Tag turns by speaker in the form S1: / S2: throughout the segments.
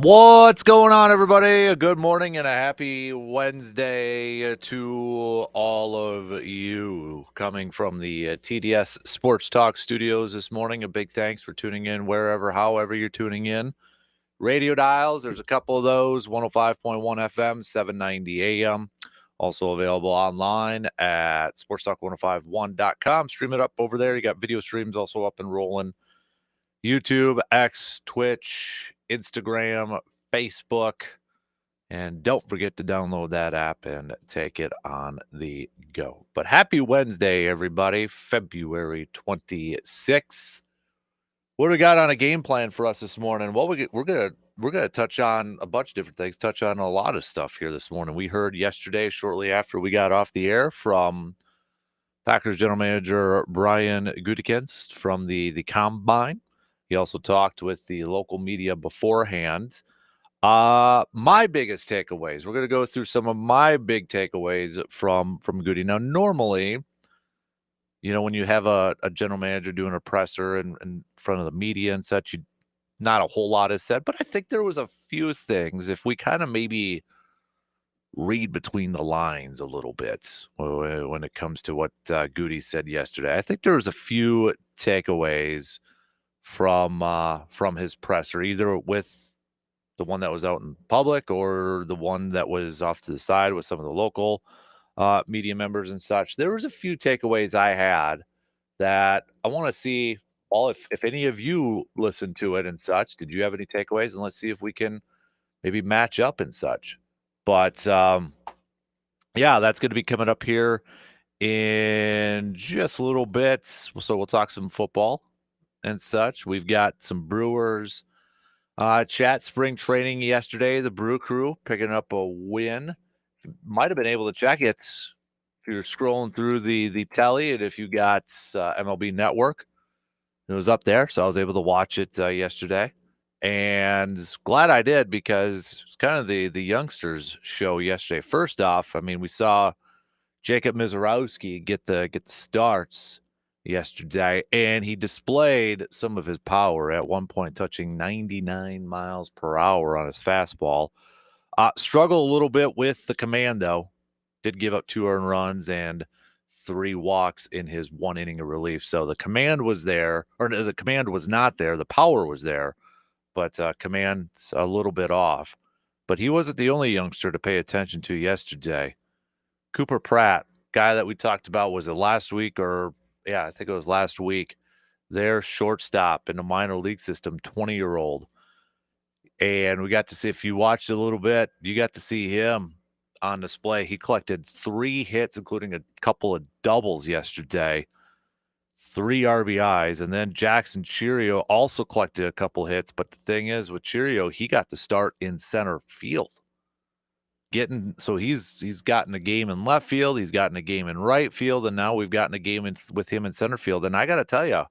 S1: What's going on, everybody? A good morning and a happy Wednesday to all of you. Coming from the TDS Sports Talk studios this morning, a big thanks for tuning in wherever, however you're tuning in. Radio dials, there's a couple of those, 105.1 FM, 790 AM. Also available online at sportstalk1051.com. Stream it up over there. You got video streams also up and rolling. YouTube, X, Twitch, Instagram, Facebook, and don't forget to download that app and take it on the go. But happy Wednesday, everybody, February 26th. What do we got on a game plan for us this morning? Well, we're gonna touch on a bunch of different things, touch on a lot of stuff here this morning. We heard yesterday, shortly after we got off the air, from Packers general manager Brian Gutekunst from the Combine. He also talked with the local media beforehand. My biggest takeaways. We're going to go through some of my big takeaways from Goody. Now, normally, when you have a general manager doing a presser in front of the media and such, not a whole lot is said. But I think there was a few things. If we kind of maybe read between the lines a little bit when it comes to what Goody said yesterday, I think there was a few takeaways from his presser, either with the one that was out in public or the one that was off to the side with some of the local media members and such. There was a few takeaways I had that I want to see. Well, if any of you listened to it and such, did you have any takeaways? And let's see if we can maybe match up and such. But yeah, that's going to be coming up here in just a little bit. So we'll talk some football and such. We've got some Brewers chat spring training yesterday. The Brew Crew picking up a win. You might have been able to check it if you're scrolling through the telly, and if you got MLB Network, it was up there, so I was able to watch it yesterday. And glad I did, because it's kind of the youngsters show yesterday. First off, I mean, we saw Jacob Mizorowski get the starts yesterday, and he displayed some of his power, at one point touching 99 miles per hour on his fastball. Struggled a little bit with the command, though. Did give up 2 earned runs and 3 walks in his 1 inning of relief. So the command was there, or the command was not there. The power was there, but command's a little bit off. But he wasn't the only youngster to pay attention to yesterday. Cooper Pratt, guy that we talked about, was it last week, or yeah, I think it was last week, their shortstop in the minor league system, 20-year-old. And we got to see, if you watched a little bit, you got to see him on display. He collected 3 hits, including a couple of doubles yesterday, 3 RBIs, and then Jackson Cheerio also collected a couple hits. But the thing is, with Cheerio, he got to start in center field. He's gotten a game in left field, he's gotten a game in right field, and now we've gotten a game with him in center field. And I got to tell you,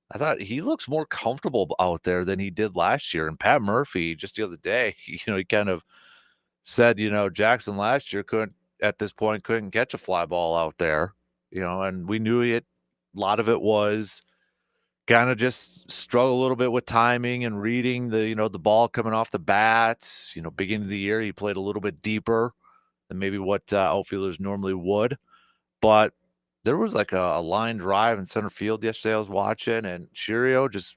S1: I thought he looks more comfortable out there than he did last year. And Pat Murphy, just the other day, he kind of said, Jackson last year couldn't catch a fly ball out there, and we knew it. A lot of it was kind of just struggle a little bit with timing and reading the ball coming off the bats. Beginning of the year, he played a little bit deeper than maybe what outfielders normally would. But there was like a line drive in center field yesterday I was watching, and Cheerio just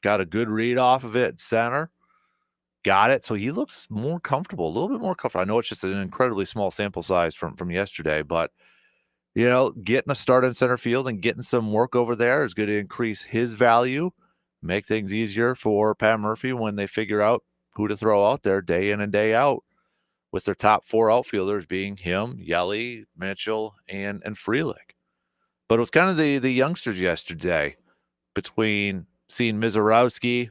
S1: got a good read off of it at center. Got it. So he looks more comfortable, a little bit more comfortable. I know it's just an incredibly small sample size from yesterday, but getting a start in center field and getting some work over there is going to increase his value, make things easier for Pat Murphy when they figure out who to throw out there day in and day out, with their top 4 outfielders being him, Yelly, Mitchell, and Frelick. But it was kind of the youngsters yesterday, between seeing Mizorowski,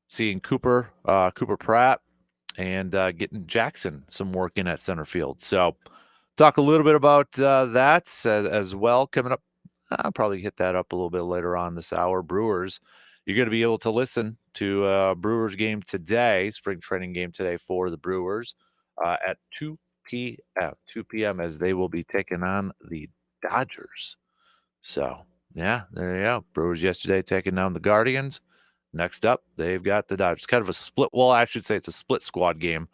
S1: seeing Cooper Pratt, and getting Jackson some work in at center field. So talk a little bit about that as well coming up. I'll probably hit that up a little bit later on this hour. Brewers, you're going to be able to listen to Brewers game today, spring training game today for the Brewers at 2 p.m. as they will be taking on the Dodgers. So, yeah, there you go. Brewers yesterday taking down the Guardians. next up, they've got the Dodgers. Kind of a split. Well, I should say it's a split squad game.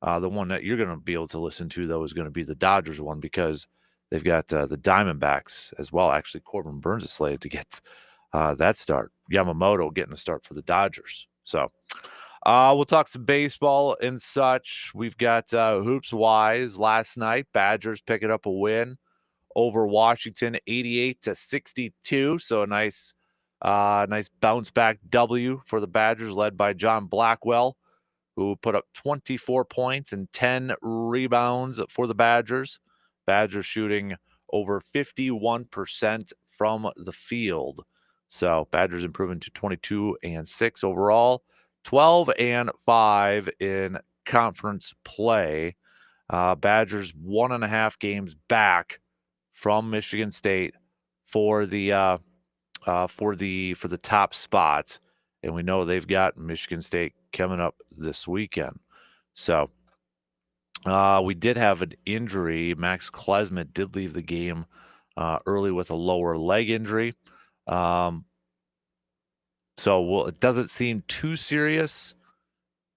S1: The one that you're going to be able to listen to, though, is going to be the Dodgers one because they've got the Diamondbacks as well. Actually, Corbin Burns is slated to get that start. Yamamoto getting a start for the Dodgers. So we'll talk some baseball and such. We've got hoops wise last night. Badgers picking up a win over Washington, 88-62. So a nice bounce back W for the Badgers, led by John Blackwell, who put up 24 points and 10 rebounds for the Badgers. Badgers shooting over 51% from the field. So Badgers improving to 22-6 overall, 12-5 in conference play. Badgers 1.5 games back from Michigan State for the top spot, and we know they've got Michigan State coming up this weekend. So we did have an injury. Max Klesmit did leave the game early with a lower leg injury. So it doesn't seem too serious.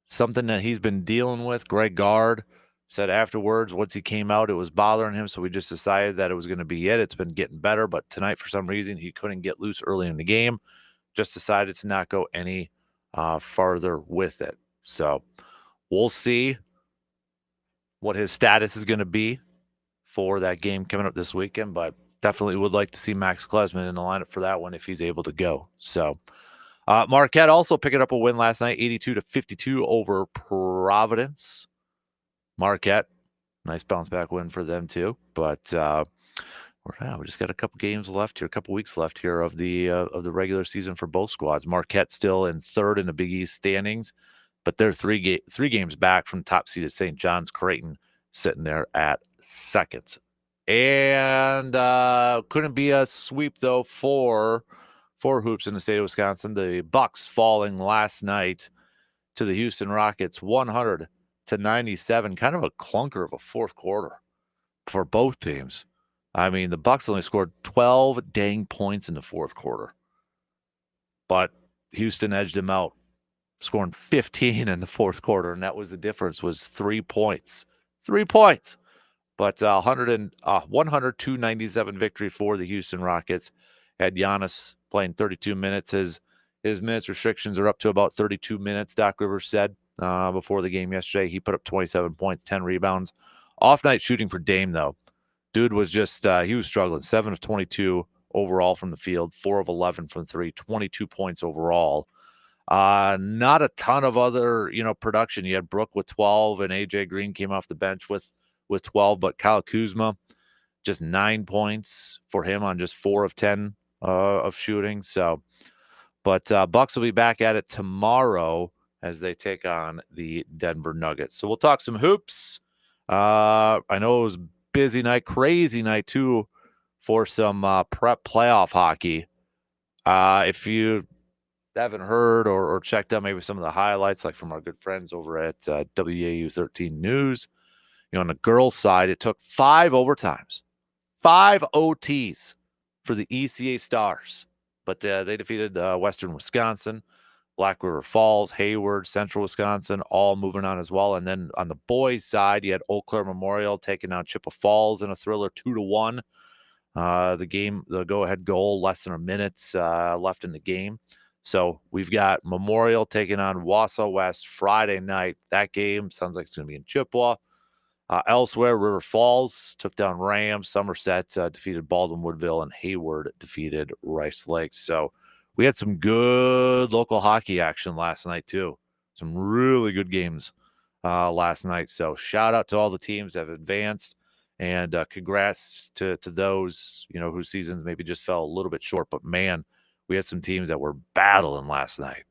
S1: Something that he's been dealing with. Greg Gard said afterwards, once he came out, it was bothering him, so we just decided that it was going to be it. It's been getting better, but tonight, for some reason, he couldn't get loose early in the game. Just decided to not go any farther with it. So we'll see what his status is going to be for that game coming up this weekend, but definitely would like to see Max Klesmit in the lineup for that one if he's able to go. So Marquette also picking up a win last night, 82-52 over Providence. Marquette, nice bounce back win for them too. But we just got a couple games left here, a couple weeks left here of the regular season for both squads. Marquette still in third in the Big East standings, but they're three games back from top seeded St. John's. Creighton sitting there at second. And couldn't be a sweep though for hoops in the state of Wisconsin. The Bucks falling last night to the Houston Rockets, 100-97. Kind of a clunker of a fourth quarter for both teams. I mean, the Bucks only scored 12 dang points in the fourth quarter, but Houston edged them out, scoring 15 in the fourth quarter, and that was the difference, was 3 points. 3 points. But 100-97 victory for the Houston Rockets. Had Giannis playing 32 minutes. His minutes restrictions are up to about 32 minutes, Doc Rivers said before the game yesterday. He put up 27 points, 10 rebounds. Off night shooting for Dame, though. Dude was just, he was struggling. 7 of 22 overall from the field, 4 of 11 from three, 22 points overall. Not a ton of other, production. You had Brook with 12, and AJ Green came off the bench with 12, but Kyle Kuzma, just 9 points for him on just 4 of 10 of shooting. So, but Bucks will be back at it tomorrow as they take on the Denver Nuggets. So we'll talk some hoops. I know it was a busy night, crazy night too, for some prep playoff hockey. If you haven't heard or checked out maybe some of the highlights, like from our good friends over at WAU 13 News, on the girls' side, it took 5 overtimes, 5 OTs for the ECA Stars. But they defeated Western Wisconsin, Black River Falls, Hayward, Central Wisconsin, all moving on as well. And then on the boys' side, you had Eau Claire Memorial taking down Chippewa Falls in a thriller 2-1. The go-ahead goal, less than a minute left in the game. So we've got Memorial taking on Wausau West Friday night. That game sounds like it's going to be in Chippewa. Elsewhere, River Falls took down Rams. Somerset defeated Baldwin Woodville, and Hayward defeated Rice Lake. So we had some good local hockey action last night too. Some really good games last night. So shout out to all the teams that have advanced, and congrats to those whose seasons maybe just fell a little bit short. But man, we had some teams that were battling last night.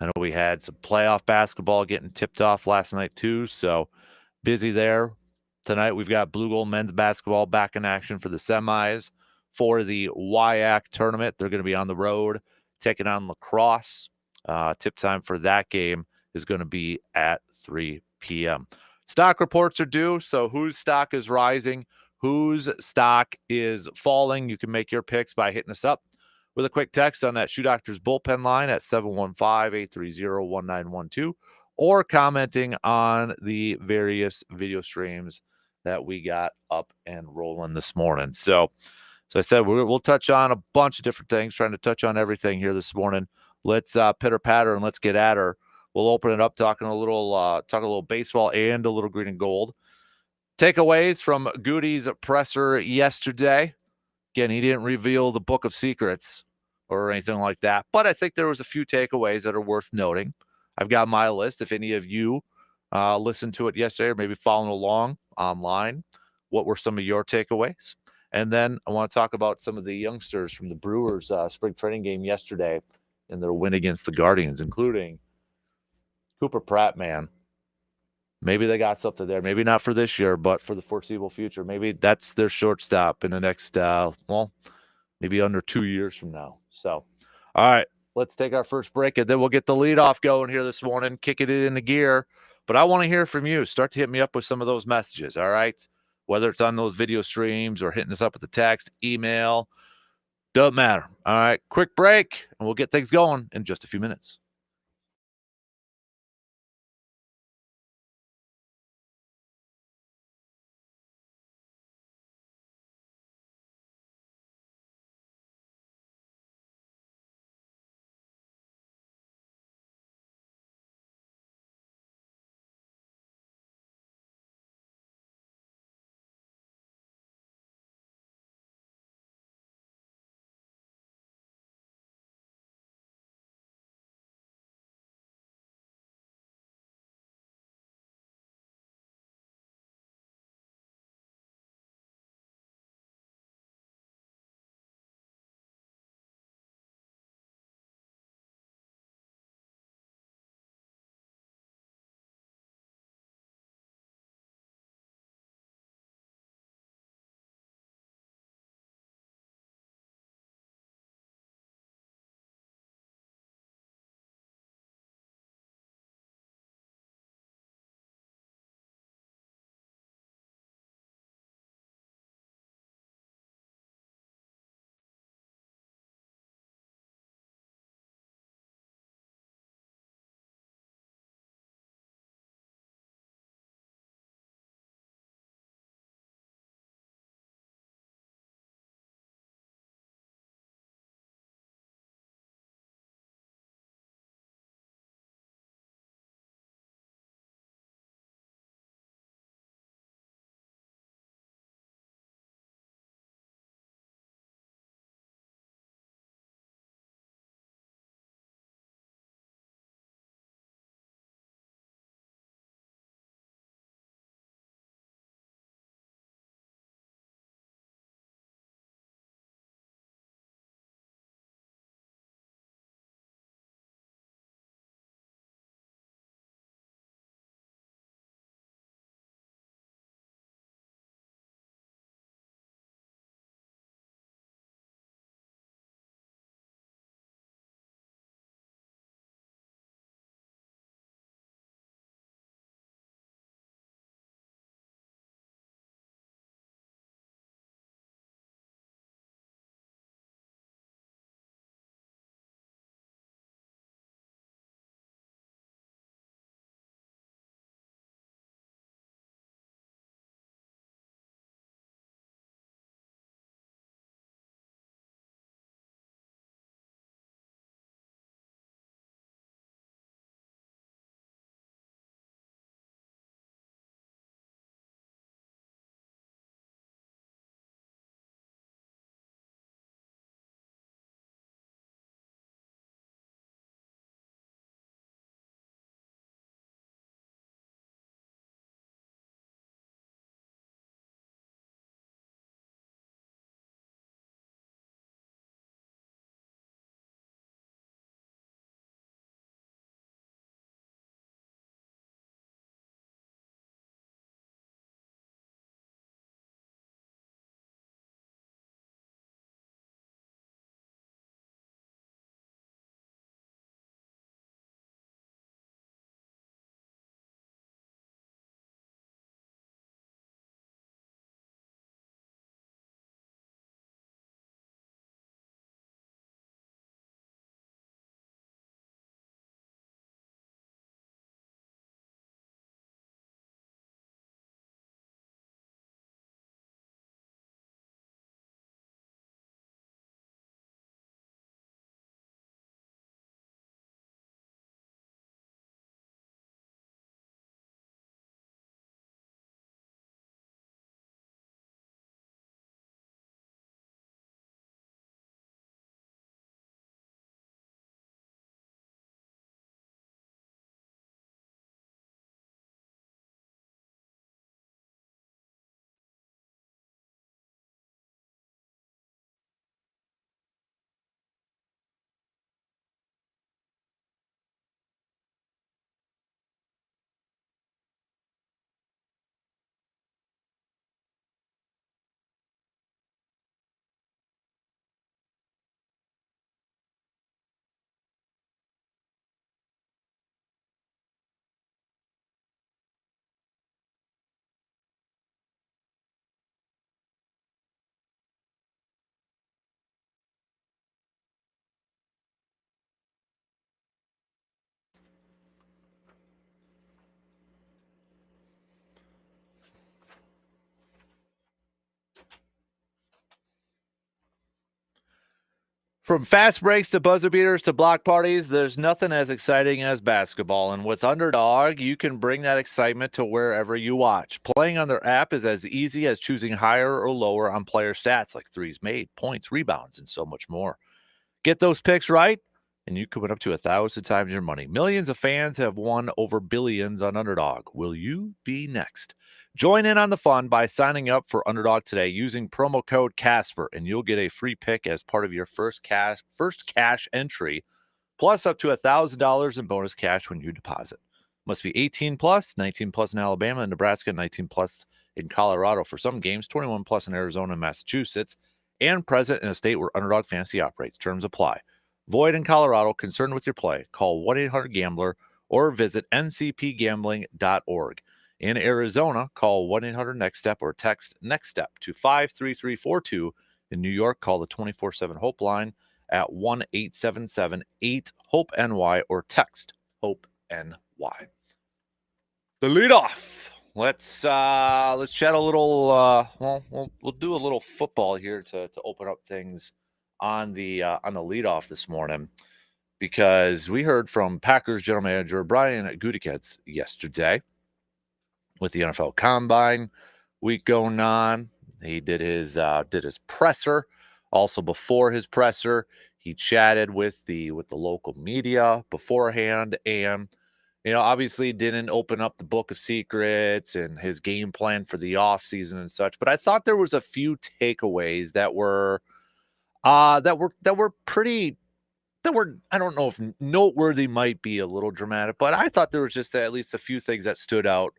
S1: I know we had some playoff basketball getting tipped off last night too. So busy there. Tonight we've got Blue Gold men's basketball back in action for the semis for the WIAC tournament. They're going to be on the road taking on lacrosse. Tip time for that game is going to be at 3 p.m. Stock reports are due, so whose stock is rising, whose stock is falling. You can make your picks by hitting us up with a quick text on that Shoe Doctors bullpen line at 715-830-1912 or commenting on the various video streams that we got up and rolling this morning. So I said we'll touch on a bunch of different things, trying to touch on everything here this morning. Let's pitter patter and let's get at her. We'll open it up talking a little baseball and a little green and gold. Takeaways from Goody's presser yesterday. Again, he didn't reveal the book of secrets or anything like that, but I think there was a few takeaways that are worth noting. I've got my list. If any of you listened to it yesterday or maybe following along online, what were some of your takeaways? And then I want to talk about some of the youngsters from the Brewers spring training game yesterday and their win against the Guardians, including Cooper Pratt, man. Maybe they got something there. Maybe not for this year, but for the foreseeable future. Maybe that's their shortstop in the next, maybe under 2 years from now. So, all right, let's take our first break, and then we'll get the leadoff going here this morning, kicking it into gear. But I want to hear from you. Start to hit me up with some of those messages, all right? Whether it's on those video streams or hitting us up with the text, email, doesn't matter. All right, quick break, and we'll get things going in just a few minutes. From fast breaks to buzzer beaters to block parties, there's nothing as exciting as basketball. And with Underdog, you can bring that excitement to wherever you watch. Playing on their app is as easy as choosing higher or lower on player stats like threes made, points, rebounds, and so much more. Get those picks right, and you could win up to 1,000 times your money. Millions of fans have won over billions on Underdog. Will you be next? Join in on the fun by signing up for Underdog today using promo code Casper, and you'll get a free pick as part of your first cash entry, plus up to $1,000 in bonus cash when you deposit. Must be 18 plus, 19 plus in Alabama and Nebraska, 19 plus in Colorado for some games, 21 plus in Arizona and Massachusetts, and present in a state where Underdog Fantasy operates. Terms apply. Void in Colorado. Concerned with your play? Call 1-800-GAMBLER or visit ncpgambling.org. In Arizona, call 1-800-NEXT-STEP or text NEXT-STEP to 53342. In New York, call the 24/7 Hope line at 1-877-8-HOPE-NY or text HOPE-NY. The leadoff. Let's chat a little. We'll do a little football here to open up things on the leadoff this morning, because we heard from Packers general manager Brian Gutekunst yesterday with the NFL Combine week going on. He did his presser. Also before his presser, he chatted with the local media beforehand, and obviously didn't open up the book of secrets and his game plan for the offseason and such. But I thought there was a few takeaways that were pretty, I don't know if noteworthy might be a little dramatic, but I thought there was just at least a few things that stood out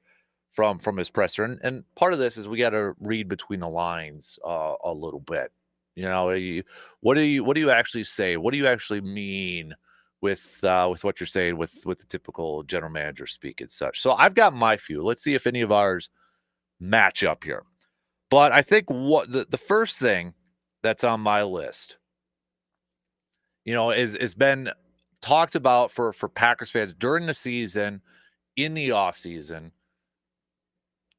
S1: from his presser. And part of this is we got to read between the lines a little bit. What do you actually say? What do you actually mean with what you're saying with the typical general manager speak and such? So I've got my few. Let's see if any of ours match up here. But I think what the first thing that's on my list, is been talked about for Packers fans during the season, in the offseason.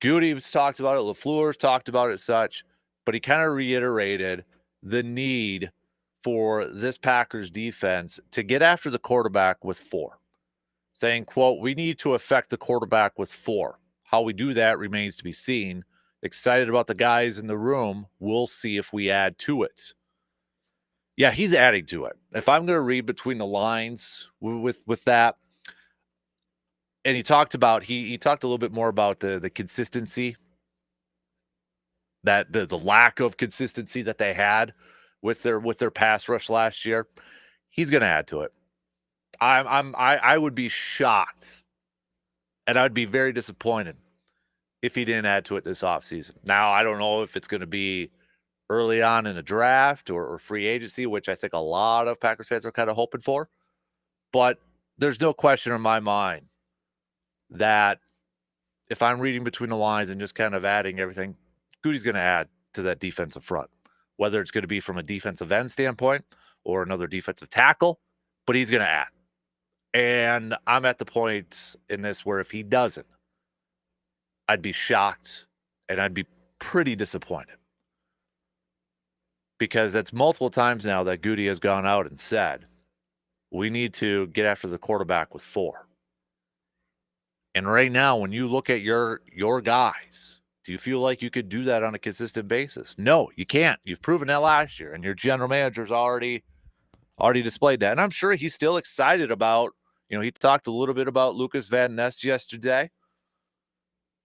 S1: Goody's talked about it, LaFleur's talked about it, such, but he kind of reiterated the need for this Packers defense to get after the quarterback with 4, saying, quote, "We need to affect the quarterback with 4. How we do that remains to be seen. Excited about the guys in the room. We'll see if we add to it." Yeah, he's adding to it. If I'm going to read between the lines with that, and he talked about he talked a little bit more about the consistency, that the lack of consistency that they had with their pass rush last year. He's going to add to it. I would be shocked, and I'd be very disappointed if he didn't add to it this offseason. Now, I don't know if it's going to be early on in a draft or free agency, which I think a lot of Packers fans are kind of hoping for. But there's no question in my mind that if I'm reading between the lines and just kind of adding everything, Goody's going to add to that defensive front, whether it's going to be from a defensive end standpoint or another defensive tackle, but he's going to add. And I'm at the point in this where if he doesn't, I'd be shocked and I'd be pretty disappointed, because that's multiple times now that Goody has gone out and said, we need to get after the quarterback with 4. And right now, when you look at your guys, do you feel like you could do that on a consistent basis? No, you can't. You've proven that last year, and your general manager's already displayed that. And I'm sure he's still excited about, he talked a little bit about Lucas Van Ness yesterday.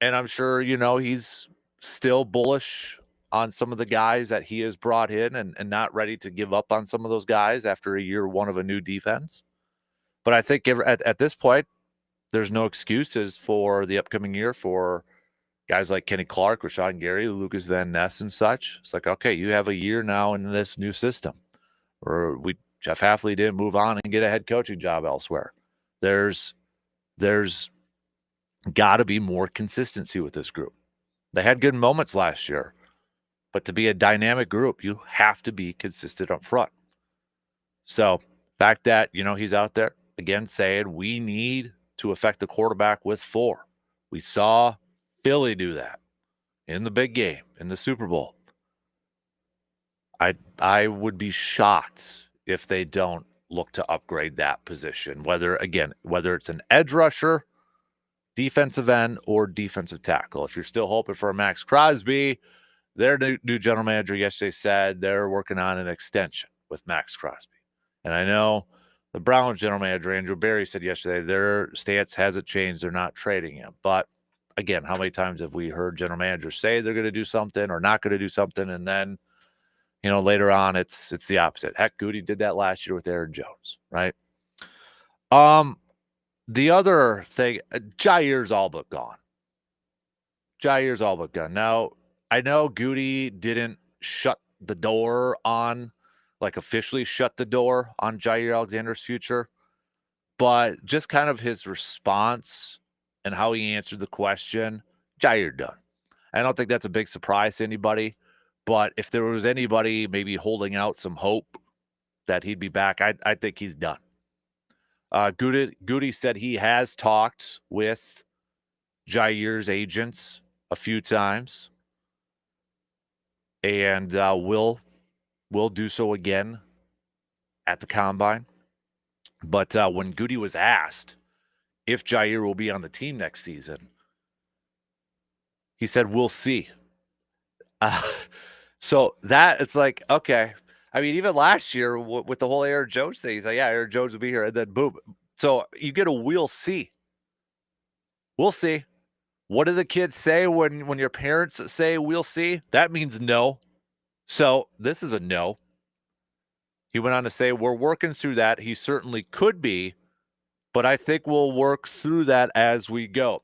S1: And I'm sure, he's still bullish on some of the guys that he has brought in and not ready to give up on some of those guys after a year one of a new defense. But I think at this point, there's no excuses for the upcoming year for guys like Kenny Clark, Rashawn Gary, Lucas Van Ness, and such. It's like, okay, you have a year now in this new system. Or Jeff Hafley didn't move on and get a head coaching job elsewhere. There's got to be more consistency with this group. They had good moments last year, but to be a dynamic group, you have to be consistent up front. So, the fact that, he's out there again saying we need to affect the quarterback with 4. We saw Philly do that in the big game, in the Super Bowl. I would be shocked if they don't look to upgrade that position, whether it's an edge rusher, defensive end, or defensive tackle. If you're still hoping for a Max Crosby, their new general manager yesterday said they're working on an extension with Max Crosby. And I know the Browns general manager, Andrew Berry, said yesterday their stance hasn't changed. They're not trading him. But again, how many times have we heard general managers say they're going to do something or not going to do something, and then later on it's the opposite. Heck, Goody did that last year with Aaron Jones, right? The other thing, Jair's all but gone. Jair's all but gone. Now, I know Goody didn't shut the door on, officially shut the door on Jair Alexander's future, but just kind of his response and how he answered the question, Jair done. I don't think that's a big surprise to anybody, but if there was anybody maybe holding out some hope that he'd be back, I think he's done. Goody said he has talked with Jair's agents a few times, and will do so again at the combine. But when Goody was asked if Jair will be on the team next season, he said, "We'll see." So that it's like, okay. I mean, even last year with the whole Aaron Jones thing, he's like, "Yeah, Aaron Jones will be here," and then boom. So you get a "we'll see." We'll see. What do the kids say when your parents say "we'll see"? That means no. So this is a no. He went on to say, "We're working through that. He certainly could be, but I think we'll work through that as we go."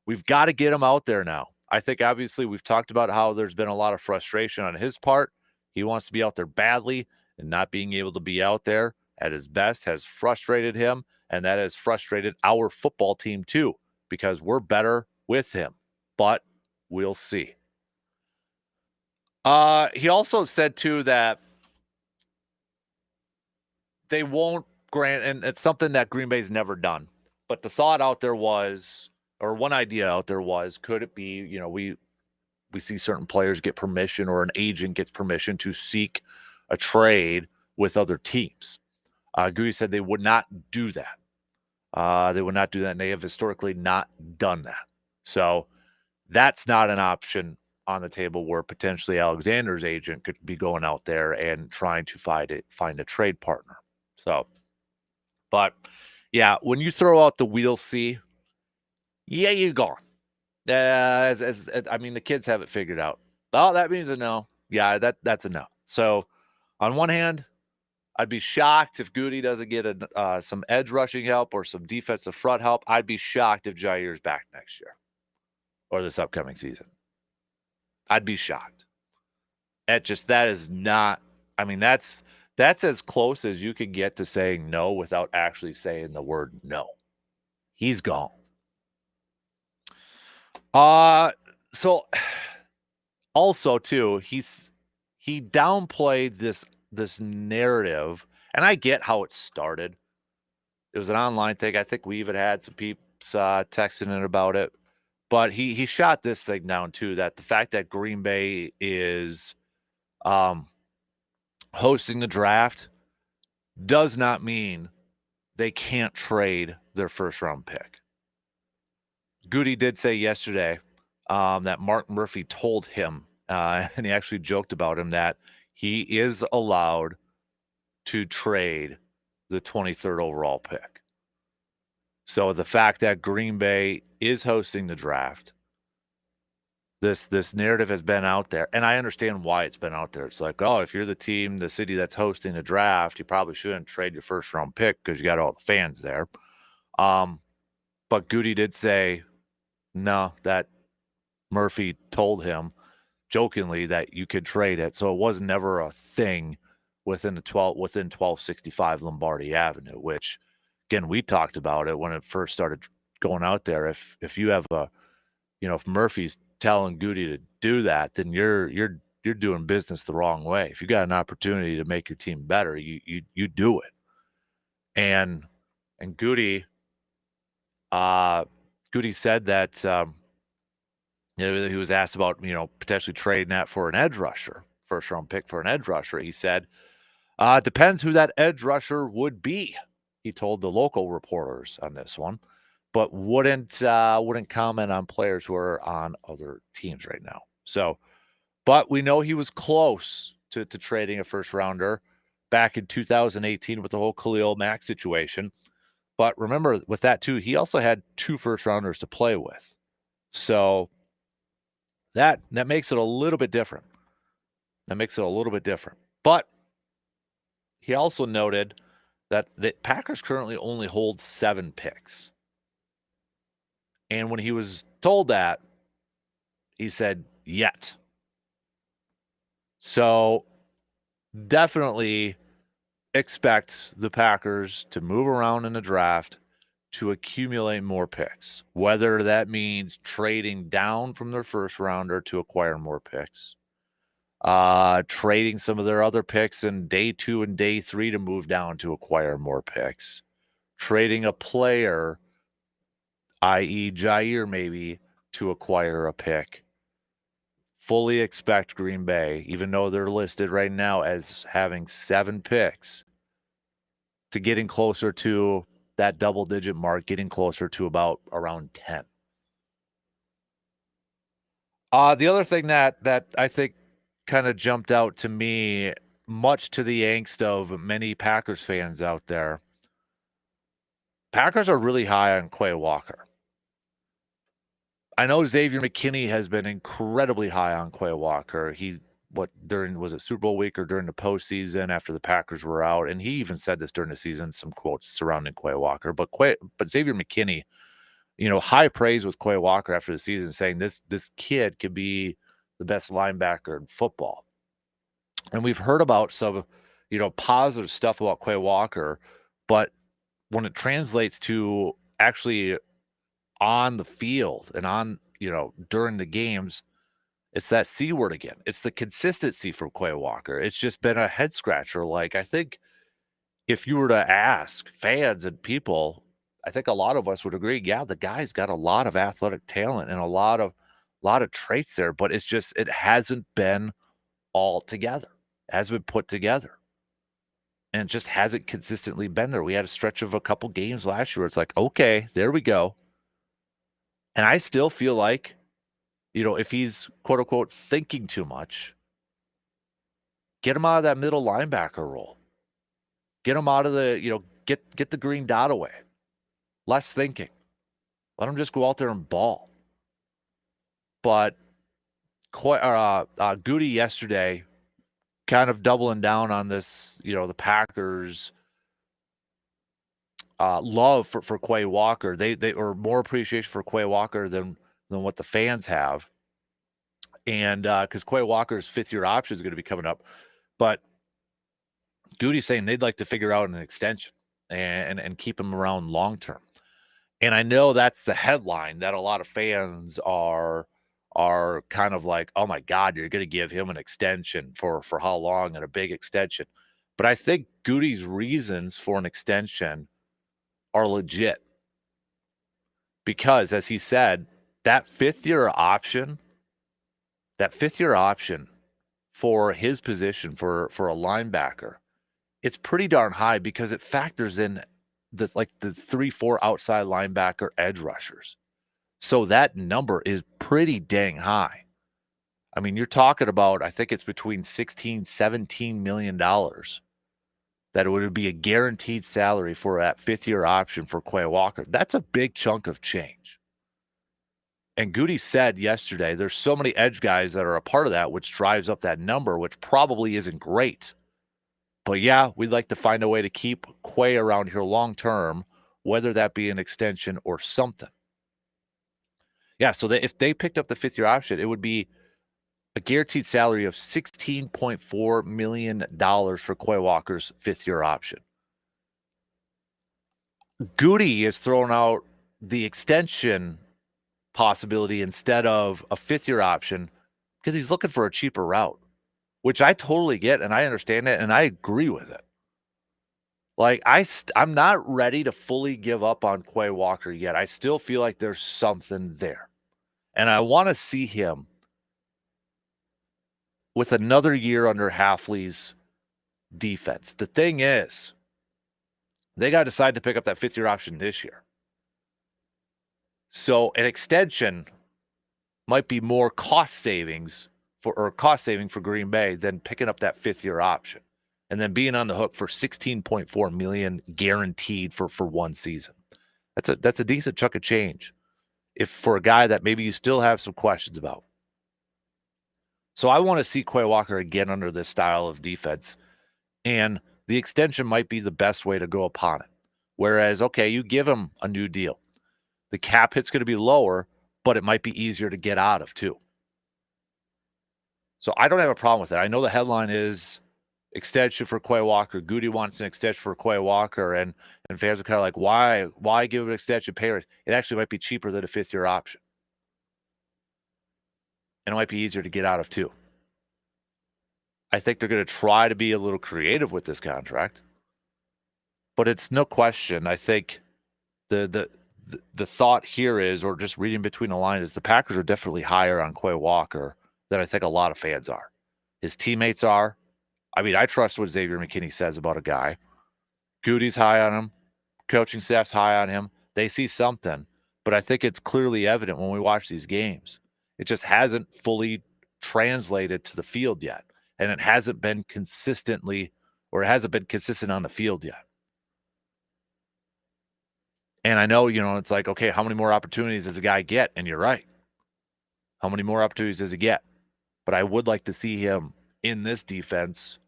S1: We've got to get him out there now. I think obviously we've talked about how there's been a lot of frustration on his part. He wants to be out there badly, and not being able to be out there at his best has frustrated him, and that has frustrated our football team too, because we're better with him. But we'll see. He also said too that they won't grant, and it's something that Green Bay's never done. But the thought out there was, or one idea out there was, could it be, we see certain players get permission, or an agent gets permission to seek a trade with other teams. Goody said they would not do that. They would not do that, and they have historically not done that. So that's not an option on the table, where potentially Alexander's agent could be going out there and trying to find a trade partner. So, but yeah, when you throw out the "we'll see," yeah, you're gone. I mean, the kids have it figured out. Oh, that means a no. Yeah, that's a no. So, on one hand, I'd be shocked if Goody doesn't get some edge rushing help or some defensive front help. I'd be shocked if Jair's back next year or this upcoming season. I'd be shocked. That is not. I mean, that's as close as you can get to saying no without actually saying the word no. He's gone. So also too, he downplayed this narrative, and I get how it started. It was an online thing. I think we even had some people texting in about it, but he shot this thing down too, that the fact that Green Bay is hosting the draft does not mean they can't trade their first round pick. Goody did say yesterday that Mark Murphy told him, and he actually joked about him, that he is allowed to trade the 23rd overall pick. So the fact that Green Bay is hosting the draft, this narrative has been out there, and I understand why it's been out there. It's like, oh, if you're the team, the city that's hosting the draft, you probably shouldn't trade your first round pick because you got all the fans there. But Goody did say, no, that Murphy told him jokingly that you could trade it. So it was never a thing within 1265 Lombardi Avenue, which again, we talked about it when it first started going out there. If you have if Murphy's telling Goody to do that, then you're doing business the wrong way. If you got an opportunity to make your team better, you do it. And Goody said that he was asked about potentially trading that for an edge rusher, first round pick for an edge rusher. He said, Depends who that edge rusher would be, he told the local reporters on this one, but wouldn't comment on players who are on other teams right now. So, but we know he was close to trading a first rounder back in 2018 with the whole Khalil Mack situation. But remember, with that too, he also had 2 first rounders to play with. So that makes it a little bit different. But he also noted that the Packers currently only hold 7 picks. And when he was told that, he said, yet. So definitely expect the Packers to move around in the draft to accumulate more picks, whether that means trading down from their first rounder to acquire more picks, trading some of their other picks in day 2 and day 3 to move down to acquire more picks, trading a player, i.e. Jair maybe, to acquire a pick. Fully expect Green Bay, even though they're listed right now as having 7 picks, to getting closer to that double-digit mark, getting closer to about around 10. The other thing that I think kind of jumped out to me, much to the angst of many Packers fans out there, Packers are really high on Quay Walker. I know Xavier McKinney has been incredibly high on Quay Walker. Was it Super Bowl week or during the postseason after the Packers were out? And he even said this during the season, some quotes surrounding Quay Walker. But Xavier McKinney, high praise with Quay Walker after the season, saying this kid could be the best linebacker in football. And we've heard about some, positive stuff about Quay Walker, but when it translates to actually on the field and on, during the games, it's that C word again. It's the consistency from Quay Walker. It's just been a head scratcher. Like, I think if you were to ask fans and people, I think a lot of us would agree, yeah, the guy's got a lot of athletic talent and a lot of traits there, but it hasn't been all together. It hasn't been put together. And it just hasn't consistently been there. We had a stretch of a couple games last year where it's like, okay, there we go. And I still feel like, if he's quote unquote thinking too much, get him out of that middle linebacker role. Get him out of the, get the green dot away. Less thinking. Let him just go out there and ball. But Goody yesterday kind of doubling down on this, the Packers love for Quay Walker. They or more appreciation for Quay Walker than what the fans have. And because Quay Walker's 5th-year option is going to be coming up. But Goody's saying they'd like to figure out an extension and keep him around long term. And I know that's the headline that a lot of fans are kind of like, oh my God, you're going to give him an extension for how long, and a big extension. But I think Goody's reasons for an extension are legit. Because as he said, that 5th-year option for his position for a linebacker, it's pretty darn high because it factors in the 3-4 outside linebacker edge rushers. So that number is pretty dang high. I mean, you're talking about, I think it's between $16-17 million that it would be a guaranteed salary for that 5th-year option for Quay Walker. That's a big chunk of change. And Goody said yesterday, there's so many edge guys that are a part of that, which drives up that number, which probably isn't great. But yeah, we'd like to find a way to keep Quay around here long term, whether that be an extension or something. Yeah, so if they picked up the 5th-year option, it would be a guaranteed salary of $16.4 million for Quay Walker's 5th-year option. Goody is throwing out the extension possibility instead of a 5th-year option because he's looking for a cheaper route, which I totally get and I understand it and I agree with it. Like, I'm not ready to fully give up on Quay Walker yet. I still feel like there's something there. And I want to see him with another year under Hafley's defense. The thing is, they got to decide to pick up that fifth-year option this year. So an extension might be more cost saving for Green Bay than picking up that fifth-year option and then being on the hook for $16.4 million guaranteed for one season. That's a decent chunk of change if for a guy that maybe you still have some questions about. So I want to see Quay Walker again under this style of defense, and the extension might be the best way to go upon it. Whereas, okay, you give him a new deal. The cap hit's going to be lower, but it might be easier to get out of too. So I don't have a problem with that. I know the headline is extension for Quay Walker. Goody wants an extension for Quay Walker, and fans are kind of like, why give an extension pay raise? It actually might be cheaper than a fifth-year option. And it might be easier to get out of too. I think they're going to try to be a little creative with this contract. But it's no question. I think the thought here is, or just reading between the lines, is the Packers are definitely higher on Quay Walker than I think a lot of fans are. His teammates are. I mean, I trust what Xavier McKinney says about a guy. Goody's high on him. Coaching staff's high on him. They see something. But I think it's clearly evident when we watch these games. It just hasn't fully translated to the field yet. And it hasn't been consistent on the field yet. And I know, it's like, okay, how many more opportunities does a guy get? And you're right. How many more opportunities does he get? But I would like to see him in this defense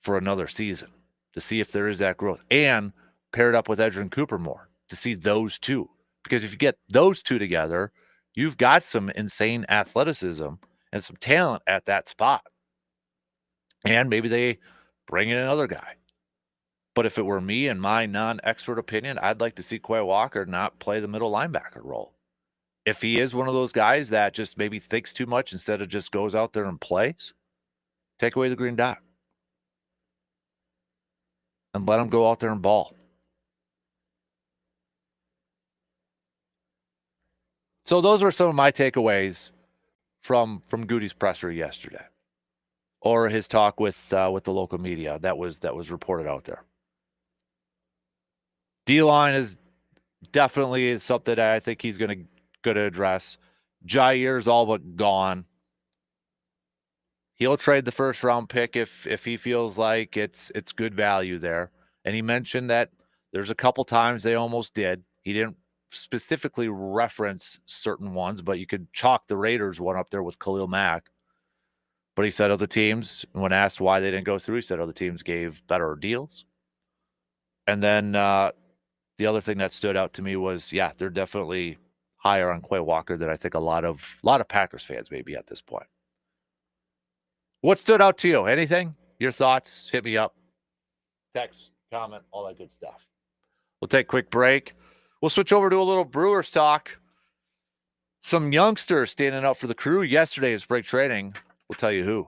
S1: for another season to see if there is that growth, and paired up with Edgerrin Cooper more to see those two. Because if you get those two together, you've got some insane athleticism and some talent at that spot. And maybe they bring in another guy. But if it were me and my non-expert opinion, I'd like to see Quay Walker not play the middle linebacker role. If he is one of those guys that just maybe thinks too much instead of just goes out there and plays, take away the green dot and let him go out there and ball. So those were some of my takeaways from Goody's presser yesterday, or his talk with the local media that was reported out there. D-line is definitely something that I think he's going to address. Jair's all but gone. He'll trade the first round pick if he feels like it's good value there. And he mentioned that there's a couple times they almost did. He didn't specifically reference certain ones, but you could chalk the Raiders one up there with Khalil Mack. But he said other teams, when asked why they didn't go through, he said other teams gave better deals. And then the other thing that stood out to me was, yeah, they're definitely higher on Quay Walker than I think a lot of Packers fans may be at this point. What stood out to you? Anything? Your thoughts? Hit me up. Text, comment, all that good stuff. We'll take a quick break. We'll switch over to a little Brewers talk. Some youngsters standing up for the Crew yesterday in spring training. We'll tell you who.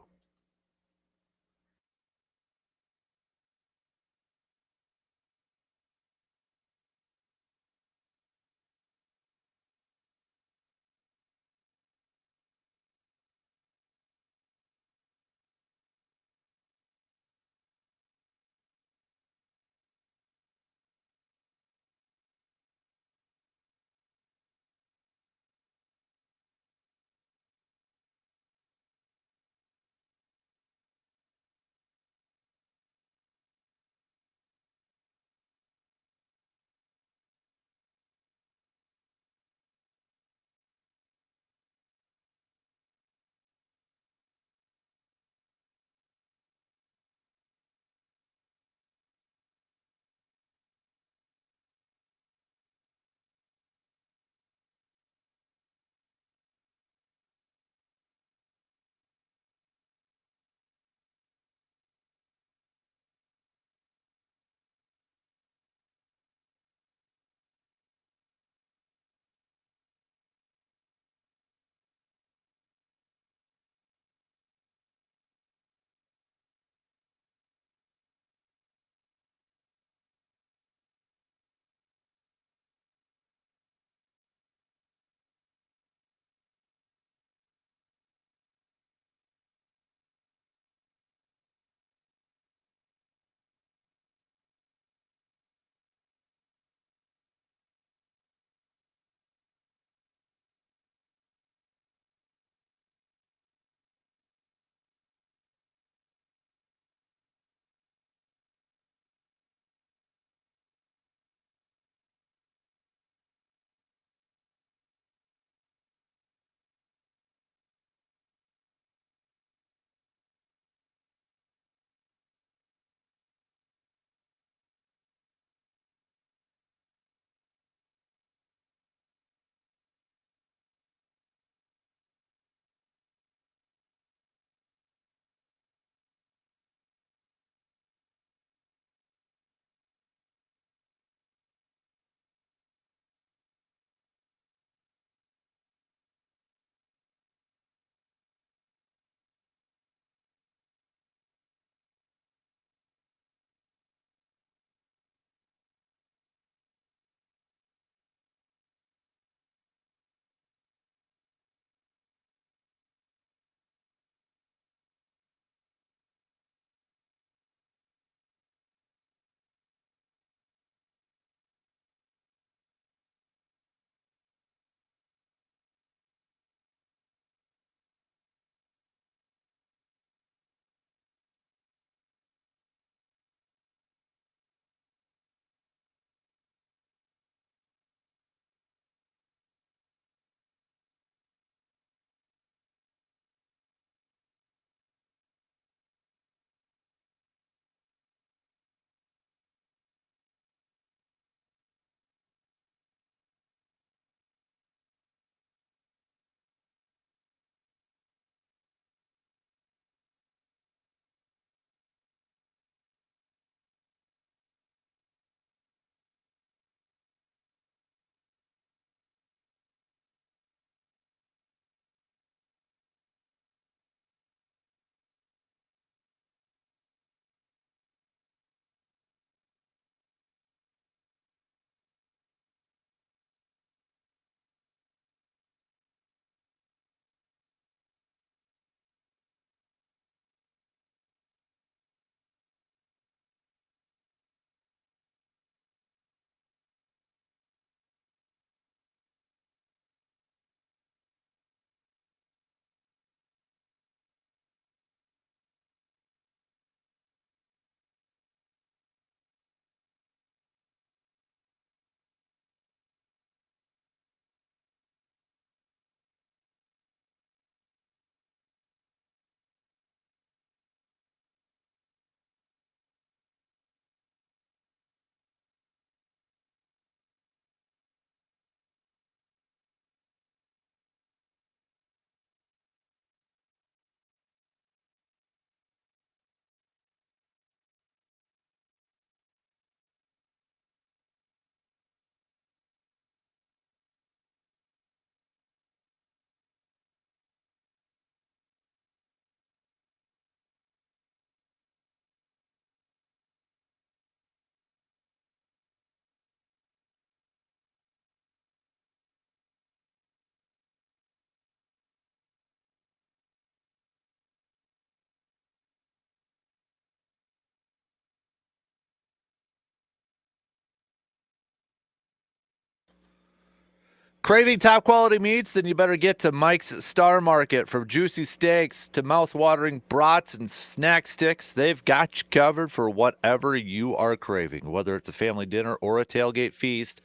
S1: Craving top quality meats? Then you better get to Mike's Star Market. From juicy steaks to mouth-watering brats and snack sticks, they've got you covered for whatever you are craving. Whether it's a family dinner or a tailgate feast,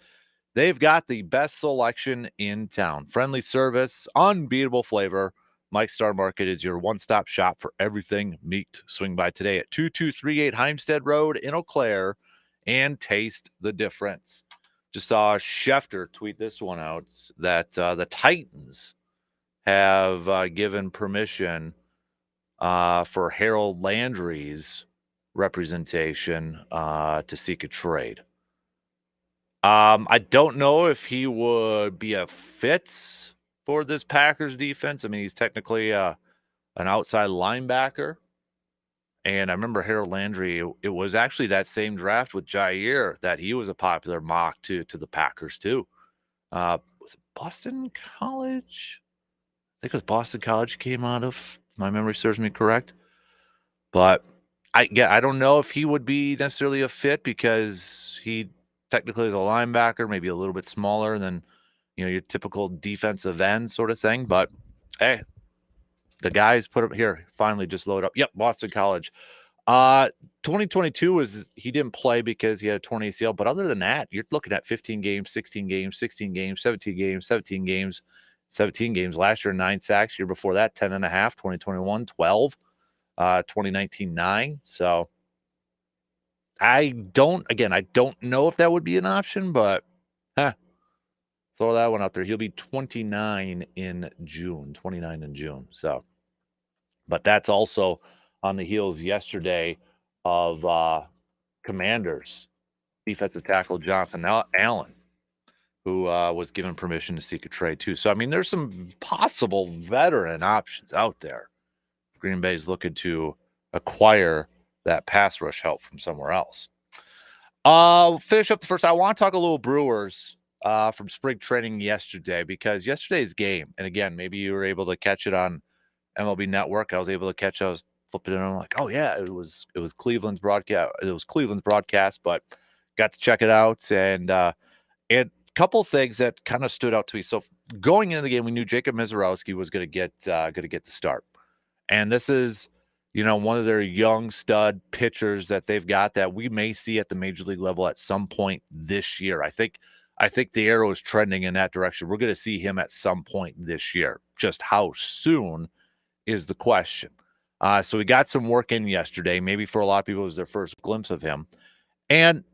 S1: they've got the best selection in town. Friendly service, unbeatable flavor. Mike's Star Market is your one-stop shop for everything meat. Swing by today at 2238 Heimstead Road in Eau Claire and taste the difference. Just saw Schefter tweet this one out that the Titans have given permission for Harold Landry's representation to seek a trade. I don't know if he would be a fit for this Packers defense. I mean, he's technically an outside linebacker. And I remember Harold Landry, it was actually that same draft with Jair that he was a popular mock to the Packers too. Was it Boston College? I think it was Boston College came out of, if my memory serves me correct. But I don't know if he would be necessarily a fit because he technically is a linebacker, maybe a little bit smaller than your typical defensive end sort of thing. But hey, the guys put up here, finally just load up. Yep, Boston College. 2022 he didn't play because he had a torn ACL, but other than that, you're looking at 15 games, 16 games, 16 games, 17 games, 17 games, 17 games. Last year, 9 sacks. Year before that, 10 and a half. 2021, 12. 2019, 9. So I don't know if that would be an option, but throw that one out there. He'll be 29 in June. So, but that's also on the heels yesterday of Commanders defensive tackle Jonathan Allen, who was given permission to seek a trade too. So, I mean, there's some possible veteran options out there. Green Bay's looking to acquire that pass rush help from somewhere else. Finish up the first. I want to talk a little Brewers from spring training yesterday, because yesterday's game, and again, maybe you were able to catch it on MLB Network. I was able to catch it. I was flipping it and I'm like, oh yeah, it was Cleveland's broadcast. It was Cleveland's broadcast, but got to check it out, and a couple things that kind of stood out to me. So going into the game, we knew Jacob Mizorowski was going to get the start. And this is, one of their young stud pitchers that they've got that we may see at the major league level at some point this year. I think the arrow is trending in that direction. We're going to see him at some point this year. Just how soon is the question. So we got some work in yesterday. Maybe for a lot of people, it was their first glimpse of him. And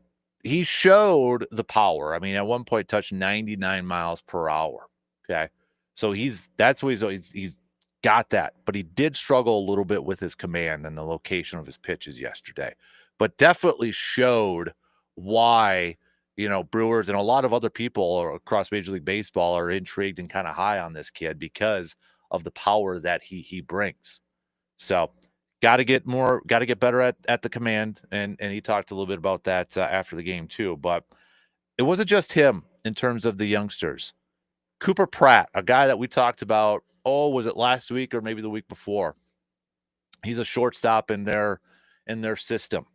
S1: he showed the power. I mean, at one point touched 99 miles per hour. Okay. So that's what he's got that, but he did struggle a little bit with his command and the location of his pitches yesterday, but definitely showed why, Brewers and a lot of other people across Major League Baseball are intrigued and kind of high on this kid because of the power that he brings. So got to get better at the command. And he talked a little bit about that after the game too, but it wasn't just him in terms of the youngsters. Cooper Pratt, a guy that we talked about, was it last week or maybe the week before? He's a shortstop in their system,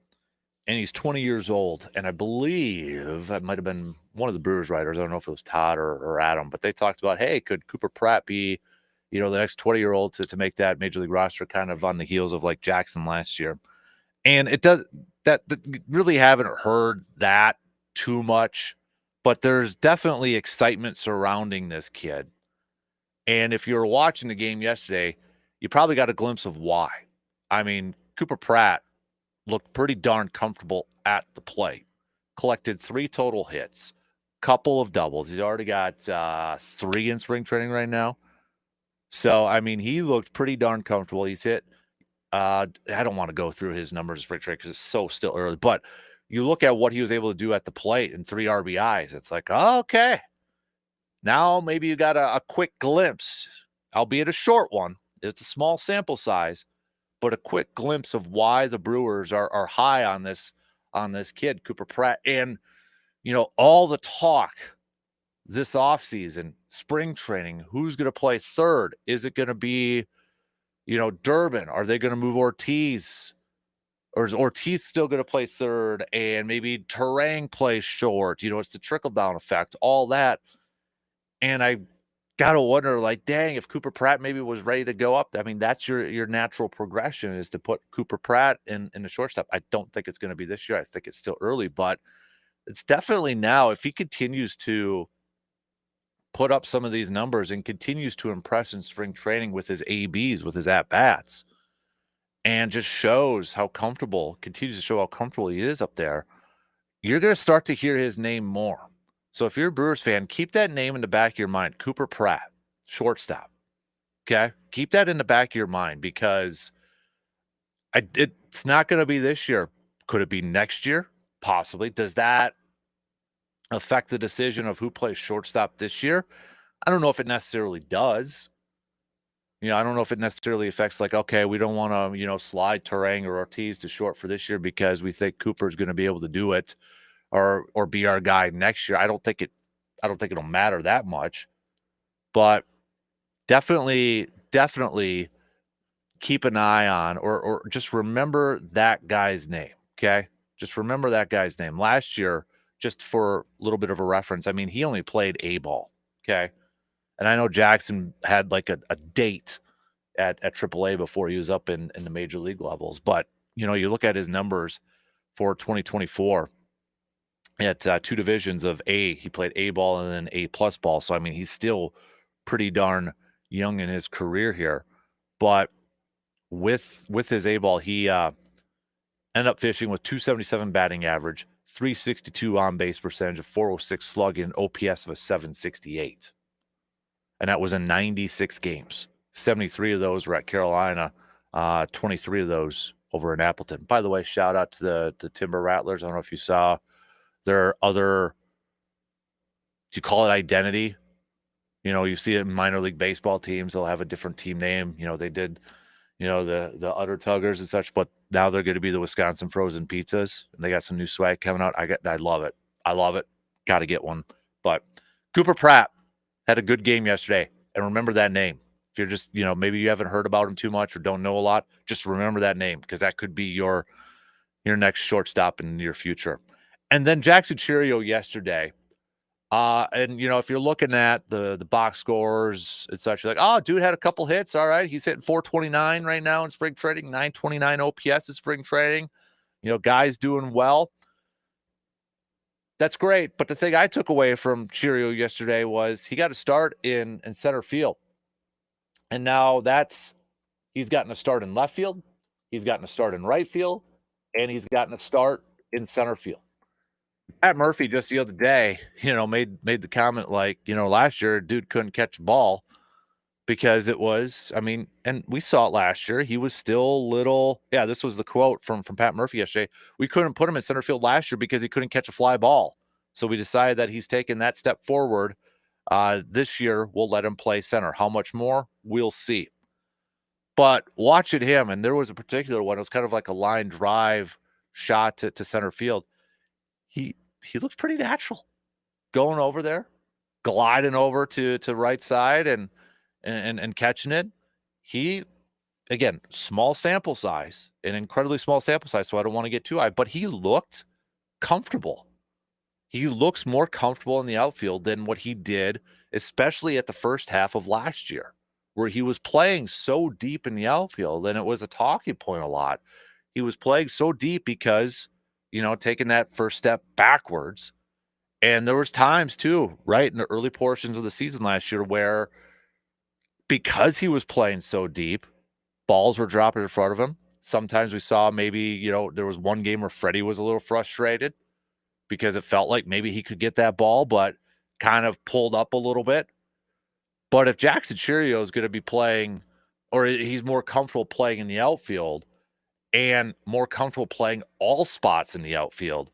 S1: and he's 20 years old. And I believe that might have been one of the Brewers writers. I don't know if it was Todd or Adam, but they talked about, hey, could Cooper Pratt be, the next 20-year-old to make that major league roster, kind of on the heels of like Jackson last year. And it does that really haven't heard that too much, but there's definitely excitement surrounding this kid. And if you were watching the game yesterday, you probably got a glimpse of why. I mean, Cooper Pratt looked pretty darn comfortable at the plate. Collected 3 total hits, couple of doubles. He's already got 3 in spring training right now. So, I mean, he looked pretty darn comfortable. He's hit I don't want to go through his numbers of spring training because it's so still early. But you look at what he was able to do at the plate and 3 RBIs. It's like, okay. Now maybe you got a quick glimpse, albeit a short one. It's a small sample size, but a quick glimpse of why the Brewers are high on this kid, Cooper Pratt. And, all the talk this offseason, spring training, who's going to play third? Is it going to be, Durbin? Are they going to move Ortiz? Or is Ortiz still going to play third? And maybe Terang plays short. It's the trickle-down effect, all that. And I gotta wonder, like, dang, if Cooper Pratt maybe was ready to go up. I mean, that's your natural progression is to put Cooper Pratt in the shortstop. I don't think it's going to be this year. I think it's still early, but it's definitely now. If he continues to put up some of these numbers and continues to impress in spring training with his ABs, with his at bats, and just continues to show how comfortable he is up there, you're going to start to hear his name more. So if you're a Brewers fan, keep that name in the back of your mind. Cooper Pratt, shortstop. Okay? Keep that in the back of your mind because it's not going to be this year. Could it be next year? Possibly. Does that affect the decision of who plays shortstop this year? I don't know if it necessarily does. I don't know if it necessarily affects like, okay, we don't want to, slide Terang or Ortiz to short for this year because we think Cooper's going to be able to do it or be our guy next year. I don't think it'll matter that much. But definitely keep an eye on or just remember that guy's name, okay? Just remember that guy's name. Last year, just for a little bit of a reference, I mean, he only played A ball, okay? And I know Jackson had like a date at AAA before he was up in the major league levels. But, you look at his numbers for 2024 at two divisions of A. He played A ball and then A plus ball. So, I mean, he's still pretty darn young in his career here. But with his A ball, he ended up finishing with 277 batting average, 362 on base percentage, a 406 slug, and OPS of a 768. And that was in 96 games. 73 of those were at Carolina, 23 of those over in Appleton. By the way, shout out to the Timber Rattlers. I don't know if you saw their other, do you call it identity? You see it in minor league baseball teams. They'll have a different team name. They did, the Utter Tuggers and such, but now they're going to be the Wisconsin Frozen Pizzas. And they got some new swag coming out. I love it. I love it. Got to get one. But Cooper Pratt had a good game yesterday. And remember that name. If you're just, maybe you haven't heard about him too much or don't know a lot, just remember that name because that could be your next shortstop in the near future. And then Jackson Chourio yesterday. And if you're looking at the box scores and such, you're like, oh, dude had a couple hits. All right. He's hitting 429 right now in spring trading, 929 OPS in spring trading. Guys doing well. That's great. But the thing I took away from Chourio yesterday was he got a start in center field. And now he's gotten a start in left field. He's gotten a start in right field. And he's gotten a start in center field. Pat Murphy just the other day, made the comment like, last year, dude couldn't catch a ball because it was, and we saw it last year. He was still little. Yeah, this was the quote from Pat Murphy yesterday. We couldn't put him in center field last year because he couldn't catch a fly ball. So we decided that he's taken that step forward. This year, we'll let him play center. How much more? We'll see. But watching him, and there was a particular one, it was kind of like a line drive shot to center field. He looks pretty natural going over there, gliding over to right side and catching it. He, again, small sample size, an incredibly small sample size, so I don't want to get too high, but he looked comfortable. He looks more comfortable in the outfield than what he did, especially at the first half of last year, where he was playing so deep in the outfield, and it was a talking point a lot. He was playing so deep because, taking that first step backwards. And there was times too, right, in the early portions of the season last year where because he was playing so deep, balls were dropping in front of him. Sometimes we saw maybe, there was one game where Freddie was a little frustrated because it felt like maybe he could get that ball, but kind of pulled up a little bit. But if Jackson Chourio is going to be playing, or he's more comfortable playing in the outfield and more comfortable playing all spots in the outfield,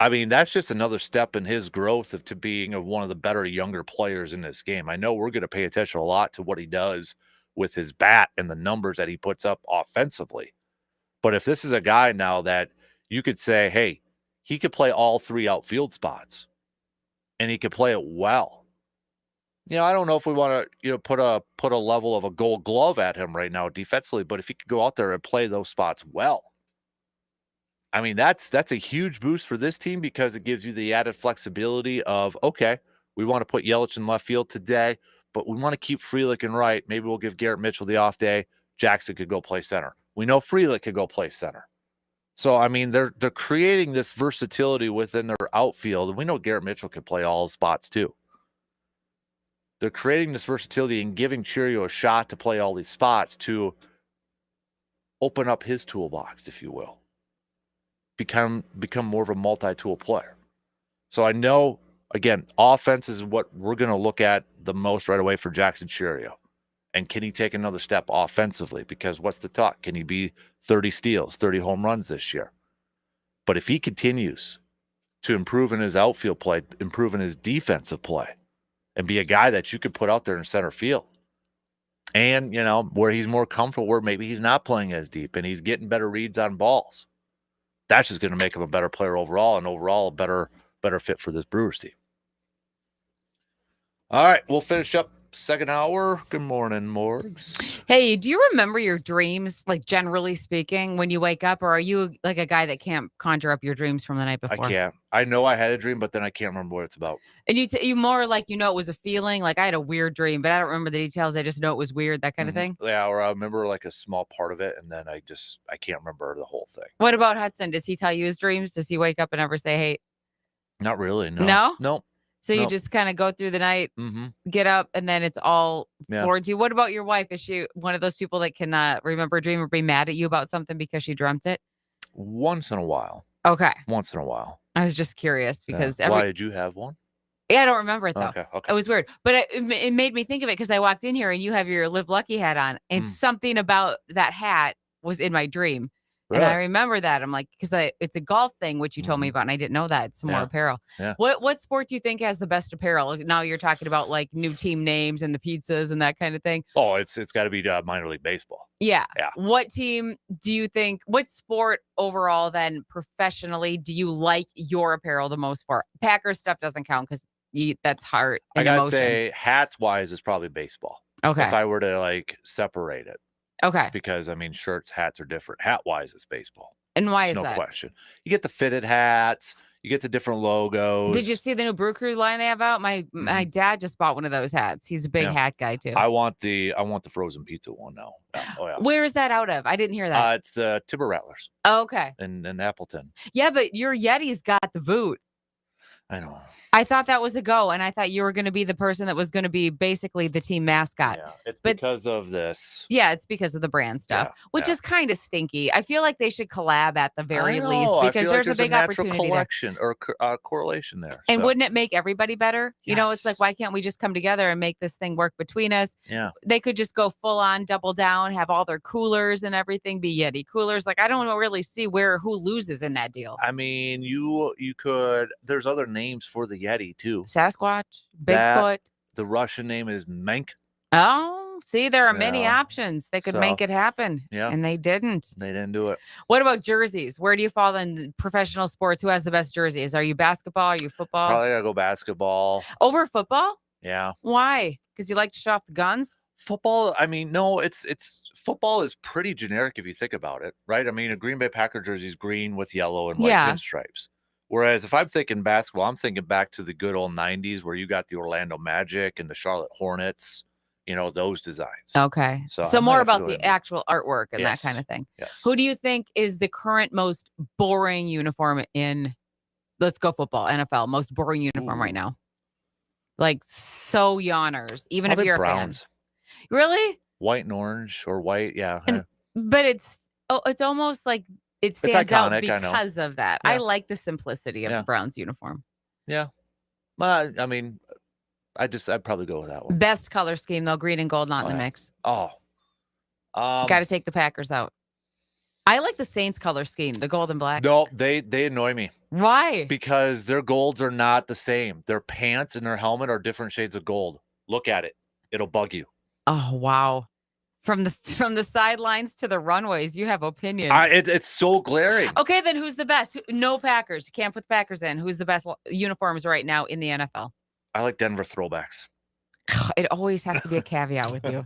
S1: that's just another step in his growth to being one of the better younger players in this game. I know we're going to pay attention a lot to what he does with his bat and the numbers that he puts up offensively. But if this is a guy now that you could say, hey, he could play all three outfield spots and he could play it well. I don't know if we want to, put a level of a Gold Glove at him right now defensively, but if he could go out there and play those spots well, that's a huge boost for this team because it gives you the added flexibility of, okay, We want to put Yelich in left field today, but we want to keep Frelick in right. Maybe we'll give Garrett Mitchell the off day. Jackson could go play center. We know Frelick could go play center. So, I mean, they're creating this versatility within their outfield, and we know Garrett Mitchell can play all spots too. They're creating this versatility and giving Cheerio a shot to play all these spots to open up his toolbox, if you will. Become more of a multi-tool player. So I know, again, offense is what we're going to look at the most right away for Jackson Cheerio. And can he take another step offensively? Because what's the talk? Can he be 30 steals, 30 home runs this year? But if he continues to improve in his outfield play, improve in his defensive play, and be a guy that you could put out there in center field, and, where he's more comfortable, where maybe he's not playing as deep and he's getting better reads on balls, that's just going to make him a better player overall, and overall a better fit for this Brewers team. All right, we'll finish up second hour. Good morning, Morgs.
S2: Hey, do you remember your dreams, like generally speaking, when you wake up, or are you like a guy that can't conjure up your dreams from the night before?
S1: I can't. I know I had a dream, but then I can't remember what it's about.
S2: And you more like, it was a feeling, like I had a weird dream, but I don't remember the details. I just know it was weird, that kind of thing.
S1: Yeah, or I remember like a small part of it, and then I can't remember the whole thing.
S2: What about Hudson? Does he tell you his dreams? Does he wake up and ever say, hey?
S1: Not really, no.
S2: No?
S1: Nope.
S2: So you just kind of go through the night, get up, and then it's all forward to you. What about your wife? Is she one of those people that can remember a dream or be mad at you about something because she dreamt it?
S1: Once in a while.
S2: Okay.
S1: Once in a while.
S2: I was just curious because
S1: why did you have one?
S2: Yeah, I don't remember it though.
S1: Okay.
S2: It was weird, but it made me think of it because I walked in here and you have your Live Lucky hat on, and something about that hat was in my dream. Really? And I remember that. I'm like, because it's a golf thing, which you told me about, and I didn't know that. It's more apparel.
S1: Yeah.
S2: What sport do you think has the best apparel? Now you're talking about like new team names and the pizzas and that kind of thing.
S1: Oh, it's got to be minor league baseball.
S2: Yeah.
S1: Yeah.
S2: What team do you think, what sport overall then professionally do you like your apparel the most for? Packers stuff doesn't count because that's heart and
S1: I gotta
S2: emotion.
S1: say, hats wise is probably baseball.
S2: Okay.
S1: If I were to like separate it.
S2: Okay.
S1: Because I mean, shirts, hats are different. Hat wise, it's baseball.
S2: And why is
S1: that?
S2: No
S1: question. You get the fitted hats. You get the different logos.
S2: Did you see the new Brew Crew line they have out? My dad just bought one of those hats. He's a big hat guy too.
S1: I want the frozen pizza one now. Oh yeah.
S2: Where is that out of? I didn't hear that.
S1: It's the Timber Rattlers.
S2: Oh, okay.
S1: In Appleton.
S2: Yeah, but your Yeti's got the boot.
S1: I know.
S2: I thought that was a go, and I thought you were going to be the person that was going to be basically the team mascot.
S1: Yeah, it's because of this.
S2: Yeah, it's because of the brand stuff, which is kind of stinky. I feel like they should collab at the very least because there's a big opportunity
S1: collection or correlation there.
S2: And wouldn't it make everybody better? Yes. It's like, why can't we just come together and make this thing work between us?
S1: Yeah.
S2: They could just go full on, double down, have all their coolers and everything be Yeti coolers. Like, I don't really see who loses in that deal.
S1: I mean, you could. There's other names for the Yeti too.
S2: Sasquatch, Bigfoot.
S1: The Russian name is Menk.
S2: Oh, see, there are many options. They could make it happen.
S1: Yeah.
S2: And they didn't.
S1: They didn't do it.
S2: What about jerseys? Where do you fall in professional sports? Who has the best jerseys? Are you basketball? Are you football?
S1: Probably gotta go basketball.
S2: Over football?
S1: Yeah.
S2: Why? Because you like to show off the guns?
S1: Football, I mean, no, it's football is pretty generic if you think about it, right? I mean, a Green Bay Packer jersey is green with yellow and white pinstripes. Whereas if I'm thinking basketball, I'm thinking back to the good old 90s where you got the Orlando Magic and the Charlotte Hornets, those designs.
S2: Okay. So more about the actual artwork and that kind of thing.
S1: Yes.
S2: Who do you think is the current most boring uniform in, let's go football, NFL, most boring uniform right now? Like, so yawners, even if you're
S1: Browns.
S2: A fan. Really?
S1: White and orange or white, yeah.
S2: But it's almost like it stands out because of that.
S1: Yeah.
S2: I like the simplicity of the Browns uniform.
S1: Yeah. I mean, I'd probably go with that one.
S2: Best color scheme though, green and gold not in the mix.
S1: Oh.
S2: Got to take the Packers out. I like the Saints color scheme, the gold and black.
S1: No, they annoy me.
S2: Why?
S1: Because their golds are not the same. Their pants and their helmet are different shades of gold. Look at it. It'll bug you.
S2: Oh, wow. From the sidelines to the runways, you have opinions.
S1: It's so glaring.
S2: Okay, then who's the best? No Packers. You can't put the Packers in. Who's the best uniforms right now in the NFL?
S1: I like Denver throwbacks.
S2: It always has to be a caveat with you.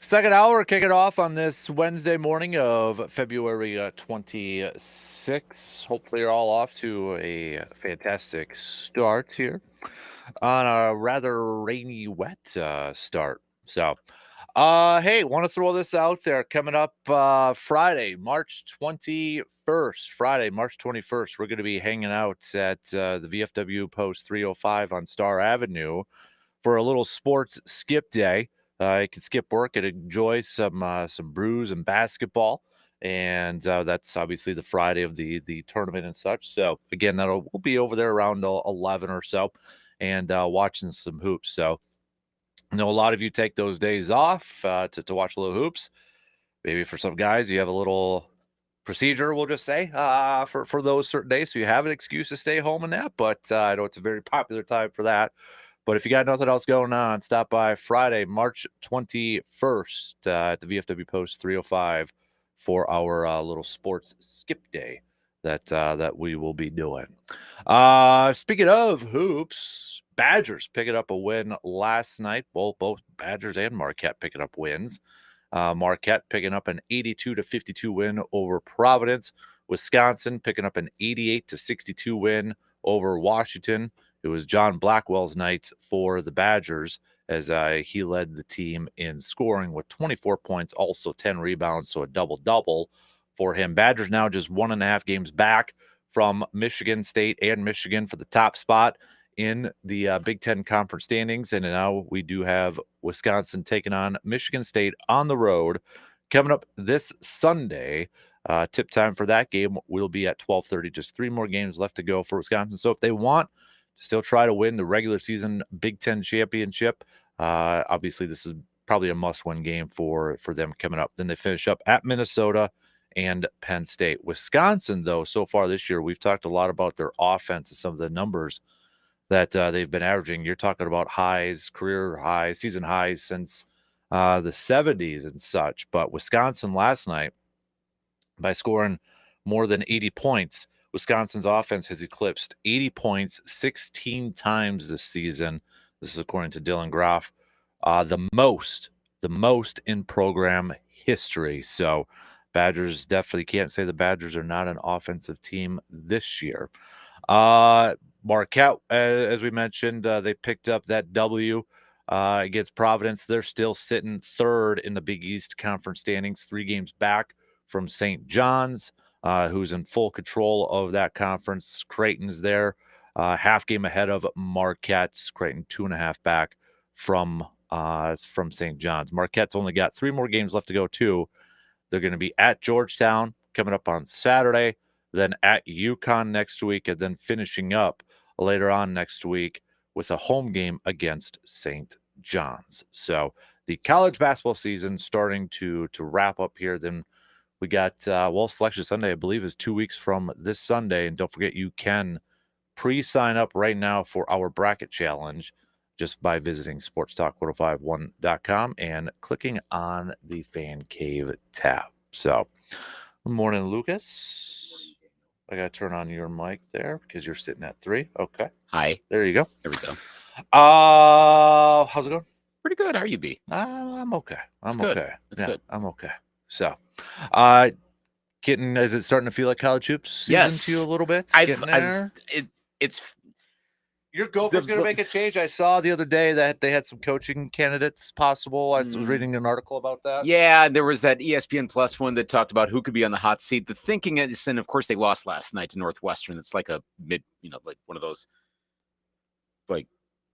S1: Second hour, kick it off on this Wednesday morning of February 26th. Hopefully you're all off to a fantastic start here on a rather rainy, wet start. So, hey, want to throw this out there. Coming up Friday, March 21st. Friday, March 21st, we're going to be hanging out at the VFW Post 305 on Star Avenue for a little sports skip day. You can skip work and enjoy some brews and basketball, and that's obviously the Friday of the tournament and such. So again, we'll be over there around 11 or so, and watching some hoops. So I know a lot of you take those days off to watch a little hoops. Maybe for some guys, you have a little procedure, we'll just say, for those certain days, so you have an excuse to stay home and nap. But I know it's a very popular time for that. But if you got nothing else going on, stop by Friday, March 21st at the VFW Post 305 for our little sports skip day that we will be doing. Speaking of hoops, Badgers picking up a win last night. Both Badgers and Marquette picking up wins. Marquette picking up an 82-52 win over Providence. Wisconsin picking up an 88-62 win over Washington. It was John Blackwell's night for the Badgers as he led the team in scoring with 24 points, also 10 rebounds, so a double-double for him. Badgers now just 1.5 games back from Michigan State and Michigan for the top spot in the Big Ten Conference standings. And now we do have Wisconsin taking on Michigan State on the road coming up this Sunday. Tip time for that game will be at 12:30. Just 3 more games left to go for Wisconsin. So if they want to still try to win the regular season Big Ten championship, obviously this is probably a must-win game for them coming up. Then they finish up at Minnesota and Penn State. Wisconsin, though, so far this year, we've talked a lot about their offense and some of the numbers that they've been averaging. You're talking about highs, career highs, season highs since the 70s and such. But Wisconsin last night, by scoring more than 80 points, Wisconsin's offense has eclipsed 80 points 16 times this season. This is according to Dylan Groff, the most in program history. So Badgers definitely can't say the Badgers are not an offensive team this year. Marquette, as we mentioned, they picked up that W against Providence. They're still sitting third in the Big East Conference standings, 3 games back from St. John's, who's in full control of that conference. Creighton's there, half game ahead of Marquette. Creighton 2.5 back from St. John's. Marquette's only got 3 more games left to go too. They're going to be at Georgetown coming up on Saturday, then at UConn next week, and then finishing up later on next week with a home game against St. John's. So the college basketball season starting to wrap up here. Then we got, Selection Sunday, I believe, is 2 weeks from this Sunday. And don't forget, you can pre-sign up right now for our bracket challenge just by visiting sportstalk1051.com and clicking on the Fan Cave tab. So, good morning, Lucas. I got to turn on your mic there because you're sitting at 3. Okay.
S3: Hi.
S1: There you go.
S3: There we go.
S1: How's it going?
S3: Pretty good. How are you, B?
S1: I'm okay.
S3: That's good.
S1: I'm okay. So, is it starting to feel like college hoops season
S3: Yes.
S1: to you a little bit?
S3: It's
S1: Your Gophers going to make a change. I saw the other day that they had some coaching candidates possible. I was reading an article about that.
S3: Yeah, there was that ESPN Plus one that talked about who could be on the hot seat. The thinking is, and of course they lost last night to Northwestern. It's like a mid, like one of those, like,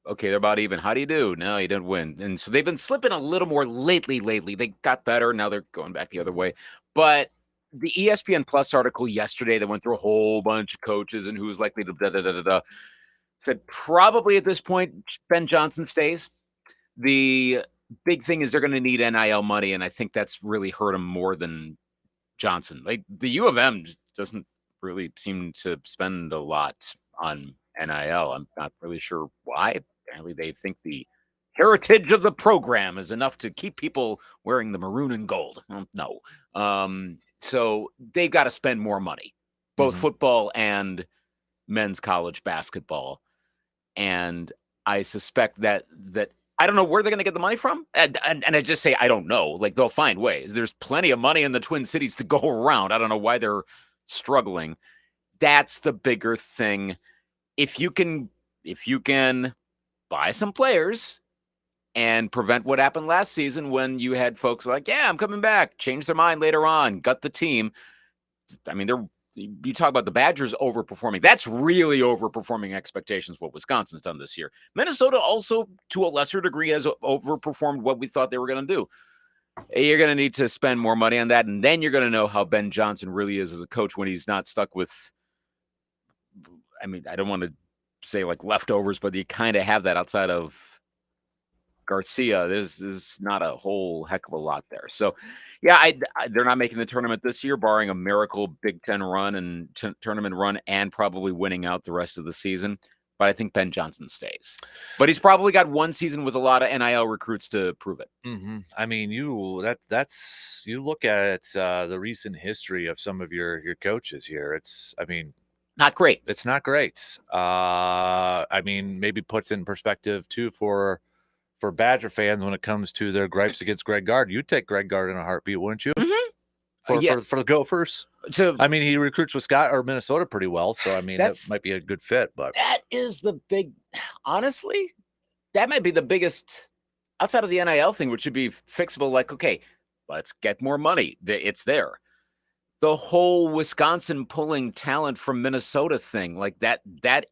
S3: okay, they're about even. How do you do? No, you didn't win. And so they've been slipping a little more lately. They got better. Now they're going back the other way. But the ESPN Plus article yesterday that went through a whole bunch of coaches and who's likely to said probably at this point, Ben Johnson stays. The big thing is they're going to need NIL money, and I think that's really hurt them more than Johnson. Like the U of M doesn't really seem to spend a lot on NIL. I'm not really sure why. Apparently they think the heritage of the program is enough to keep people wearing the maroon and gold. No. So they've got to spend more money, both football and men's college basketball. And I suspect that I don't know where they're going to get the money from. And I just say, I don't know. Like, they'll find ways. There's plenty of money in the Twin Cities to go around. I don't know why they're struggling. That's the bigger thing. If you can buy some players and prevent what happened last season when you had folks like, yeah, I'm coming back, change their mind later on, gut the team. I mean, you talk about the Badgers overperforming. That's really overperforming expectations, what Wisconsin's done this year. Minnesota also, to a lesser degree, has overperformed what we thought they were going to do. You're going to need to spend more money on that, and then you're going to know how Ben Johnson really is as a coach when he's not stuck with, I mean, I don't want to say like leftovers, but you kind of have that outside of Garcia. There's not a whole heck of a lot there. So, yeah, they're not making the tournament this year, barring a miracle Big Ten run and tournament run and probably winning out the rest of the season. But I think Ben Johnson stays. But he's probably got one season with a lot of NIL recruits to prove it.
S1: Mm-hmm. I mean, you look at the recent history of some of your coaches here.
S3: Not great.
S1: It's not great. I mean, maybe puts in perspective too for Badger fans when it comes to their gripes against Greg Gard. You'd take Greg Gard in a heartbeat, wouldn't you?
S3: Mm-hmm.
S1: For the Gophers. I mean, he recruits Wisconsin or Minnesota pretty well, so I mean that might be a good fit. But
S3: that is the big. Honestly, that might be the biggest outside of the NIL thing, which should be fixable. Like, okay, let's get more money. It's there. The whole Wisconsin pulling talent from Minnesota thing, like that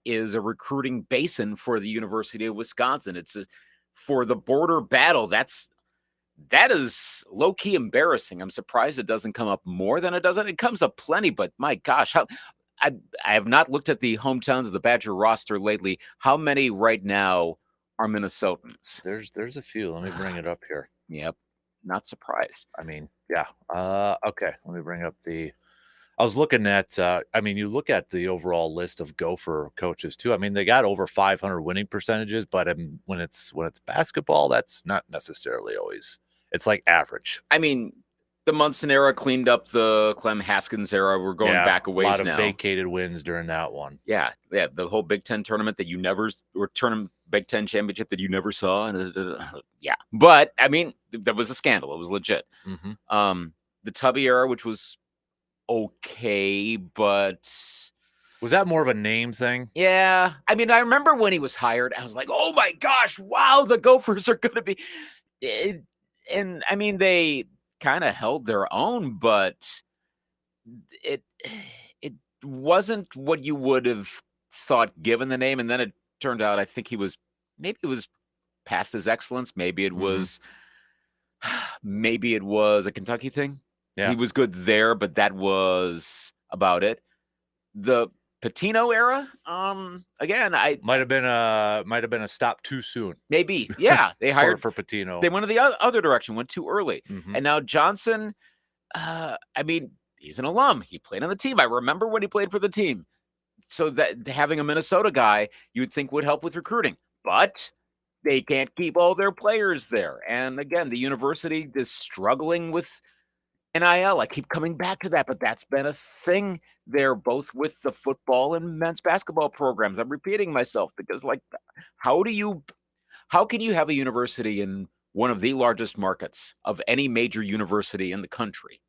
S3: is a recruiting basin for the University of Wisconsin. It's for the border battle. That is low-key embarrassing. I'm surprised it doesn't come up more than it doesn't. It comes up plenty, but my gosh, I have not looked at the hometowns of the Badger roster lately. How many right now are Minnesotans?
S1: There's a few. Let me bring it up here.
S3: Yep. Not surprised.
S1: I mean, yeah. Okay. Let me bring up I was looking at, I mean, you look at the overall list of Gopher coaches too. I mean, they got over 500 winning percentages, but when it's basketball, that's not necessarily always. It's like average.
S3: I mean, the Munson era cleaned up the Clem Haskins era. We're going back a ways now.
S1: A lot of vacated wins during that one.
S3: Yeah. The whole Big Ten tournament that you never, or Big Ten championship that you never saw. Yeah. But, I mean, that was a scandal. It was legit.
S1: Mm-hmm.
S3: The Tubby era, which was okay, but
S1: was that more of a name thing?
S3: Yeah. I mean, I remember when he was hired, I was like, oh my gosh, wow, the Gophers are going to be. And I mean, they kind of held their own, but it wasn't what you would have thought given the name. And then it turned out, I think it was past his excellence. Maybe it was a Kentucky thing. Yeah. He was good there, but that was about it. The Pitino era, again, I might have been
S1: a stop too soon.
S3: Maybe, yeah. They hired
S1: for Pitino.
S3: They went in the other direction, went too early, and now Johnson. I mean, he's an alum. He played on the team. I remember when he played for the team. So that having a Minnesota guy, you'd think would help with recruiting, but they can't keep all their players there. And again, the university is struggling with NIL. I keep coming back to that, but that's been a thing there, both with the football and men's basketball programs. I'm repeating myself because, like, how can you have a university in one of the largest markets of any major university in the country?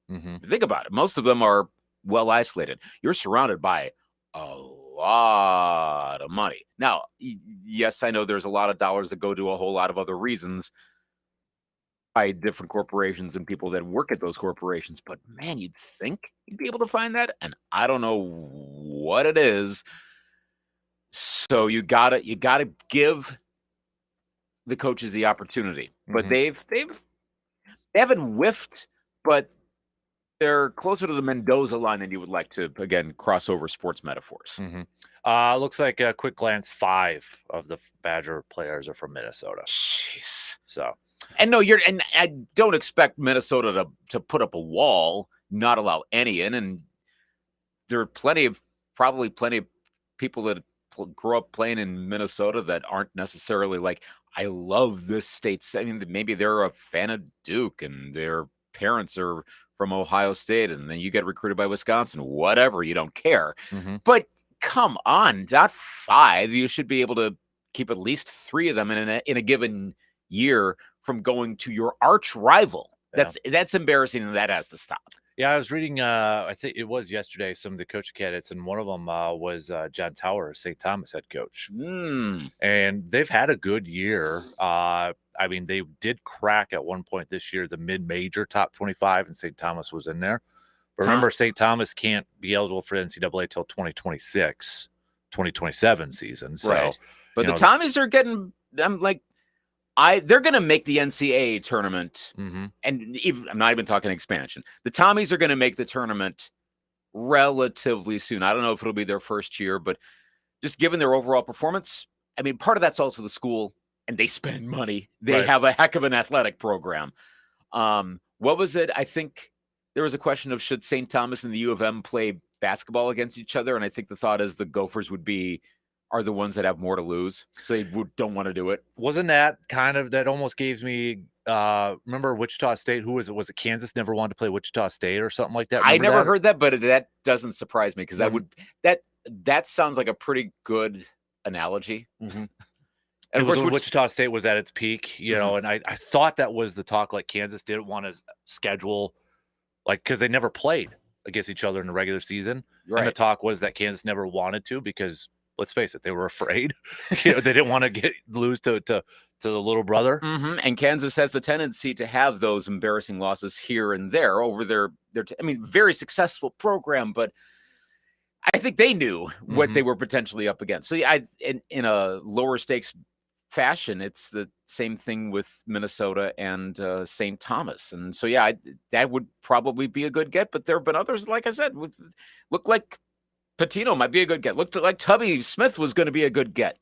S3: Think about it. Most of them are well isolated. You're surrounded by a lot of money. Now, yes, I know there's a lot of dollars that go to a whole lot of other reasons by different corporations and people that work at those corporations, but man, you'd think you'd be able to find that, and I don't know what it is. So you gotta give the coaches the opportunity, but they haven't whiffed, but they're closer to the Mendoza line than you would like to, again, cross over sports metaphors.
S1: Looks like a quick glance, 5 of the Badger players are from Minnesota.
S3: Jeez.
S1: So.
S3: And I don't expect Minnesota to put up a wall, not allow any in. And there are probably plenty of people that grow up playing in Minnesota that aren't necessarily like, I love this state. I mean, maybe they're a fan of Duke and their parents are from Ohio State, and then you get recruited by Wisconsin, whatever, you don't care. But come on, not 5. You should be able to keep at least 3 of them in a given year from going to your arch rival. That's embarrassing, and that has to stop.
S1: Yeah, I was reading, I think it was yesterday, some of the coaching candidates, and one of them was John Tower, St. Thomas head coach. And they've had a good year. I mean, they did crack at one point this year the mid-major top 25, and St. Thomas was in there. But remember, St. Thomas can't be eligible for NCAA till 2026, 2027 season. So,
S3: right. But the Tommies are getting, they're going to make the NCAA tournament, and I'm not even talking expansion. The Tommies are going to make the tournament relatively soon. I don't know if it'll be their first year, but just given their overall performance, I mean, part of that's also the school, and they spend money. They have a heck of an athletic program. What was it? I think there was a question of should St. Thomas and the U of M play basketball against each other, and I think the thought is the Gophers are the ones that have more to lose, so they don't want to do it.
S1: Wasn't that kind of, that almost gave me, remember Wichita State? Who was it? Was it Kansas never wanted to play Wichita State or something like that? Remember
S3: I never heard that, but that doesn't surprise me because that sounds like a pretty good analogy.
S1: And of course, Wichita State was at its peak, and I thought that was the talk. Like Kansas didn't want to schedule, because they never played against each other in the regular season. And the talk was that Kansas never wanted to because, let's face it, they were afraid. They didn't want to lose to the little brother.
S3: And Kansas has the tendency to have those embarrassing losses here and there over their very successful program, but I think they knew what they were potentially up against. So yeah, in a lower stakes fashion, it's the same thing with Minnesota and St. Thomas. And so, yeah, that would probably be a good get, but there have been others, like I said, look like Patino might be a good get. Looked like Tubby Smith was going to be a good get.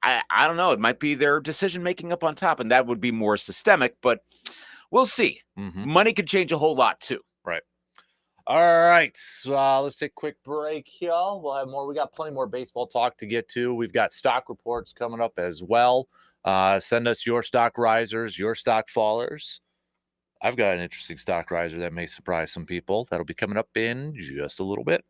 S3: I don't know. It might be their decision-making up on top, and that would be more systemic, but we'll see. Money could change a whole lot, too.
S1: Right. All right. So, let's take a quick break here. We'll have more. We got plenty more baseball talk to get to. We've got stock reports coming up as well. Send us your stock risers, your stock fallers. I've got an interesting stock riser that may surprise some people. That'll be coming up in just a little bit.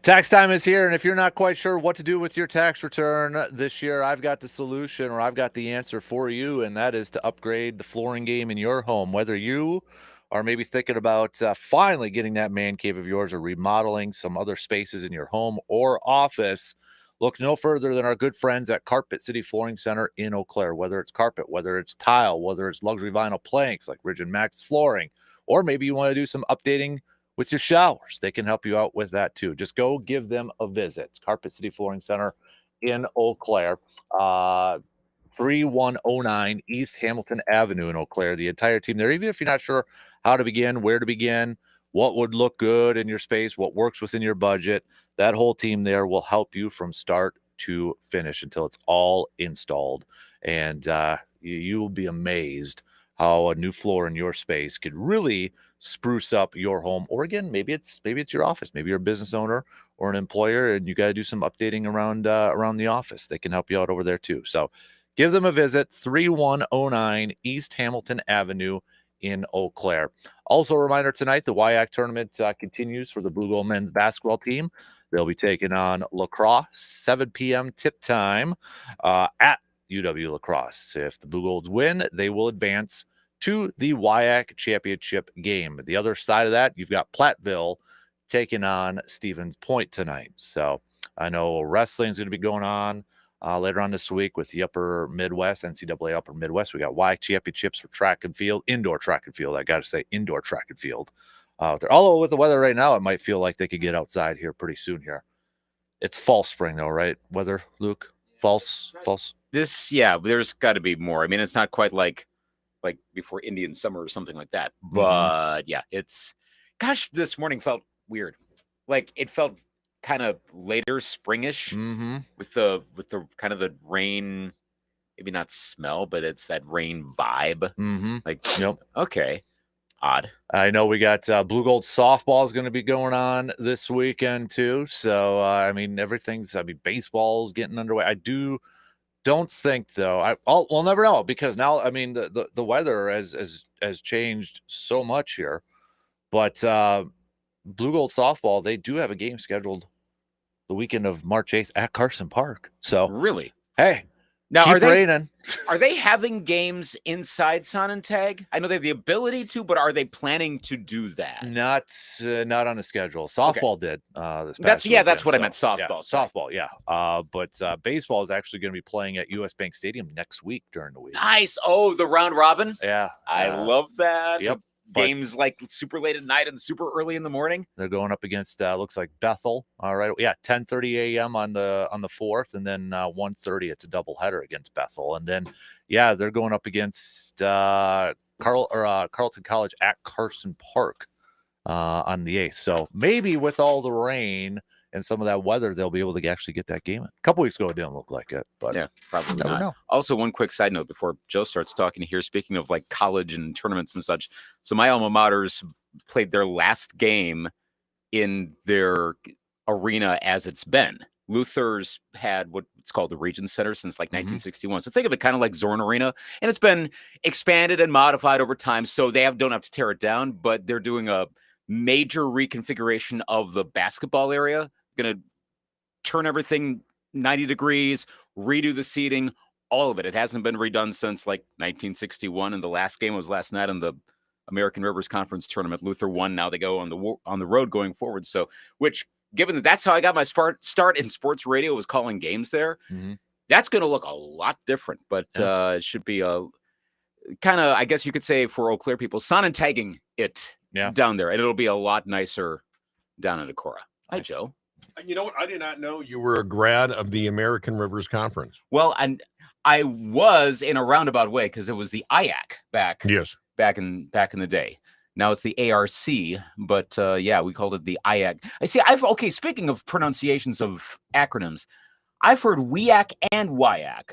S1: Tax time is here, and if you're not quite sure what to do with your tax return this year, I've got the solution, or I've got the answer for you, and that is to upgrade the flooring game in your home. Whether you are maybe thinking about finally getting that man cave of yours or remodeling some other spaces in your home or office, look no further than our good friends at Carpet City Flooring Center in Eau Claire. Whether it's carpet, whether it's tile, whether it's luxury vinyl planks like Ridge and Max flooring, or maybe you want to do some updating with your showers, they can help you out with that too. Just go give them a visit. It's Carpet City Flooring Center in Eau Claire, 3109 East Hamilton Avenue in Eau Claire. The entire team there, even if you're not sure how to begin, where to begin, what would look good in your space, what works within your budget, that whole team there will help you from start to finish until it's all installed. And you will be amazed how a new floor in your space could really spruce up your home. Or again, maybe it's your office. Maybe you're a business owner or an employer and you got to do some updating around the office. They can help you out over there too. So give them a visit, 3109 East Hamilton Avenue in Eau Claire. Also a reminder tonight, the WIAC tournament continues for the Blue Gold men's basketball team. They'll be taking on lacrosse, 7 p.m. tip time at UW Lacrosse. If the Blue Golds win, they will advance to the WIAC championship game. The other side of that, you've got Platteville taking on Stevens Point tonight. So I know wrestling is going to be going on later on this week with the Upper Midwest, NCAA Upper Midwest. We got WIAC championships for track and field, indoor track and field. I got to say indoor track and field. Although with the weather right now, it might feel like they could get outside here pretty soon here. It's fall spring though, right? Weather, Luke? False.
S3: There's got to be more. I mean, it's not quite like before Indian summer or something like that. But yeah, this morning felt weird. Like it felt kind of later springish with the kind of the rain, maybe not smell, but it's that rain vibe. Like,
S1: yep.
S3: Okay. Odd.
S1: I know we got Blue Gold softball is going to be going on this weekend too. So, baseball's getting underway. I don't think though. We'll never know because now, I mean, the weather has changed so much here, but Blue Gold softball, they do have a game scheduled the weekend of March 8th at Carson Park. So
S3: really,
S1: hey,
S3: now
S1: keep raining.
S3: Are they having games inside Sonnentag? I know they have the ability to, but are they planning to do that?
S1: Not on the schedule. Softball did this past weekend.
S3: That's what I meant. Softball.
S1: Softball, yeah. But baseball is actually going to be playing at US Bank Stadium next week during the week.
S3: Nice. Oh, the round robin.
S1: Yeah,
S3: I love that.
S1: Yep.
S3: Games like super late at night and super early in the morning.
S1: They're going up against looks like Bethel. All right, yeah, 10:30 a.m. on the 4th, and then 1:30. It's a doubleheader against Bethel, and then they're going up against Carleton College at Carson Park on the 8th. So maybe with all the rain and some of that weather, they'll be able to actually get that game in. A couple weeks ago, it didn't look like it, but
S3: yeah, probably
S1: never
S3: not.
S1: know.
S3: Also, one quick side note before Joe starts talking here, speaking of like college and tournaments and such. So my alma maters played their last game in their arena as it's been. Luther's had what's called the Region Center since like 1961. So think of it kind of like Zorn Arena, and it's been expanded and modified over time. So they don't have to tear it down, but they're doing a major reconfiguration of the basketball area. Going to turn everything 90 degrees, redo the seating, all of it. It hasn't been redone since like 1961, and the last game was last night on the American Rivers Conference tournament. Luther won. Now they go on the road going forward. So, which given that that's how I got my start in sports radio, was calling games there. That's going to look a lot different, but it should be a kind of, I guess you could say, for Eau Claire people, Sonnentagging it down there, and it'll be a lot nicer down in Decorah. Hi, Joe.
S4: You know what? I did not know you were a grad of the American Rivers Conference.
S3: Well, and I was in a roundabout way because it was the IAC back in the day. Now it's the ARC, but we called it the IAC. I see. Speaking of pronunciations of acronyms, I've heard WIAC and WIAC.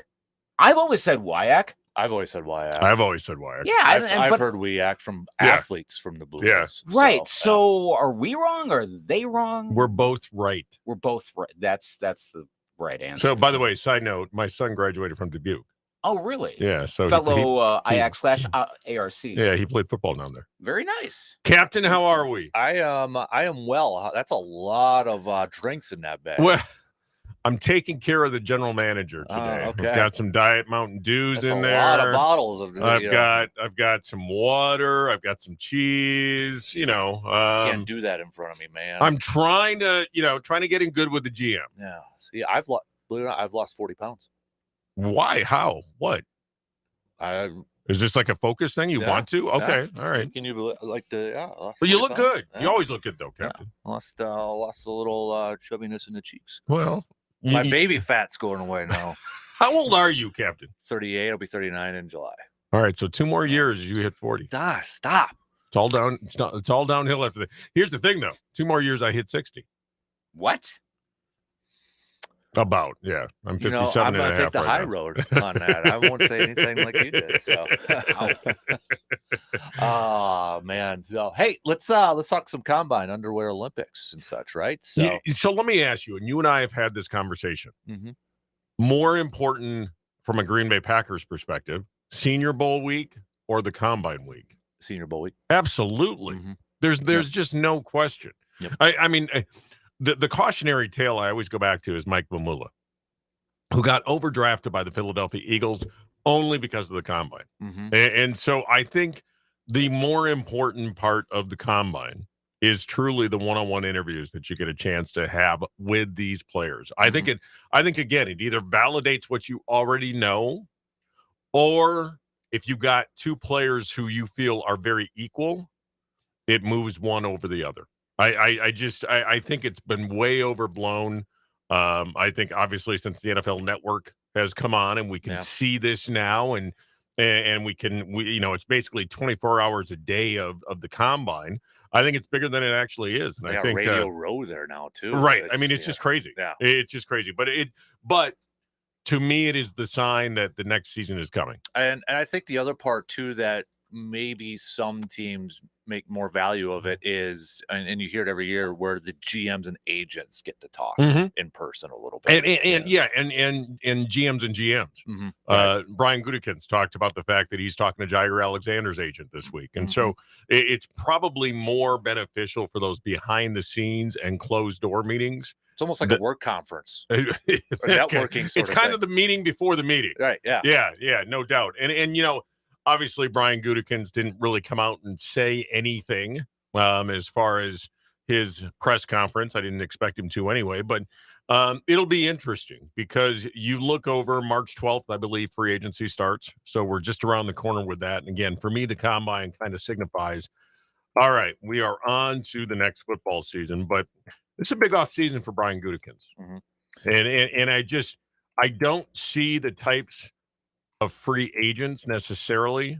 S3: I've always said WIAC.
S1: I've always said WIAC.
S4: I've always said WIAC.
S3: Yeah,
S1: I've heard WIAC from athletes from the Blues.
S4: Yes.
S3: Right. So are we wrong? Or are they wrong?
S4: We're both right.
S3: We're both right. That's the right answer.
S4: So, by the way, side note, my son graduated from Dubuque.
S3: Oh, really?
S4: Yeah. So
S3: fellow
S4: he-
S3: IAC / ARC.
S4: yeah, he played football down there.
S3: Very nice.
S4: Captain, how are we?
S1: I am well. That's a lot of drinks in that bag.
S4: Well, I'm taking care of the general manager today.
S1: okay.
S4: I've got some Diet Mountain Dews
S1: That's
S4: in
S1: a
S4: there.
S1: lot of bottles of.
S4: I've got some water. I've got some cheese.
S1: Can't do that in front of me, man.
S4: I'm trying to get in good with the GM.
S1: Yeah. See, I've lost 40 pounds.
S4: Why? How? What? Is this like a focus thing? You want to? Okay.
S1: Yeah.
S4: All right.
S1: Can you like the? Yeah.
S4: But you look
S1: pounds.
S4: good.
S1: Yeah.
S4: You always look good though, Captain.
S1: Yeah. Lost a little chubbiness in the cheeks.
S4: Well,
S1: My baby fat's going away now.
S4: How old are you, Captain?
S1: 38. I'll be 39 in July.
S4: All right. So 2 more years, you hit 40.
S1: Stop.
S4: It's all down. It's all downhill after that. Here's the thing, though. 2 more years, I hit 60.
S3: What?
S4: About, yeah. I'm 57
S1: I'm
S4: and a half
S1: going to take the
S4: right
S1: high
S4: now.
S1: road on that. I won't say anything like you did. So, oh man. So, hey, let's talk some combine underwear Olympics and such, right? So,
S4: So let me ask you, and you and I have had this conversation.
S1: Mhm.
S4: More important from a Green Bay Packers perspective, Senior Bowl week or the Combine week?
S1: Senior Bowl week.
S4: Absolutely.
S1: Mhm.
S4: There's just no question.
S1: Yep.
S4: I mean, the cautionary tale I always go back to is Mike Mamula, who got overdrafted by the Philadelphia Eagles only because of the Combine.
S1: Mhm.
S4: And so I think the more important part of the Combine is truly the one-on-one interviews that you get a chance to have with these players. I think again, it either validates what you already know, or if you got 2 players who you feel are very equal, it moves one over the other. I think it's been way overblown. I think obviously since the NFL Network has come on and we can see this now, and we it's basically 24 hours a day of the Combine. I think it's bigger than it actually is. And
S1: They
S4: I
S1: got
S4: think
S1: Radio Row there now too.
S4: right. I mean, it's just crazy.
S1: Yeah.
S4: It's just crazy. But to me, it is the sign that the next season is coming.
S1: And I think the other part too that maybe some teams make more value of it is, and you hear it every year, where the GMs and agents get to talk in person a little bit.
S4: And GMs and GMs.
S1: Right.
S4: Brian Gutekunst talked about the fact that he's talking to Jair Alexander's agent this week. And so it's probably more beneficial for those behind the scenes and closed door meetings.
S1: It's almost like a work conference or networking sort
S4: it's
S1: of
S4: kind
S1: thing.
S4: of the meeting before the meeting.
S1: Right. Yeah.
S4: Yeah, no doubt. And obviously Brian Gutekunst didn't really come out and say anything as far as his press conference. I didn't expect him to anyway, but it'll be interesting because you look over March 12th, I believe free agency starts. So we're just around the corner with that. And again, for me, the Combine kind of signifies, all right, we are on to the next football season, but it's a big off season for Brian Gutekunst. And I don't see the types of free agents necessarily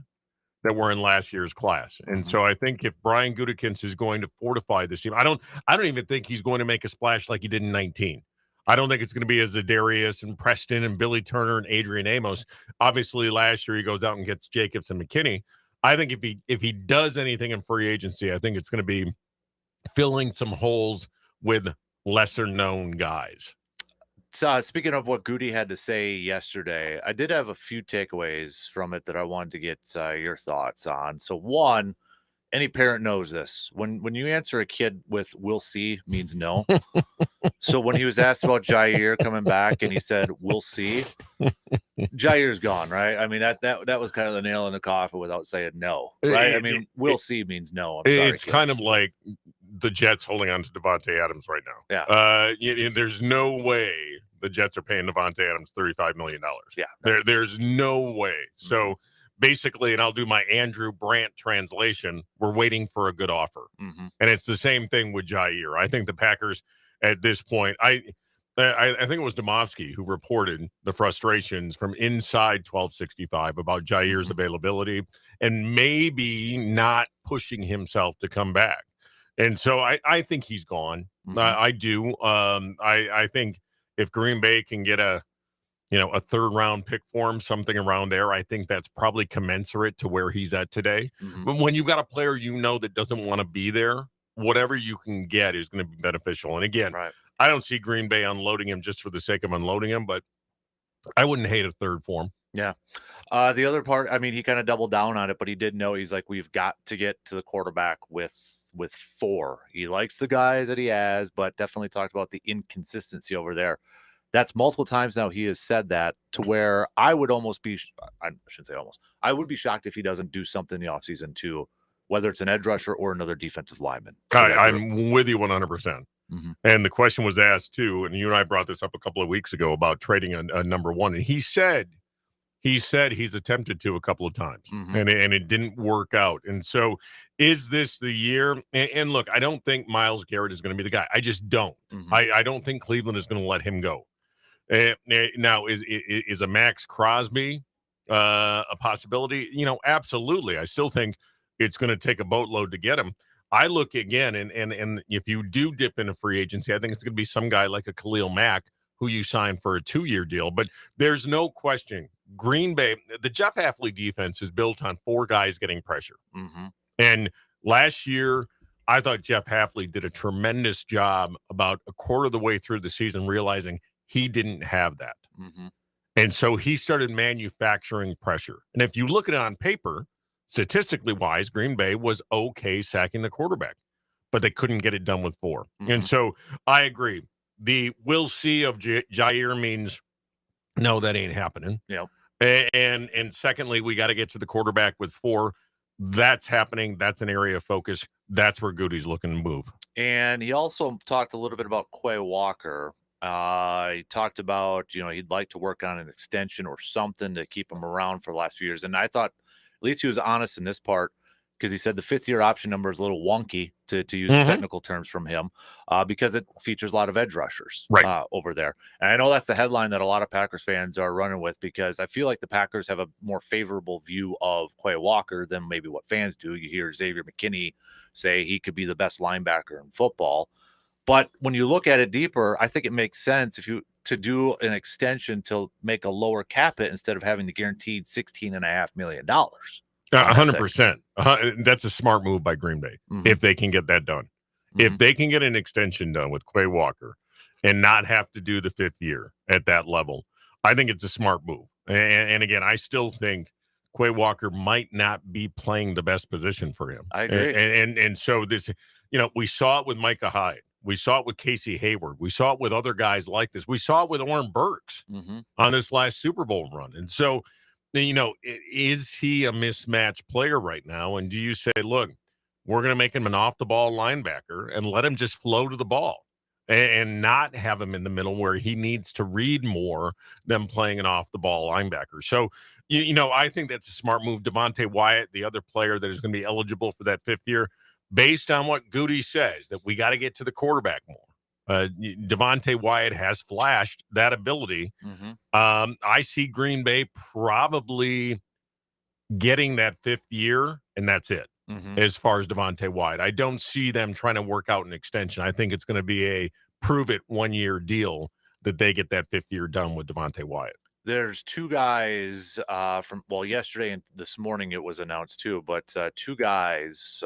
S4: that were in last year's class. And so I think if Brian Gutekunst is going to fortify this team, I don't even think he's going to make a splash like he did in 19. I don't think it's going to be as Zadarius and Preston and Billy Turner and Adrian Amos. Obviously, last year he goes out and gets Jacobs and McKinney. I think if he does anything in free agency, I think it's going to be filling some holes with lesser known guys.
S1: So speaking of what Goody had to say yesterday, I did have a few takeaways from it that I wanted to get your thoughts on. So one, any parent knows this. When you answer a kid with "we'll see" means no. So when he was asked about Jair coming back and he said "we'll see," Jair's gone, right? I mean that was kind of the nail in the coffin without saying no, right? I mean we'll see means no. I'm sorry,
S4: it's kind of like the Jets holding on to Devontae Adams right now.
S1: Yeah.
S4: There's no way the Jets are paying Devontae Adams $35 million.
S1: Yeah.
S4: There's no way. So basically, and I'll do my Andrew Brandt translation, we're waiting for a good offer. And it's the same thing with Jair. I think the Packers at this point, I think it was Domofsky who reported the frustrations from inside 1265 about Jair's availability and maybe not pushing himself to come back. And so I think he's gone. I do. I think if Green Bay can get a 3rd round pick for him, something around there, I think that's probably commensurate to where he's at today. But when you've got a player that doesn't want to be there, whatever you can get is going to be beneficial. And again, I don't see Green Bay unloading him just for the sake of unloading him, but I wouldn't hate a 3rd for him.
S1: Yeah. The other part, I mean, he kind of doubled down on it, but he did know, he's like, we've got to get to the quarterback with 4. He likes the guys that he has, but definitely talked about the inconsistency over there. That's multiple times now he has said that, to where I would almost be, I shouldn't say almost, I would be shocked if he doesn't do something in the offseason too, whether it's an edge rusher or another defensive lineman.
S4: I'm with you 100%.
S1: Mm-hmm.
S4: And the question was asked too, and you and I brought this up a couple of weeks ago about trading a number 1, and he said he's attempted to a couple of times,
S1: mm-hmm.
S4: and it didn't work out. And so, is this the year? And look, I don't think Myles Garrett is going to be the guy. I just don't.
S1: Mm-hmm.
S4: I don't think Cleveland is going to let him go. Now, is a Max Crosby a possibility? Absolutely. I still think it's going to take a boatload to get him. I look again, and if you do dip into free agency, I think it's going to be some guy like a Khalil Mack who you sign for a 2-year deal. But there's no question, Green Bay, the Jeff Hafley defense is built on 4 guys getting pressure.
S1: Mm-hmm.
S4: And last year, I thought Jeff Hafley did a tremendous job about a quarter of the way through the season, realizing he didn't have that.
S1: Mm-hmm.
S4: And so he started manufacturing pressure. And if you look at it on paper, statistically wise, Green Bay was okay sacking the quarterback, but they couldn't get it done with 4.
S1: Mm-hmm.
S4: And so I agree. The we'll see of Jair means, no, that ain't happening.
S1: Yep.
S4: And secondly, we got to get to the quarterback with 4. That's happening. That's an area of focus. That's where Goody's looking to move.
S1: And he also talked a little bit about Quay Walker. He talked about, he'd like to work on an extension or something to keep him around for the last few years. And I thought at least he was honest in this part, because he said the 5th-year option number is a little wonky, to use
S4: Mm-hmm.
S1: technical terms from him, because it features a lot of edge rushers
S4: right
S1: over there. And I know that's the headline that a lot of Packers fans are running with, because I feel like the Packers have a more favorable view of Quay Walker than maybe what fans do. You hear Xavier McKinney say he could be the best linebacker in football. But when you look at it deeper, I think it makes sense to do an extension to make a lower cap hit instead of having the guaranteed $16.5 million.
S4: 100%. That's a smart move by Green Bay,
S1: mm-hmm.
S4: if they can get that done.
S1: Mm-hmm.
S4: If they can get an extension done with Quay Walker and not have to do the 5th year at that level, I think it's a smart move. And again, I still think Quay Walker might not be playing the best position for him.
S1: I agree.
S4: And so this, we saw it with Micah Hyde. We saw it with Casey Hayward. We saw it with other guys like this. We saw it with Oren Burks
S1: mm-hmm.
S4: on this last Super Bowl run. And so, is he a mismatched player right now? And do you say, look, we're going to make him an off-the-ball linebacker and let him just flow to the ball and not have him in the middle where he needs to read more than playing an off-the-ball linebacker? So, I think that's a smart move. Devontae Wyatt, the other player that is going to be eligible for that 5th year, based on what Goody says, that we got to get to the quarterback more. Devontae Wyatt has flashed that ability.
S1: Mm-hmm.
S4: I see Green Bay probably getting that 5th year, and that's it.
S1: Mm-hmm.
S4: As far as Devontae Wyatt, I don't see them trying to work out an extension. I think it's going to be a prove-it 1-year deal that they get that 5th year done with Devontae Wyatt.
S1: There's 2 guys yesterday and this morning it was announced too, but 2 guys,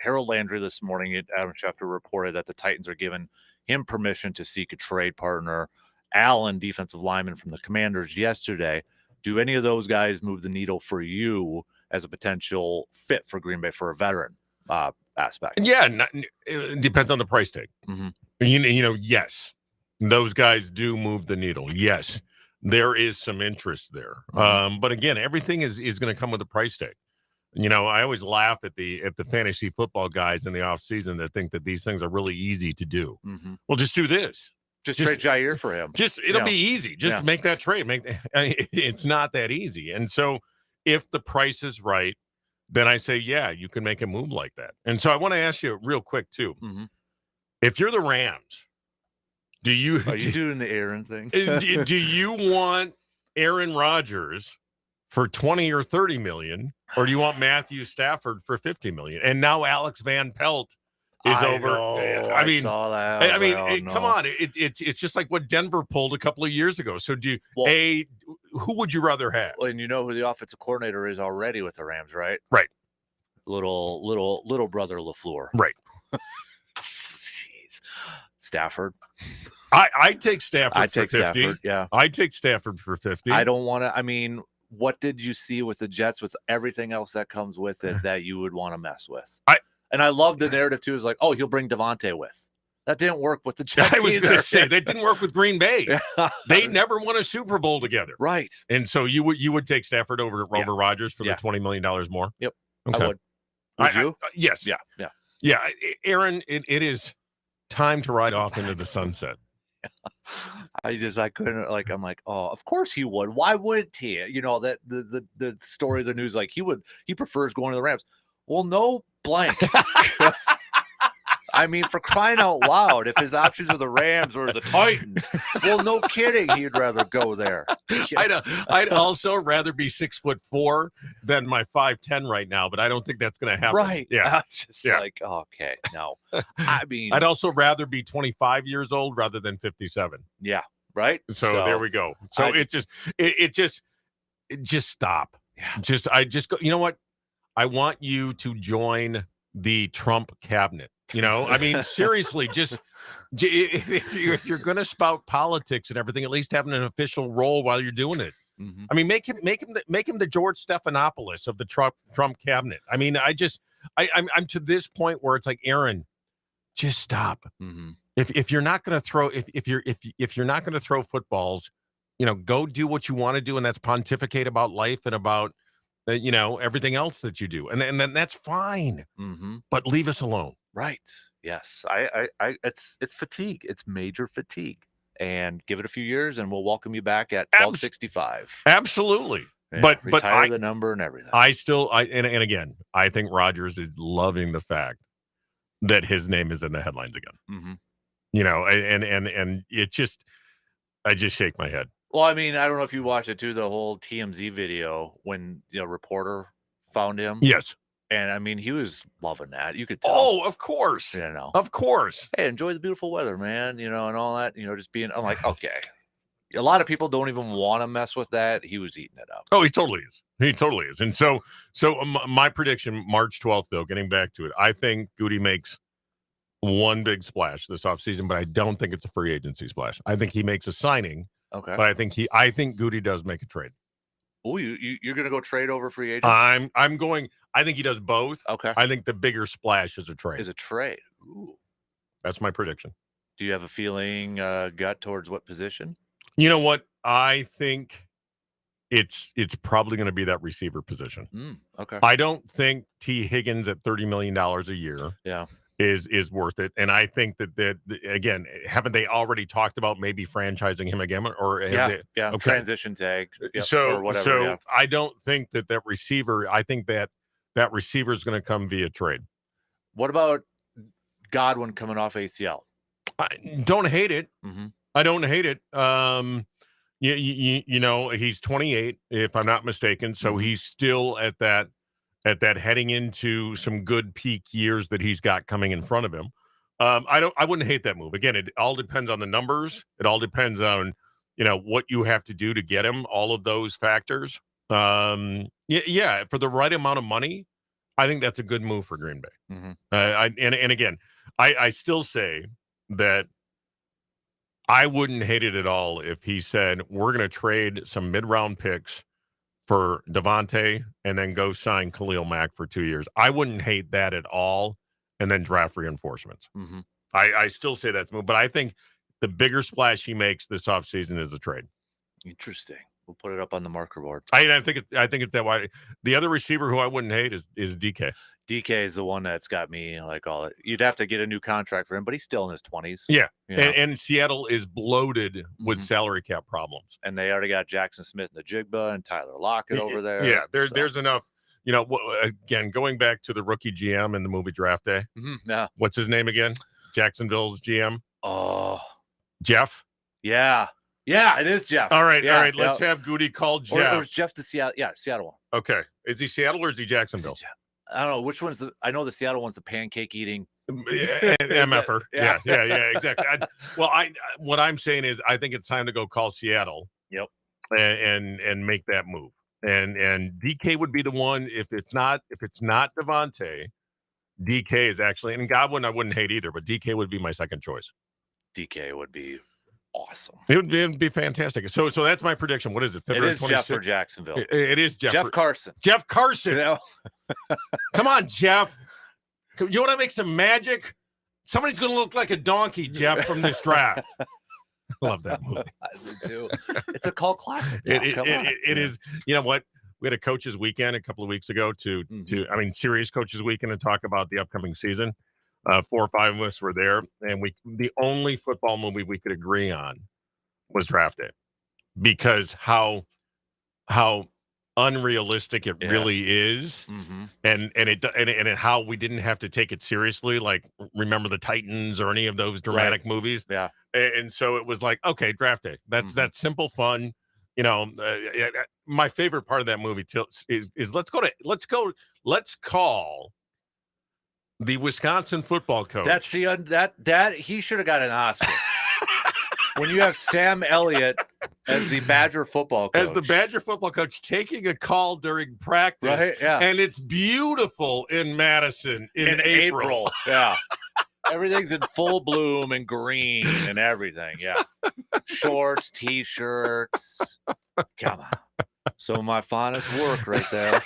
S1: Harold Landry this morning, Adam Schefter reported that the Titans are giving him permission to seek a trade partner. Allen, defensive lineman from the Commanders yesterday. Do any of those guys move the needle for you as a potential fit for Green Bay for a veteran aspect?
S4: Yeah, it depends on the price tag.
S1: Mm-hmm.
S4: Yes, those guys do move the needle. Yes. There is some interest there.
S1: Mm-hmm.
S4: But again, everything is going to come with a price tag. I always laugh at the fantasy football guys in the offseason that think that these things are really easy to do.
S1: Mm-hmm.
S4: Well, just do this.
S1: Just trade Jair for him.
S4: It'll be easy. Just make that trade. It's not that easy. And so if the price is right, then I say, yeah, you can make a move like that. And so I want to ask you real quick too.
S1: Mm-hmm.
S4: If you're the Rams, are you
S1: doing the Aaron thing?
S4: Do you want Aaron Rodgers for 20 or 30 million, or do you want Matthew Stafford for 50 million? And now Alex Van Pelt is over.
S1: I saw that.
S4: Come on. It's just like what Denver pulled a couple of years ago. So who would you rather have?
S1: Well, and you know who the offensive coordinator is already with the Rams, right?
S4: Right.
S1: Little brother LaFleur.
S4: Right.
S1: Jeez. Stafford.
S4: I'd take Stafford
S1: I'd
S4: for
S1: take
S4: 50.
S1: Stafford. Yeah.
S4: I'd take Stafford for 50.
S1: I don't want to. I mean, what did you see with the Jets with everything else that comes with it that you would want to mess with? And I love the narrative too. Is like, oh, he'll bring Devontae with. That didn't work with the Jets.
S4: I was going to say that didn't work with Green Bay.
S1: Yeah.
S4: They never won a Super Bowl together.
S1: Right.
S4: And so you would take Stafford over Rodgers for the $20 million more?
S1: Yep.
S4: Okay.
S1: I would. Would you?
S4: Yes.
S1: Yeah. Yeah.
S4: Yeah. Aaron, it is time to ride off into the sunset.
S1: I couldn't, like, I'm like, oh, of course he would. Why wouldn't he? You know, that the story of the news, like he prefers going to the Rams. Well, no blank. I mean, for crying out loud, if his options are the Rams or the Titans, well, no kidding, he'd rather go there.
S4: I'd also rather be 6'4" than my 5'10" right now, but I don't think that's going to happen.
S1: Right.
S4: Yeah.
S1: It's just like, okay, no. I mean,
S4: I'd also rather be 25 years old rather than 57.
S1: Yeah. Right.
S4: So there we go. So it just stop.
S1: Yeah.
S4: I just go, you know what? I want you to join the Trump cabinet. You know, I mean, seriously, just if you're going to spout politics and everything, at least having an official role while you're doing it.
S1: Mm-hmm.
S4: I mean, make him the George Stephanopoulos of the Trump cabinet. I mean, I'm to this point where it's like, Aaron, just stop.
S1: Mm-hmm.
S4: If you're not going to throw if you're not going to throw footballs, you know, go do what you want to do, and that's pontificate about life and about everything else that you do, and then that's fine.
S1: Mm-hmm.
S4: But leave us alone.
S1: Right. Yes. It's fatigue. It's major fatigue. And give it a few years, and we'll welcome you back at 1265.
S4: Absolutely.
S1: Yeah,
S4: but
S1: retire the number and everything.
S4: And again, I think Rodgers is loving the fact that his name is in the headlines again.
S1: Mm-hmm.
S4: You know, and it just, I just shake my head.
S1: Well, I mean, I don't know if you watched it too, the whole TMZ video when reporter found him.
S4: Yes.
S1: And I mean, he was loving that. You could tell.
S4: Oh, of course. Of course.
S1: Hey, enjoy the beautiful weather, man. And all that. Just being. I'm like, okay. A lot of people don't even want to mess with that. He was eating it up.
S4: Oh, he totally is. He totally is. And so my prediction, March 12th, though, getting back to it, I think Goody makes one big splash this offseason, but I don't think it's a free agency splash. I think he makes a signing.
S1: Okay.
S4: But I think Goody does make a trade.
S1: Oh, you're going to go trade over free agent?
S4: I'm going. I think he does both.
S1: Okay.
S4: I think the bigger splash is a trade.
S1: Ooh.
S4: That's my prediction.
S1: Do you have a feeling, gut towards what position?
S4: You know what? I think it's probably going to be that receiver position.
S1: Okay.
S4: I don't think T. Higgins at $30 million a year.
S1: Yeah.
S4: Is worth it. And I think that again, haven't they already talked about maybe franchising him again, or
S1: Okay. Transition tag, or whatever.
S4: So I don't think that receiver. I think that receiver is going to come via trade.
S1: What about Godwin coming off ACL?
S4: I don't hate it.
S1: Mm-hmm.
S4: I don't hate it. He's 28, if I'm not mistaken, so he's still at that heading into some good peak years that he's got coming in front of him. I wouldn't hate that move. Again, it all depends on the numbers. It all depends on, what you have to do to get him, all of those factors. For the right amount of money, I think that's a good move for Green Bay.
S1: Mm-hmm.
S4: Again, I still say that I wouldn't hate it at all if he said, we're going to trade some mid-round picks for Devontae and then go sign Khalil Mack for 2 years. I wouldn't hate that at all, and then draft reinforcements.
S1: Mm-hmm.
S4: I still say that's move, but I think the bigger splash he makes this offseason is a trade.
S1: Interesting. We'll put it up on the marker board.
S4: I think it's that wide. The other receiver who I wouldn't hate is DK.
S1: DK is the one that's got me like all it. You'd have to get a new contract for him, but he's still in his 20s.
S4: Yeah. And Seattle is bloated with salary cap problems.
S1: And they already got Jackson Smith and the Jigba and Tyler Lockett over there.
S4: Yeah, there's enough. Again, going back to the rookie GM in the movie Draft Day.
S1: Mm-hmm. Yeah.
S4: What's his name again? Jacksonville's GM.
S1: Oh,
S4: Jeff.
S1: Yeah. Yeah, it is Jeff.
S4: All right. Let's have Goody call Jeff.
S1: Or was Jeff the Seattle? Yeah, Seattle one.
S4: Okay. Is he Seattle or is he Jacksonville?
S1: I don't know which one's I know the Seattle one's the pancake eating.
S4: MFer. Yeah, exactly. What I'm saying is I think it's time to go call Seattle.
S1: Yep.
S4: And make that move. And DK would be the one if it's not Devontae. DK is actually, and Godwin I wouldn't hate either, but DK would be my second choice.
S1: DK would be awesome.
S4: It would be fantastic. So that's my prediction. What is it?
S1: It
S4: February
S1: is Jeff
S4: 26th?
S1: for Jacksonville.
S4: It is Jeff.
S1: Jeff Carson.
S4: Jeff Carson.
S1: You know?
S4: Come on, Jeff. You want to make some magic? Somebody's going to look like a donkey, Jeff, from this draft. I love that movie.
S1: I do too. It's a cult classic. Now.
S4: It is. You know what? We had a coaches weekend a couple of weeks ago serious coaches weekend to talk about the upcoming season. 4 or 5 of us were there, and the only football movie we could agree on was Draft Day, because how unrealistic it really is, and how we didn't have to take it seriously, like Remember the Titans or any of those dramatic movies.
S1: Yeah,
S4: and so it was like, okay, Draft Day. That's simple fun. You know, my favorite part of that movie is let's call the Wisconsin football coach.
S1: That's that he should have got an Oscar. When you have Sam Elliott as the Badger football coach.
S4: Taking a call during practice.
S1: Right, yeah.
S4: And it's beautiful in Madison in April.
S1: Yeah. Everything's in full bloom and green and everything. Yeah. Shorts, T-shirts. Come on. So my finest work right there.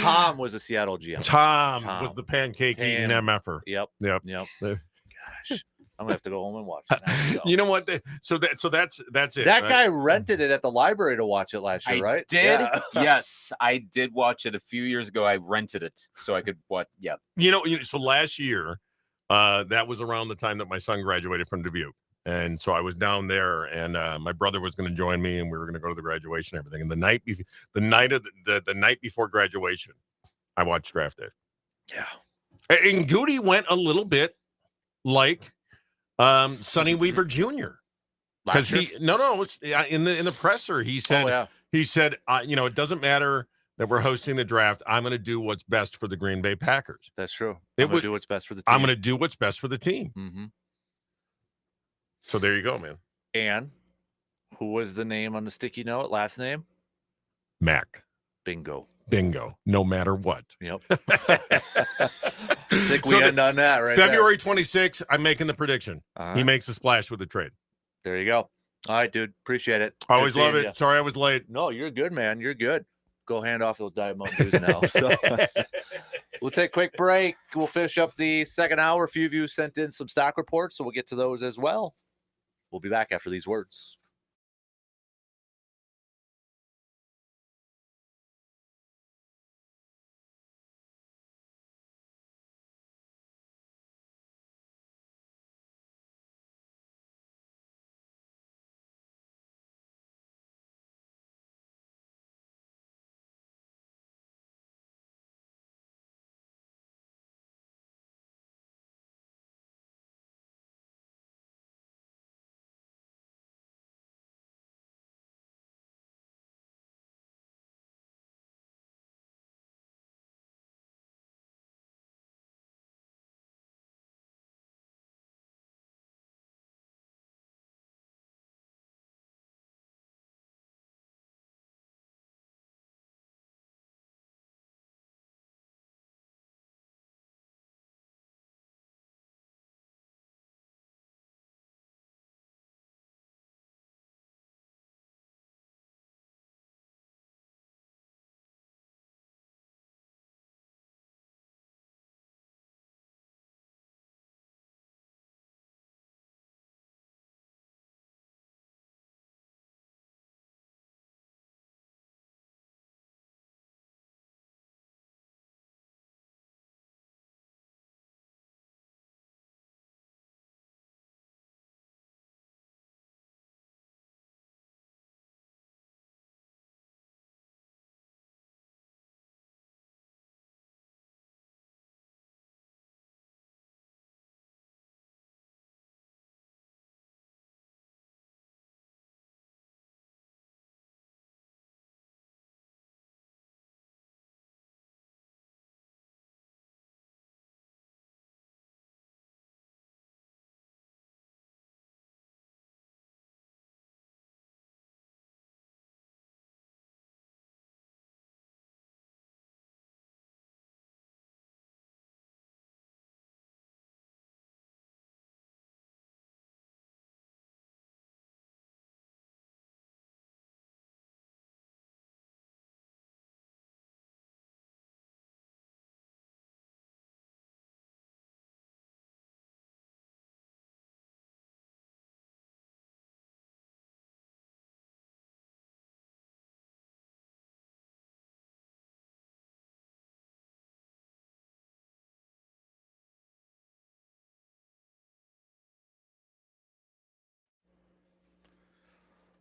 S1: Tom was a Seattle GM.
S4: Tom was the pancake eating MFer.
S1: Yep. Gosh. I'm gonna have to go home and watch it now, so.
S4: You know what? So that's it.
S1: That guy rented it at the library to watch it last year, right?
S3: Did?
S1: Yeah.
S3: Yes, I did watch it a few years ago. I rented it so I could watch. Yeah.
S4: You know, so last year, that was around the time that my son graduated from Dubuque, and so I was down there, and my brother was going to join me, and we were going to go to the graduation and everything. And the night before graduation, I watched Draft Day.
S1: Yeah.
S4: And Goody went a little bit like Sonny Weaver Jr. Because in the presser he said it doesn't matter that we're hosting the draft. I'm going to do what's best for the Green Bay Packers.
S1: That's true. I'm going to do what's best for the team.
S4: I'm going to do what's best for the team.
S1: Mm-hmm.
S4: So there you go, man.
S1: And who was the name on the sticky note? Last name?
S4: Mac.
S1: Bingo.
S4: No matter what.
S1: Yep. I think we end on that right
S4: February 26th, I'm making the prediction.
S1: Right.
S4: He makes a splash with the trade.
S1: There you go. All right, dude. Appreciate it.
S4: Always love it. You. Sorry I was late.
S1: No, you're good, man. You're good. Go hand off those Diet Mountain Dews now. So we'll take a quick break. We'll finish up the second hour. A few of you sent in some stock reports, so we'll get to those as well. We'll be back after these words.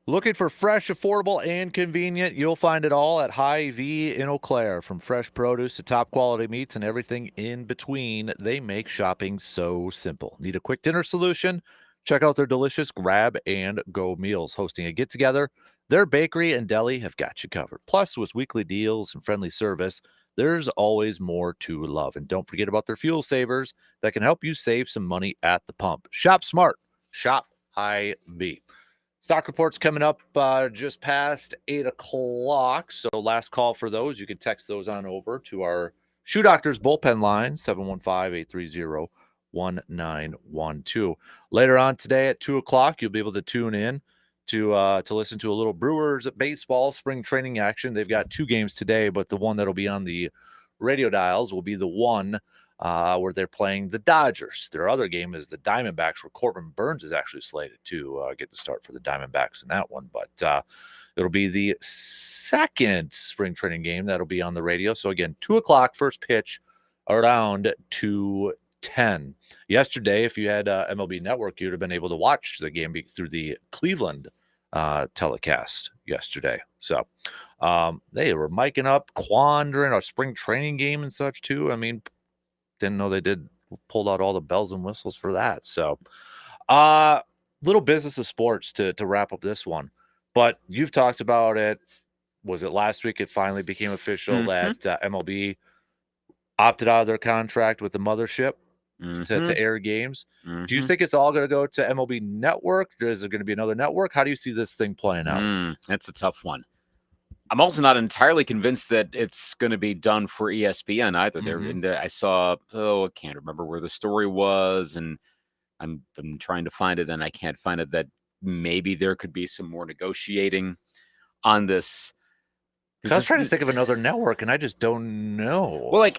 S1: Looking for fresh, affordable, and convenient? You'll find it all at Hy-Vee in Eau Claire. From fresh produce to top quality meats and everything in between, they make shopping so simple. Need a quick dinner solution? Check out their delicious grab and go meals. Hosting a get together, their bakery and deli have got you covered. Plus, with weekly deals and friendly service, there's always more to love. And don't forget about their fuel savers that can help you save some money at the pump. Shop smart. Shop Hy-Vee. Stock reports coming up just past 8 o'clock. So last call for those. You can text those on over to our Shoe Doctors bullpen line, 715-830-1912. Later on today at 2 o'clock, you'll be able to tune in to listen to a little Brewers baseball spring training action. They've got 2 games today, but the one that'll be on the radio dials will be the one where they're playing the Dodgers. Their other game is the Diamondbacks, where Corbin Burns is actually slated to get the start for the Diamondbacks in that one. But it'll be the second spring training game that'll be on the radio. So again, 2 o'clock, first pitch around 2:10. Yesterday, if you had MLB Network, you'd have been able to watch the game through the Cleveland telecast yesterday. So they were miking up Quan during our spring training game and such too. I mean, didn't know they pulled out all the bells and whistles for that. So little business of sports to wrap up this one. But you've talked about it. Was it last week it finally became official that MLB opted out of their contract with the mothership to air games? Do you think it's all going to go to MLB Network? Is there going to be another network? How do you see this thing playing out?
S3: That's a tough one. I'm also not entirely convinced that it's going to be done for ESPN either. I saw, I can't remember where the story was, and I'm trying to find it, and I can't find it, that maybe there could be some more negotiating on this.
S1: I was trying to think of another network, and I just don't know.
S3: Well, like,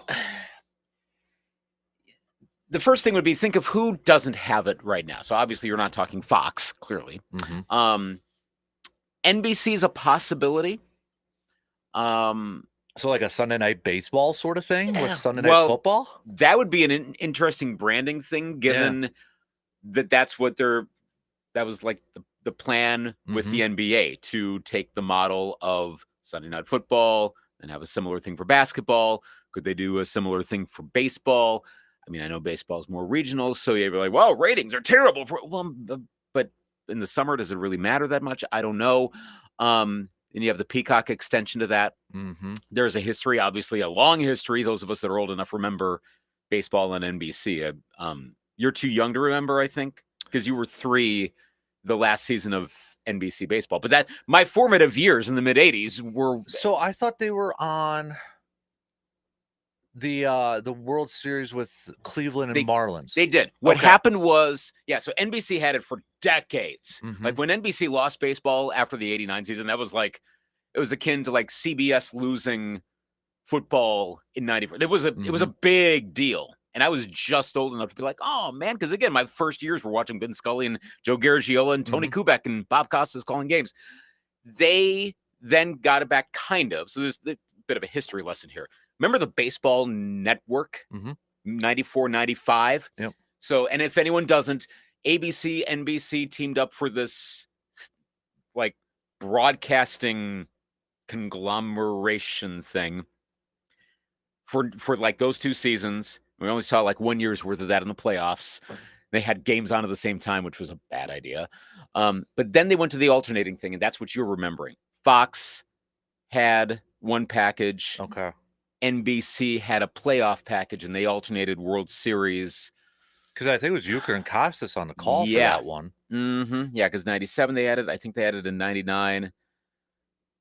S3: the first thing would be, think of who doesn't have it right now. So obviously you're not talking Fox, clearly. NBC is a possibility.
S1: So like a Sunday night baseball sort of thing with Sunday night football?
S3: That would be an interesting branding thing, given that was like the plan with the NBA, to take the model of Sunday night football and have a similar thing for basketball. Could they do a similar thing for baseball? I mean, I know baseball is more regional, so you'd be like, well, ratings are terrible but in the summer, does it really matter that much? I don't know. And you have the Peacock extension to that. There's a history, obviously a long history. Those of us that are old enough remember baseball on NBC. You're too young to remember, I think, because you were 3 the last season of NBC baseball. But that, my formative years in the mid 80s were.
S1: So I thought they were on the World Series with Cleveland and Marlins.
S3: They did. What happened was, so NBC had it for decades. Like when NBC lost baseball after the 89 season, that was like, it was akin to like CBS losing football in 94. It was a big deal. And I was just old enough to be like, oh man, because again, my first years were watching Vin Scully and Joe Garagiola and Tony Kubek and Bob Costas calling games. They then got it back, kind of. So there's a bit of a history lesson here. Remember the Baseball Network, 94, 95?
S1: Yep.
S3: So, and if anyone doesn't, ABC, NBC teamed up for this like broadcasting conglomeration thing for like those 2 seasons. We only saw like 1 year's worth of that in the playoffs. They had games on at the same time, which was a bad idea. But then they went to the alternating thing, and that's what you're remembering. Fox had one package.
S1: Okay.
S3: NBC had a playoff package, and they alternated World Series.
S1: Because I think it was Euchre and Costas on the call for that one.
S3: Yeah, because 97 they added. I think they added in 99.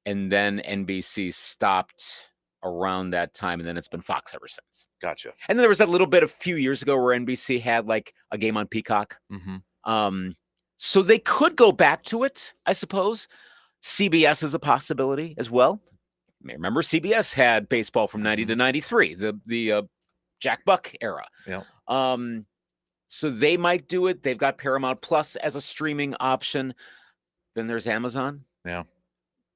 S3: And then NBC stopped around that time, and then it's been Fox ever since.
S1: Gotcha.
S3: And then there was a little bit a few years ago where NBC had like a game on Peacock. So they could go back to it, I suppose. CBS is a possibility as well. You may remember CBS had baseball from 90 to 93, the Jack Buck era.
S1: Yeah.
S3: So they might do it. They've got Paramount Plus as a streaming option. Then there's Amazon.
S1: Yeah.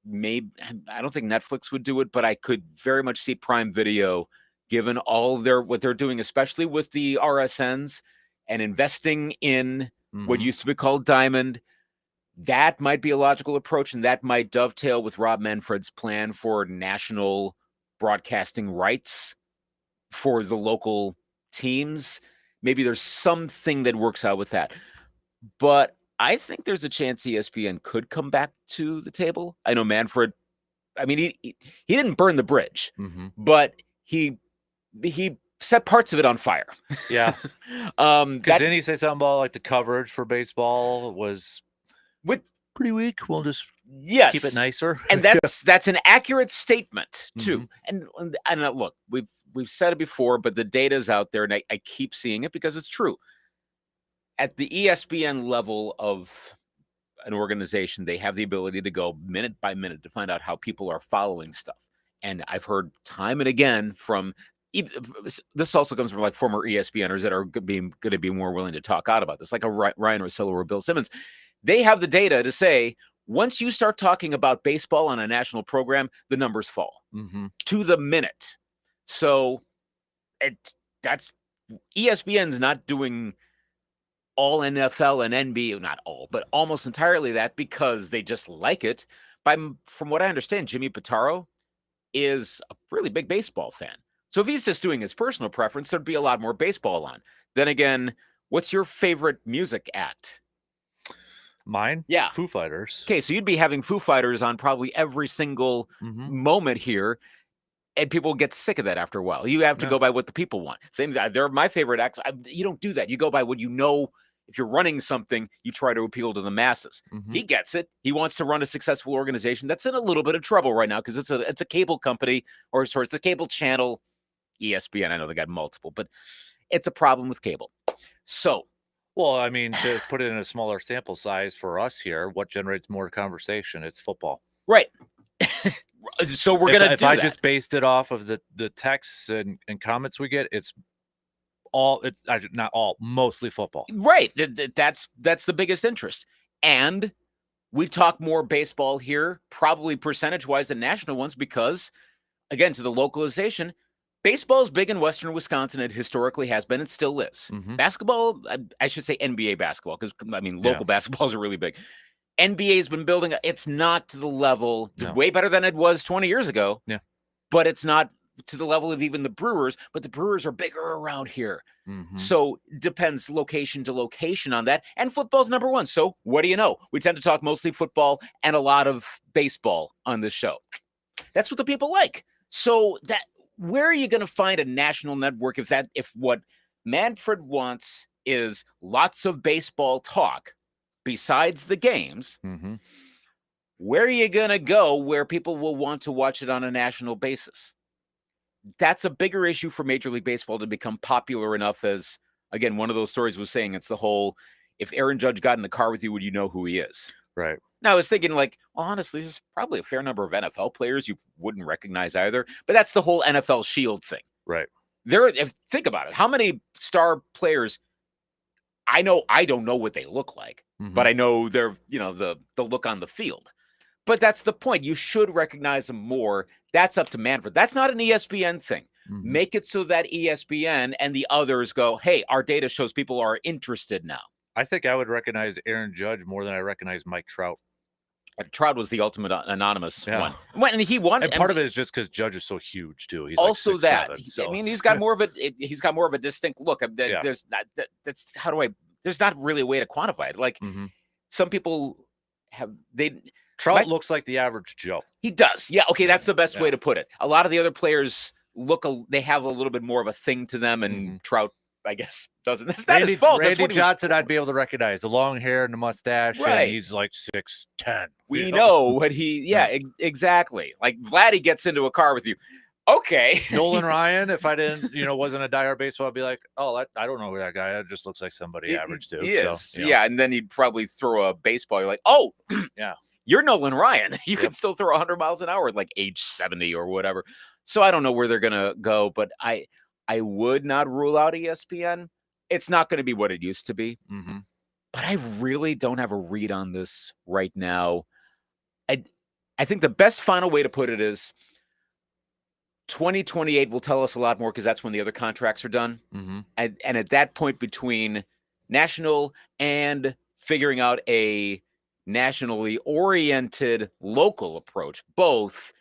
S3: Maybe, I don't think Netflix would do it, but I could very much see Prime Video, given all what they're doing, especially with the RSNs and investing in what used to be called Diamond, that might be a logical approach, and that might dovetail with Rob Manfred's plan for national broadcasting rights for the local teams. Maybe there's something that works out with that. But I think there's a chance ESPN could come back to the table. I know Manfred, I mean, he didn't burn the bridge, but he set parts of it on fire.
S1: Yeah. Because didn't he say something about like the coverage for baseball was pretty weak? We'll just keep it nicer.
S3: And that's an accurate statement too. And look, we've said it before, but the data is out there, and I keep seeing it because it's true. At the ESPN level of an organization, they have the ability to go minute by minute to find out how people are following stuff. And I've heard time and again from this also comes from like former ESPNers that are going to be more willing to talk out about this, like a Ryan Russillo or Bill Simmons. They have the data to say once you start talking about baseball on a national program, the numbers fall to the minute. So that's ESPN's not doing all NFL and NBA, not all, but almost entirely that because they just like it. From what I understand, Jimmy Pitaro is a really big baseball fan. So if he's just doing his personal preference, there'd be a lot more baseball on. Then again, what's your favorite music act?
S1: Mine?
S3: Yeah.
S1: Foo Fighters.
S3: Okay, so you'd be having Foo Fighters on probably every single moment here, and people get sick of that after a while. You have to go by what the people want. Same, they're my favorite acts. You don't do that. You go by what you know. If you're running something, you try to appeal to the masses. He gets it. He wants to run a successful organization that's in a little bit of trouble right now because it's a cable company, or sorry, it's a cable channel. ESPN, I know they got multiple, but it's a problem with cable. So,
S1: well, I mean, to put it in a smaller sample size for us here, what generates more conversation? It's football.
S3: Right. So we're going to do
S1: if I just based it off of the texts and comments we get, it's not all, mostly football.
S3: Right. That's the biggest interest. And we talk more baseball here, probably percentage-wise than national ones because, again, to the localization, baseball is big in Western Wisconsin. It historically has been. It still is. Basketball, I should say NBA basketball, because, I mean, local basketballs are really big. NBA's been building. It's not to the level. It's way better than it was 20 years ago.
S1: Yeah.
S3: But it's not to the level of even the Brewers. But the Brewers are bigger around here. So depends location to location on that. And football's number one. So what do you know? We tend to talk mostly football and a lot of baseball on this show. That's what the people like. So where are you going to find a national network if what Manfred wants is lots of baseball talk besides the games? Where are you going to go where people will want to watch it on a national basis? That's a bigger issue for Major League Baseball to become popular enough as, again, one of those stories was saying it's the whole, if Aaron Judge got in the car with you, would you know who he is?
S1: Right.
S3: Now, I was thinking like, well, honestly, there's probably a fair number of NFL players you wouldn't recognize either, but that's the whole NFL Shield thing.
S1: Right.
S3: Think about it. How many star players I don't know what they look like, but I know they're, the look on the field. But that's the point. You should recognize them more. That's up to Manfred. That's not an ESPN thing. Make it so that ESPN and the others go, hey, our data shows people are interested now.
S1: I think I would recognize Aaron Judge more than I recognize Mike Trout.
S3: Trout was the ultimate anonymous one. And he won.
S1: And part of it is just because Judge is so huge too. He's
S3: also
S1: like 6'7",
S3: so. I mean, he's got more of a distinct look. There's not really a way to quantify it. Like some people
S1: Trout looks like the average Joe.
S3: He does. Yeah. Okay. That's the best way to put it. A lot of the other players they have a little bit more of a thing to them, and Trout, I guess, doesn't. That's not his fault.
S1: Randy Johnson, I'd be able to recognize the long hair and the mustache.
S3: Right.
S1: And he's like 6'10".
S3: We know what exactly. Like Vladdy gets into a car with you. Okay.
S1: Nolan Ryan, if I didn't, wasn't a diehard baseball, I'd be like, oh, I don't know who that guy is. It just looks like somebody average too.
S3: He is. Yeah. And then he'd probably throw a baseball. You're like, oh,
S1: yeah.
S3: You're Nolan Ryan. You can still throw 100 miles an hour at like age 70 or whatever. So I don't know where they're going to go, but I would not rule out ESPN. It's not going to be what it used to be. But I really don't have a read on this right now. I think the best final way to put it is 2028 will tell us a lot more because that's when the other contracts are done. And at that point, between national and figuring out a nationally oriented local approach, both,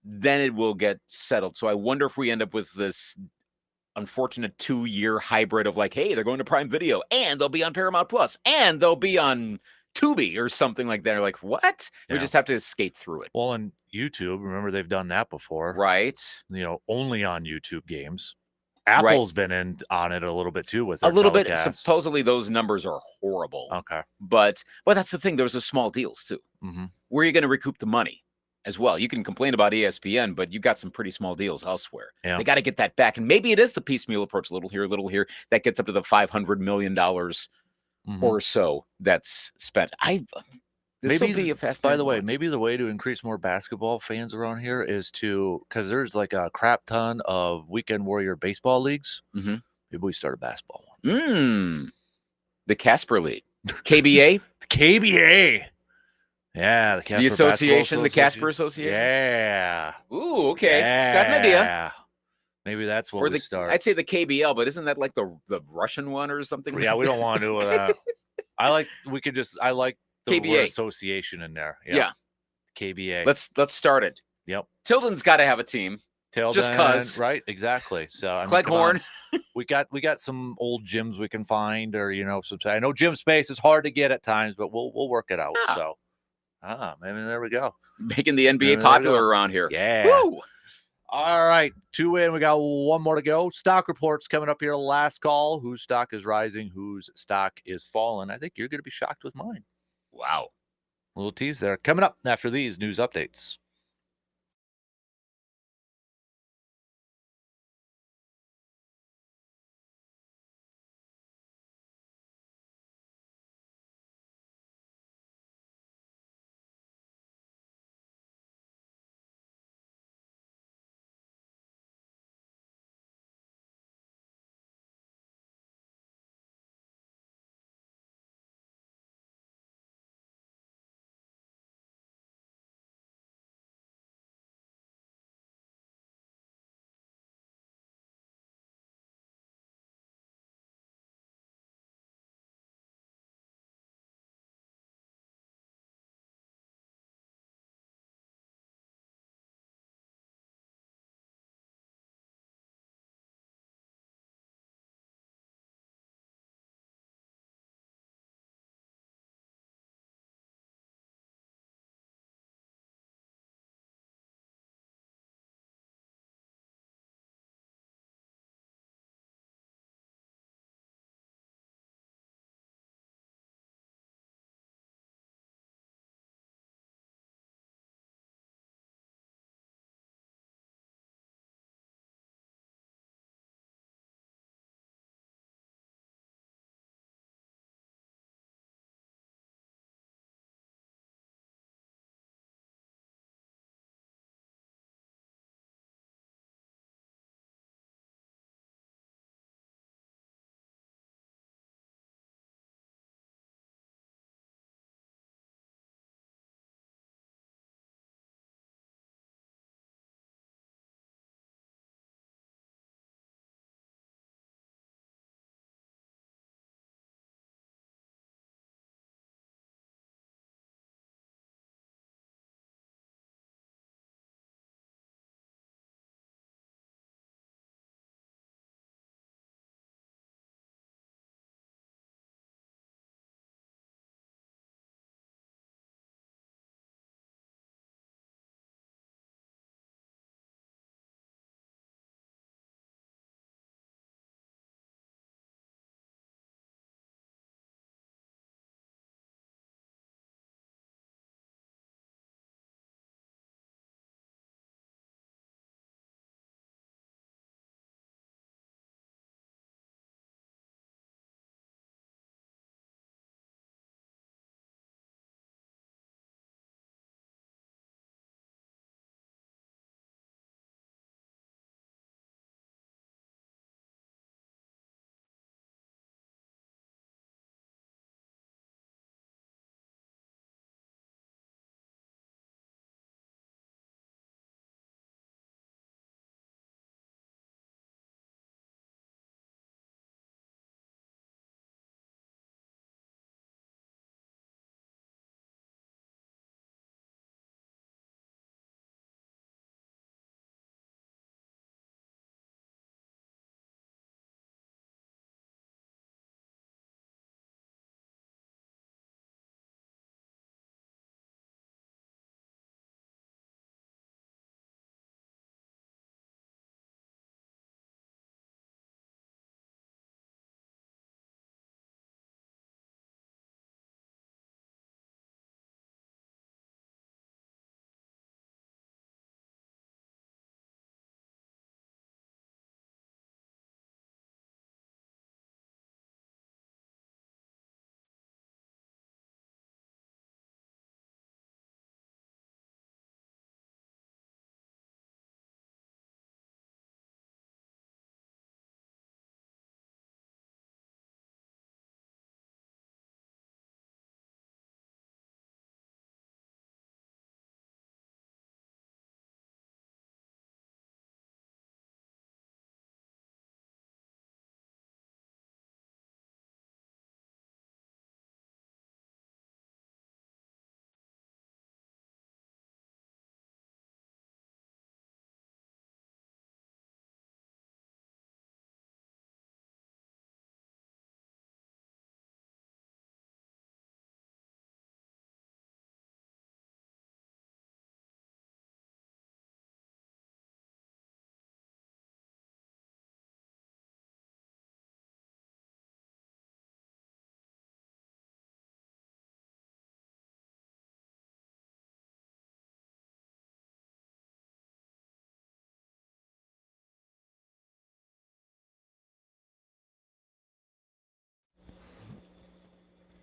S3: then it will get settled. So I wonder if we end up with this unfortunate 2-year hybrid of like, hey, they're going to Prime Video and they'll be on Paramount Plus and they'll be on Tubi or something like that. Or like, what?
S1: Yeah.
S3: We just have to skate through it.
S1: Well, and YouTube, remember they've done that before.
S3: Right.
S1: Only on YouTube games. Apple's been in on it a little bit too with their
S3: a little
S1: telecasts.
S3: bit. Supposedly those numbers are horrible.
S1: Okay.
S3: But that's the thing. Those are small deals too.
S1: Mm-hmm.
S3: Where are you going to recoup the money as well? You can complain about ESPN, but you got some pretty small deals elsewhere.
S1: Yeah.
S3: They got to get that back. And maybe it is the piecemeal approach, a little here, that gets up to the $500 million or so that's spent. This will be a fascinating
S1: By the way,
S3: watch.
S1: maybe the way to increase more basketball fans around here is because there's like a crap ton of Weekend Warrior baseball leagues.
S3: Mm-hmm.
S1: Maybe we start a basketball one.
S3: The Kasper League. KBA?
S1: The KBA. Yeah, the Kasper
S3: Association, the Kasper Association?
S1: Yeah.
S3: Ooh, okay.
S1: Yeah.
S3: Got an idea.
S1: Maybe that's what we start.
S3: I'd say the KBL, but isn't that like the Russian one or something?
S1: Yeah, we don't want to do that. I like the
S3: KBA.
S1: word association in there. Yep.
S3: Yeah.
S1: KBA.
S3: Let's start it.
S1: Yep.
S3: Tilden's got to have a team.
S1: Tilden,
S3: just cause.
S1: Right, exactly. So
S3: Cleghorn.
S1: We got some old gyms we can find, or I know gym space is hard to get at times, but we'll work it out.
S3: Yeah.
S1: So maybe there we go.
S3: Making the NBA popular around here.
S1: Yeah.
S3: Woo!
S1: All right, 2 in. We got one more to go. Stock reports coming up here. Last call. Whose stock is rising? Whose stock is falling? I think you're going to be shocked with mine.
S3: Wow.
S1: A little tease there. Coming up after these news updates.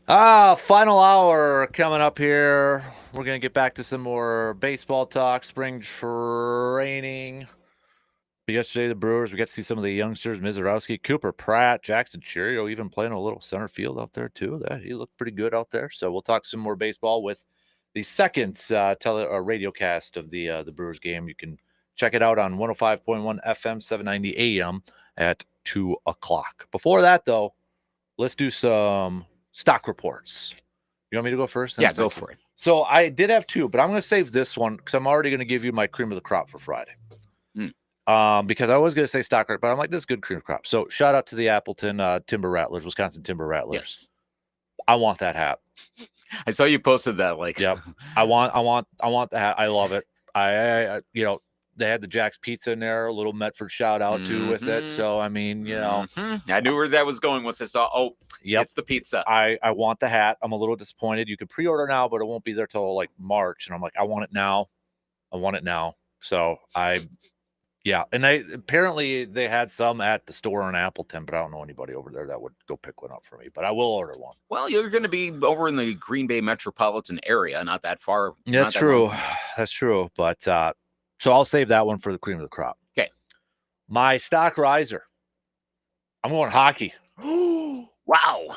S1: Final hour coming up here. We're going to get back to some more baseball talk, spring training. But yesterday, the Brewers, we got to see some of the youngsters, Mizorowski, Cooper Pratt, Jackson Cheerio, even playing a little center field out there, too. He looked pretty good out there. So we'll talk some more baseball with the second radio cast of the Brewers game. You can check it out on 105.1 FM, 790 AM at 2 o'clock. Before that, though, let's do some stock reports. You want me to go first?
S3: Yeah, go for it.
S1: So I did have two, but I'm going to save this one because I'm already going to give you my cream of the crop for Friday. Because I was going to say stock, but I'm like, this is good cream of the crop. So shout out to the Appleton Timber Rattlers, Wisconsin Timber Rattlers.
S3: Yes.
S1: I want that hat.
S3: I saw you posted that. Like,
S1: yep. I want the hat. I love it. I they had the Jack's Pizza in there, a little Medford shout out too with it. So I mean,
S3: I knew where that was going once I saw. It's the pizza.
S1: I want the hat. I'm a little disappointed. You can pre-order now, but it won't be there till like March. And I'm like, I want it now. So and apparently they had some at the store in Appleton, but I don't know anybody over there that would go pick one up for me. But I will order one.
S3: Well, you're going to be over in the Green Bay metropolitan area, not that far.
S1: That's true. That's true. But so I'll save that one for the cream of the crop.
S3: Okay.
S1: My stock riser. I'm going hockey.
S3: Wow.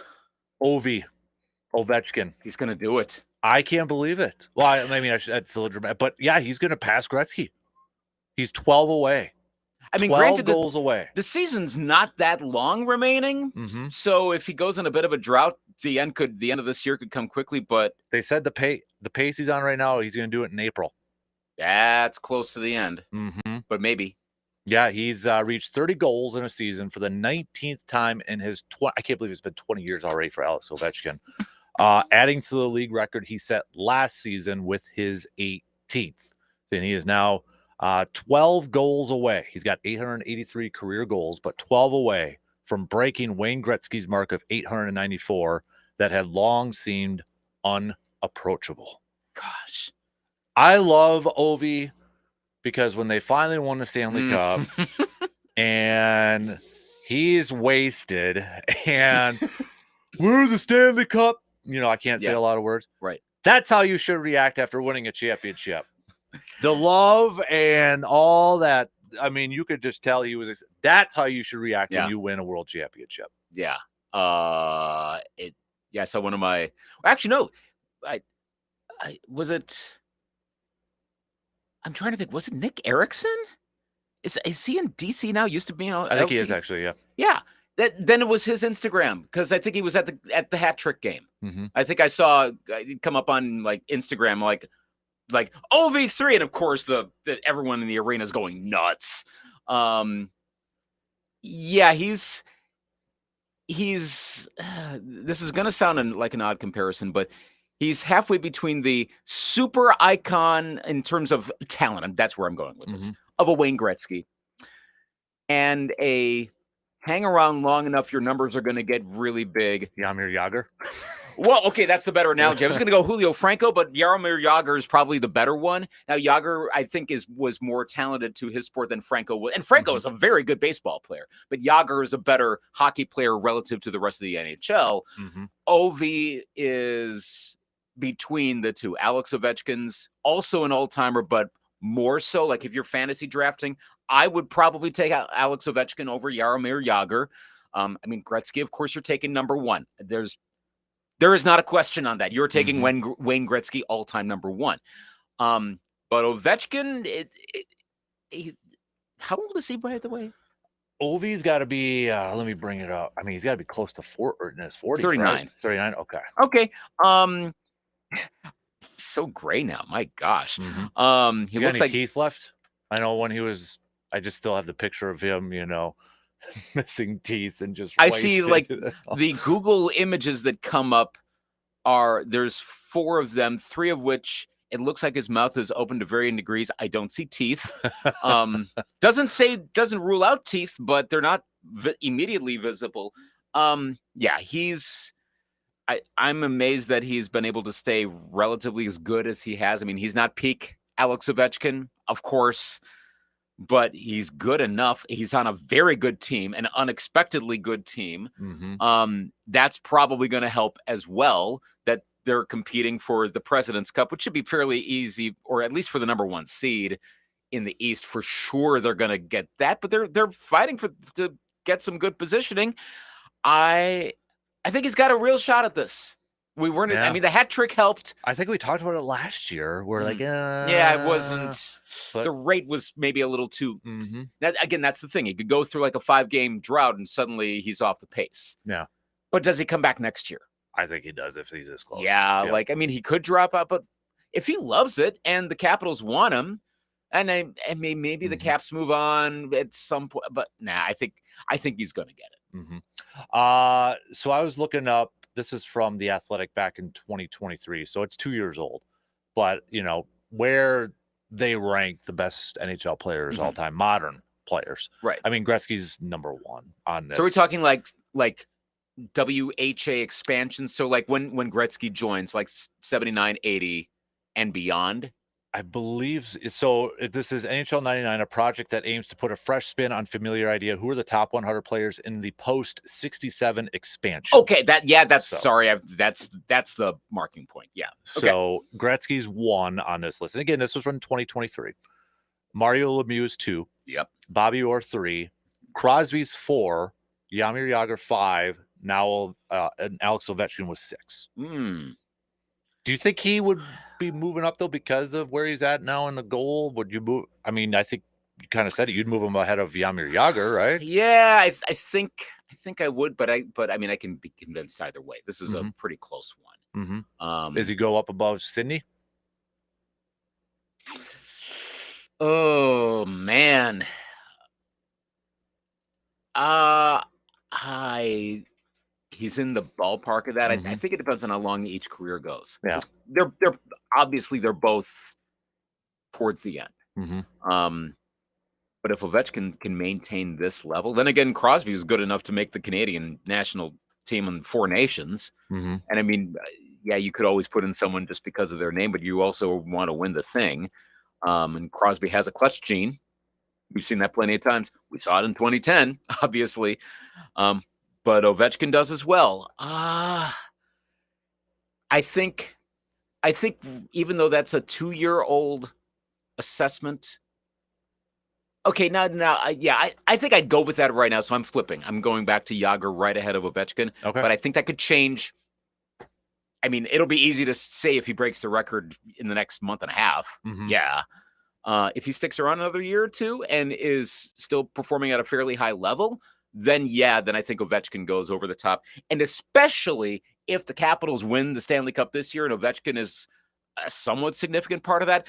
S1: Ovechkin.
S3: He's going to do it.
S1: I can't believe it. Well, I mean, that's a little dramatic, but yeah, he's going to pass Gretzky. He's 12 away.
S3: I mean,
S1: 12
S3: granted,
S1: goals away.
S3: The season's not that long remaining.
S1: Mm-hmm.
S3: So if he goes in a bit of a drought, the end of this year could come quickly. But
S1: they said the pace he's on right now, he's going to do it in April.
S3: That's close to the end.
S1: Mm-hmm.
S3: But maybe.
S1: Yeah, he's reached 30 goals in a season for the 19th time in his I can't believe it's been 20 years already for Alex Ovechkin. Adding to the league record he set last season with his 18th. And he is now 12 goals away. He's got 883 career goals, but 12 away from breaking Wayne Gretzky's mark of 894 that had long seemed unapproachable.
S3: Gosh.
S1: I love Ovi because when they finally won the Stanley Cup and he's wasted and we're the Stanley Cup, I can't say a lot of words.
S3: Right.
S1: That's how you should react after winning a championship. The love and all that. I mean, you could just tell he was. That's how you should react when you win a world championship.
S3: Yeah. I saw one of my. Actually, no. I was it. I'm trying to think. Was it Nick Erickson? Is he in DC now? Used to be.
S1: I think he is actually. Yeah.
S3: Yeah. Then it was his Instagram because I think he was at the hat trick game.
S1: Mm-hmm.
S3: I think I saw it come up on like Instagram like OV3, and of course that everyone in the arena is going nuts. He's this is going to sound like an odd comparison, but he's halfway between the super icon in terms of talent, and that's where I'm going with this, of a Wayne Gretzky, and a hang around long enough, your numbers are going to get really big.
S1: Jaromir Jagr.
S3: Well, okay, that's the better analogy. I was going to go Julio Franco, but Jaromir Jagr is probably the better one. Now, Jagr, I think, was more talented to his sport than Franco was. And Franco is a very good baseball player, but Jagr is a better hockey player relative to the rest of the NHL. Ovi is between the two. Alex Ovechkin's also an all-timer, but more so, like if you're fantasy drafting, I would probably take Alex Ovechkin over Jaromir Jagr. I mean, Gretzky, of course, you're taking number one. There is not a question on that. You're taking Wayne Gretzky all-time number one. But Ovechkin, how old is he, by the way?
S1: Ovi's got to be, let me bring it up. I mean, he's got to be close to in his 40s.
S3: 39.
S1: Right? 39, okay.
S3: Okay. So gray now, my gosh.
S1: He looks like teeth left. I know when he was, I just still have the picture of him, missing teeth and just
S3: I see like the Google images that come up there's 4 of them, 3 of which it looks like his mouth is open to varying degrees. I don't see teeth. Doesn't rule out teeth, but they're not immediately visible. I'm amazed that he's been able to stay relatively as good as he has. I mean, he's not peak Alex Ovechkin, of course, but he's good enough. He's on a very good team, an unexpectedly good team. That's probably going to help as well, that they're competing for the President's Cup, which should be fairly easy, or at least for the number 1 seed in the East. For sure, they're going to get that, but they're fighting to get some good positioning. I think he's got a real shot at this. We weren't.
S1: Yeah.
S3: I mean, the hat trick helped.
S1: I think we talked about it last year. We're like,
S3: yeah, it wasn't.
S1: But
S3: the rate was maybe a little too. That's the thing. He could go through like a 5-game drought, and suddenly he's off the pace.
S1: Yeah.
S3: But does he come back next year?
S1: I think he does if he's this close.
S3: Yeah, like, I mean, he could drop out, but if he loves it and the Capitals want him, and maybe the Caps move on at some point, but I think he's going to get it.
S1: So I was looking up. This is from The Athletic back in 2023, so it's 2 years old. But where they rank the best NHL players all time, modern players.
S3: Right.
S1: I mean, Gretzky's number 1 on this.
S3: So we're talking like WHA expansion. So like when Gretzky joins, like 79, 80 and beyond.
S1: I believe so. This is NHL 99, a project that aims to put a fresh spin on familiar idea. Who are the top 100 players in the post 67 expansion?
S3: Okay, that's the marking point. Yeah. Okay.
S1: So Gretzky's 1 on this list, and again, this was from 2023. Mario Lemieux's 2.
S3: Yep.
S1: Bobby Orr 3. Crosby's 4. Jaromir Jagr 5. Now and Alex Ovechkin was 6. Do you think he would be moving up though because of where he's at now in the goal? Would you move? I mean, I think you kind of said it. You'd move him ahead of Jaromir Jagr, right?
S3: Yeah, I think I would, but I mean, I can be convinced either way. This is a pretty close one.
S1: Does he go up above Sidney?
S3: Oh man, he's in the ballpark of that. I think it depends on how long each career goes.
S1: Yeah,
S3: they're obviously they're both towards the end. But if Ovechkin can maintain this level, then again, Crosby is good enough to make the Canadian national team in 4 nations. And I mean, yeah, you could always put in someone just because of their name, but you also want to win the thing. And Crosby has a clutch gene. We've seen that plenty of times. We saw it in 2010, obviously. But Ovechkin does as well. I think even though that's a 2-year-old assessment. Okay, I think I'd go with that right now. So I'm flipping. I'm going back to Jagr right ahead of Ovechkin.
S1: Okay.
S3: But I think that could change. I mean, it'll be easy to say if he breaks the record in the next month and a half. Yeah. If he sticks around another year or two and is still performing at a fairly high level, then I think Ovechkin goes over the top. And especially if the Capitals win the Stanley Cup this year and Ovechkin is a somewhat significant part of that,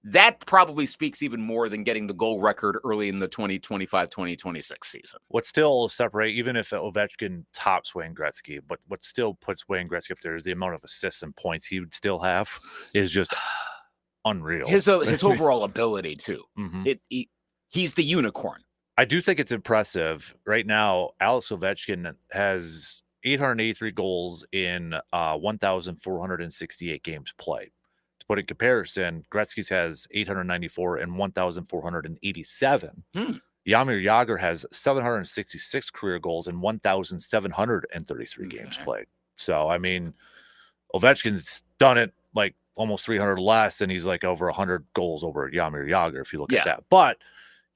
S3: that probably speaks even more than getting the goal record early in the 2025-2026 season.
S1: What still separate, even if Ovechkin tops Wayne Gretzky, but what still puts Wayne Gretzky up there is the amount of assists and points he would still have is just unreal.
S3: His overall ability too. He's the unicorn.
S1: I do think it's impressive. Right now, Alex Ovechkin has 883 goals in 1,468 games played. To put in comparison, Gretzky's has 894 and 1,487. Jaromir Jagr has 766 career goals and 1,733 games played. So, I mean, Ovechkin's done it like almost 300 less, and he's like over 100 goals over Jaromir Jagr if you look at that. But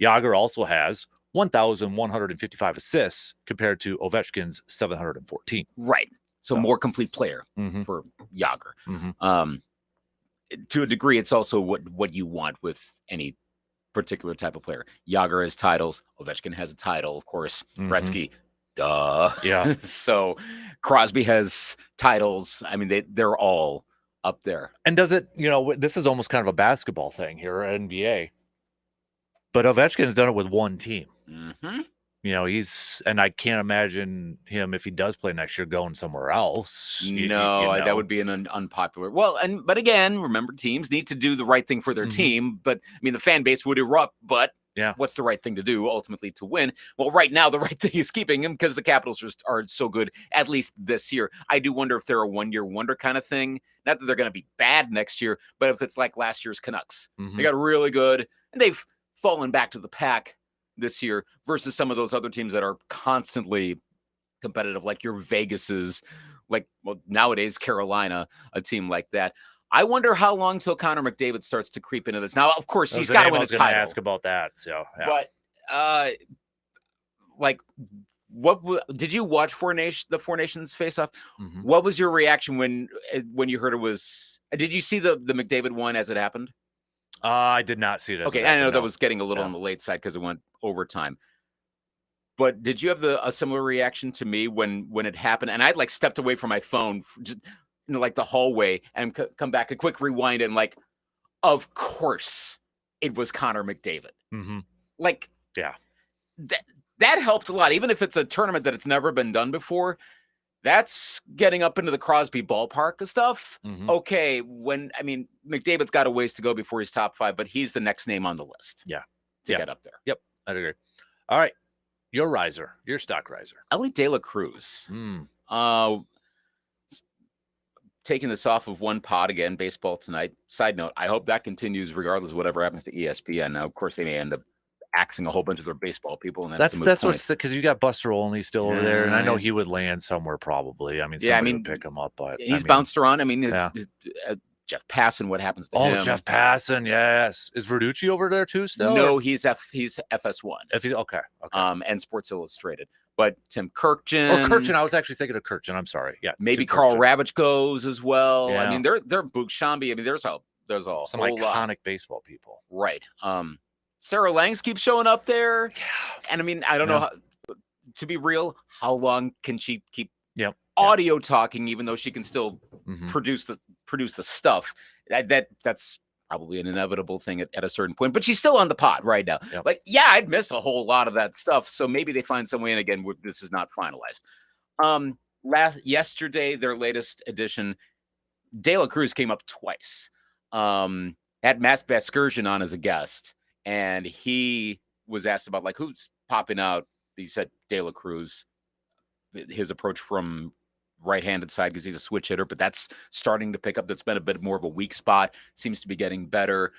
S1: Jagr also has 1,155 assists compared to Ovechkin's 714.
S3: Right. So more complete player for Jagr. To a degree, it's also what you want with any particular type of player. Jagr has titles. Ovechkin has a title, of course. Gretzky, duh.
S1: Yeah.
S3: So Crosby has titles. I mean, they're all up there.
S1: And does it, this is almost kind of a basketball thing here, NBA. But Ovechkin's done it with one team. And I can't imagine him, if he does play next year, going somewhere else.
S3: That would be an unpopular. Well, but again, remember, teams need to do the right thing for their team. But I mean, the fan base would erupt. But what's the right thing to do ultimately to win? Well, right now, the right thing is keeping him because the Capitals are so good, at least this year. I do wonder if they're a one-year wonder kind of thing. Not that they're going to be bad next year, but if it's like last year's Canucks. They got really good, and they've fallen back to the pack this year versus some of those other teams that are constantly competitive, like your Vegas's, like, well, nowadays Carolina, a team like that. I wonder how long till Connor McDavid starts to creep into this. Now, of course, he's got to win a title.
S1: Ask about that. So, yeah.
S3: But like, what did you watch the Four Nations face-off?
S1: Mm-hmm.
S3: What was your reaction when you heard it was? Did you see the McDavid one as it happened?
S1: I did not see it.
S3: Okay, I know that was getting a little on the late side because it went overtime. But did you have a similar reaction to me when it happened? And I'd like stepped away from my phone, just, like the hallway, and come back, a quick rewind, and like, of course, it was Connor McDavid.
S1: Mm-hmm.
S3: Like,
S1: yeah,
S3: that helped a lot. Even if it's a tournament that it's never been done before, that's getting up into the Crosby ballpark of stuff.
S1: Mm-hmm.
S3: Okay, McDavid's got a ways to go before he's top 5, but he's the next name on the list.
S1: Yeah,
S3: to get up there.
S1: Yep, I'd agree. All right. Your riser, your stock riser.
S3: Ellie De La Cruz. Taking this off of one pod again, baseball tonight. Side note, I hope that continues regardless of whatever happens to ESPN. Now, of course, they may end up axing a whole bunch of their baseball people. And
S1: that's what's because you got Buster Olney still over there, and I know he would land somewhere probably. I mean, somebody would pick him up, but
S3: he's bounced around. I mean, Jeff Passan, what happens to him?
S1: Oh, Jeff Passan, yes. Is Verducci over there too still?
S3: No, he's FS1.
S1: Okay.
S3: And Sports Illustrated. But Tim Kirkjian.
S1: Oh, Kirkjian. I was actually thinking of Kirkjian. I'm sorry. Yeah.
S3: Maybe Carl Ravitch goes as well.
S1: Yeah.
S3: I mean, they're Bukshambi. I mean, there's some
S1: whole iconic baseball people.
S3: Right. Sarah Langs keeps showing up there. Yeah. And I mean, I don't know how, to be real, how long can she keep audio talking, even though she can still produce the stuff? That's probably an inevitable thing at a certain point, but she's still on the pod right now.
S1: Yep.
S3: Like, yeah, I'd miss a whole lot of that stuff. So maybe they find some way in again. This is not finalized. Yesterday, their latest edition, De La Cruz came up twice. Had Matt Vasgersian on as a guest, and he was asked about like who's popping out. He said De La Cruz, his approach from right-handed side because he's a switch hitter, but that's starting to pick up. That's been a bit more of a weak spot. Seems to be getting better.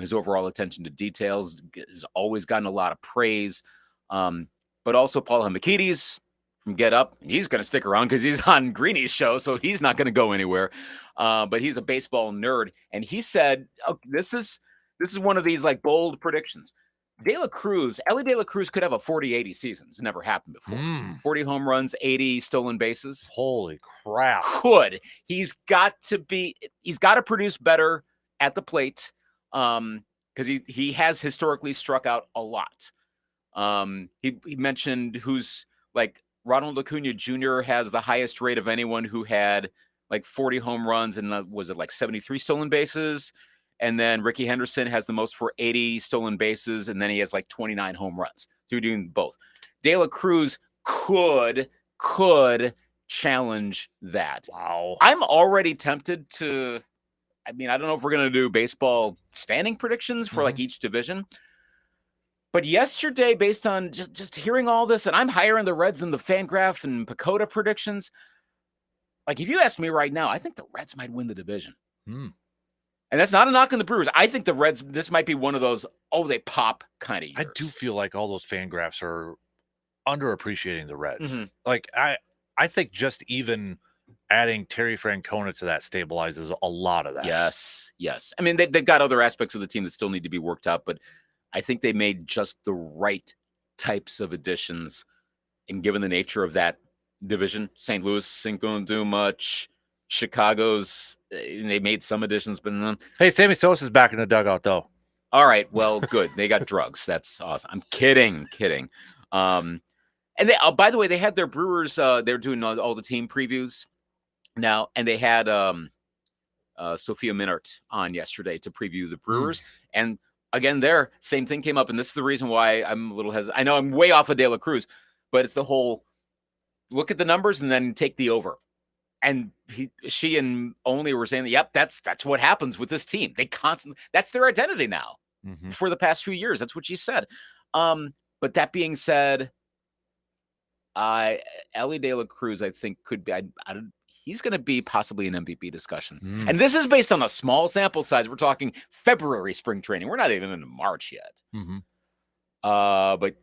S3: His overall attention to details has always gotten a lot of praise. But also Paul Hamakides from Get Up. He's going to stick around because he's on Greeny's show, so he's not going to go anywhere. But he's a baseball nerd, and he said, "This is one of these like bold predictions. Ellie De La Cruz could have a 40-80 season. It's never happened before. 40 home runs, 80 stolen bases.
S1: Holy crap.
S3: Could. He's got to produce better at the plate because he has historically struck out a lot. He mentioned who's like Ronald Acuna Jr. has the highest rate of anyone who had like 40 home runs and was it like 73 stolen bases? And then Ricky Henderson has the most for 80 stolen bases, and then he has like 29 home runs. So you're doing both. De La Cruz could challenge that.
S1: Wow.
S3: I'm already tempted to, I mean, I don't know if we're going to do baseball standing predictions for like each division. But yesterday, based on just hearing all this, and I'm higher in the Reds than the Fangraph and Pacoda predictions. Like if you ask me right now, I think the Reds might win the division. And that's not a knock on the Brewers. I think the Reds, this might be one of those, they pop kind of years.
S1: I do feel like all those fan graphs are underappreciating the Reds. Like, I think just even adding Terry Francona to that stabilizes a lot of that.
S3: Yes. I mean, they've got other aspects of the team that still need to be worked out, but I think they made just the right types of additions. And given the nature of that division, St. Louis ain't going to do much. Chicago's, they made some additions, but
S1: hey, Sammy Sosa's back in the dugout though.
S3: All right, well, good. They got drugs. That's awesome. I'm kidding. And they, by the way, they had their Brewers. They're doing all the team previews now, and they had Sophia Minart on yesterday to preview the Brewers. And again, there, same thing came up, and this is the reason why I'm a little hesitant. I know I'm way off of De La Cruz, but it's the whole look at the numbers and then take the over. And she and Only were saying, yep, that's what happens with this team. They constantly, that's their identity now for the past few years. That's what she said. But that being said, Ellie De La Cruz, I think could be, he's going to be possibly an MVP discussion. And this is based on a small sample size. We're talking February spring training. We're not even into March yet. But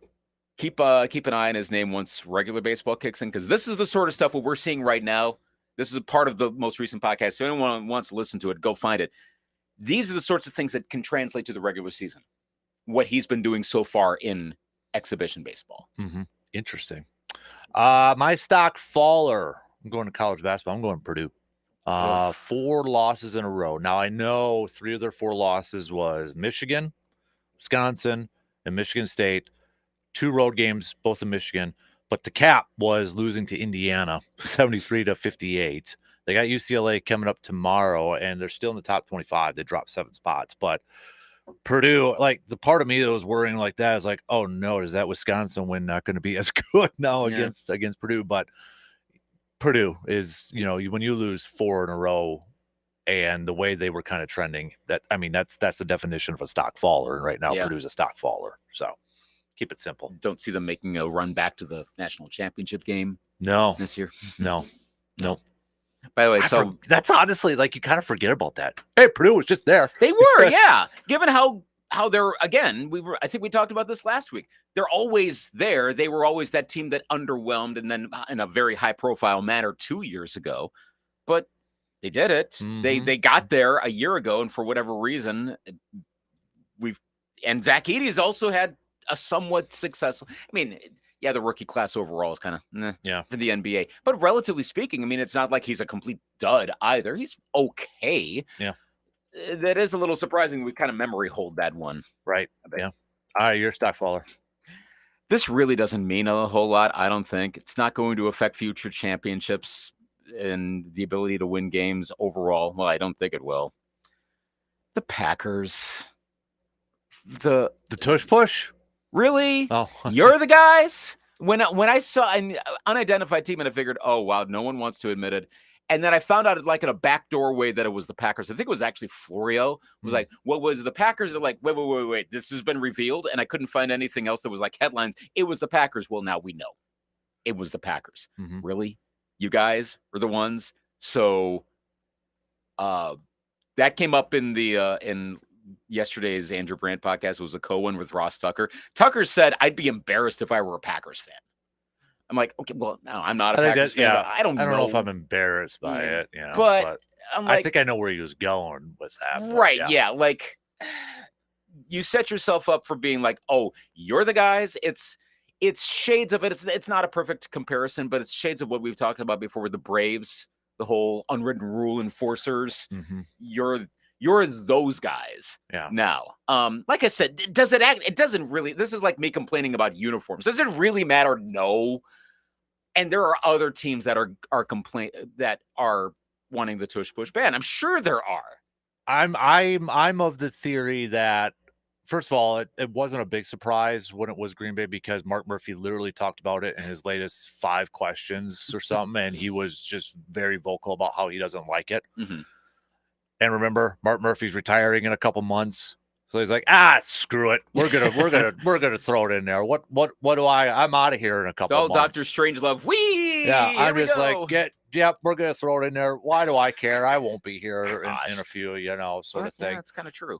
S3: keep an eye on his name once regular baseball kicks in, because this is the sort of stuff what we're seeing right now. This is a part of the most recent podcast. So anyone wants to listen to it, go find it. These are the sorts of things that can translate to the regular season. What he's been doing so far in exhibition baseball.
S1: Interesting. My stock faller. I'm going to college basketball. I'm going to Purdue. 4 losses in a row. Now, I know 3 of their 4 losses was Michigan, Wisconsin, and Michigan State. 2 road games, both in Michigan. But the cap was losing to Indiana, 73-58. They got UCLA coming up tomorrow, and they're still in the top 25. They dropped 7 spots. But Purdue, like, the part of me that was worrying like that is like, oh, no, is that Wisconsin win not going to be as good now against Purdue? But Purdue is, when you lose 4 in a row and the way they were kind of trending, that's the definition of a stock faller. And right now, Purdue's a stock faller. So keep it simple.
S3: Don't see them making a run back to the national championship game.
S1: No,
S3: this year.
S1: No.
S3: By the way,
S1: that's honestly, like, you kind of forget about that. Hey, Purdue was just there.
S3: They were, yeah. Given how they're, again, I think we talked about this last week. They're always there. They were always that team that underwhelmed, and then in a very high profile manner 2 years ago. But they did it. They got there a year ago, and for whatever reason, and Zach Edey's also had a somewhat successful. The rookie class overall is kind of for the NBA. But relatively speaking, it's not like he's a complete dud either. He's okay.
S1: Yeah.
S3: That is a little surprising. We kind of memory hold that one.
S1: Right. Yeah. All right, you're a stock faller.
S3: This really doesn't mean a whole lot, I don't think. It's not going to affect future championships and the ability to win games overall. Well, I don't think it will. The Packers. The
S1: tush push?
S3: Really?
S1: Oh.
S3: You're the guys? When I saw an unidentified team and I figured, oh, wow, no one wants to admit it. And then I found out, like, in a backdoor way that it was the Packers. I think it was actually Florio. Was like, what was the Packers? They're like, wait. This has been revealed. And I couldn't find anything else that was like headlines. It was the Packers. Well, now we know. It was the Packers. Really? You guys were the ones? So that came up in the in yesterday's Andrew Brandt podcast. Was a co-one with Ross Tucker. Tucker said, I'd be embarrassed if I were a Packers fan. I'm like, okay, well, no, I'm not a Packers fan. Yeah,
S1: I don't know if I'm embarrassed by it.
S3: But I'm like,
S1: I think I know where he was going with that.
S3: Right. Yeah. Like, you set yourself up for being like, oh, you're the guys. It's shades of it. It's not a perfect comparison, but it's shades of what we've talked about before with the Braves, the whole unwritten rule enforcers. You're those guys now. Like I said, it doesn't really, this is like me complaining about uniforms. Does it really matter? No. And there are other teams that are wanting the tush push ban. I'm sure there are.
S1: I'm of the theory that, first of all, it wasn't a big surprise when it was Green Bay, because Mark Murphy literally talked about it in his latest 5 questions or something, and he was just very vocal about how he doesn't like it. And remember, Mark Murphy's retiring in a couple months, so he's like, screw it, we're gonna throw it in there. What do I'm out of here in a couple months.
S3: Doctor Strangelove,
S1: I'm just like, we're gonna throw it in there. Why do I care? I won't be here in a few, sort of thing.
S3: That's kind of true.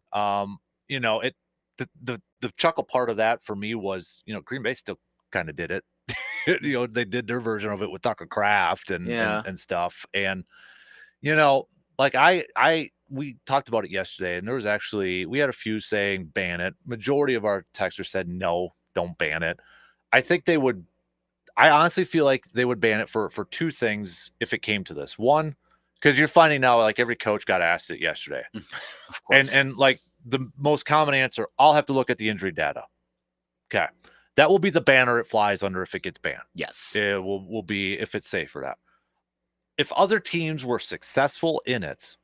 S1: The chuckle part of that for me was, Green Bay still kind of did it. They did their version of it with Tucker Kraft and stuff. And, like we talked about it yesterday, and there was we had a few saying ban it. Majority of our texters said, no, don't ban it. I honestly feel like they would ban it for 2 things if it came to this. One, because you're finding now, like, every coach got asked it yesterday.
S3: Of course.
S1: And like, the most common answer, I'll have to look at the injury data. Okay. That will be the banner it flies under if it gets banned.
S3: Yes.
S1: It will be if it's safe for that. If other teams were successful in it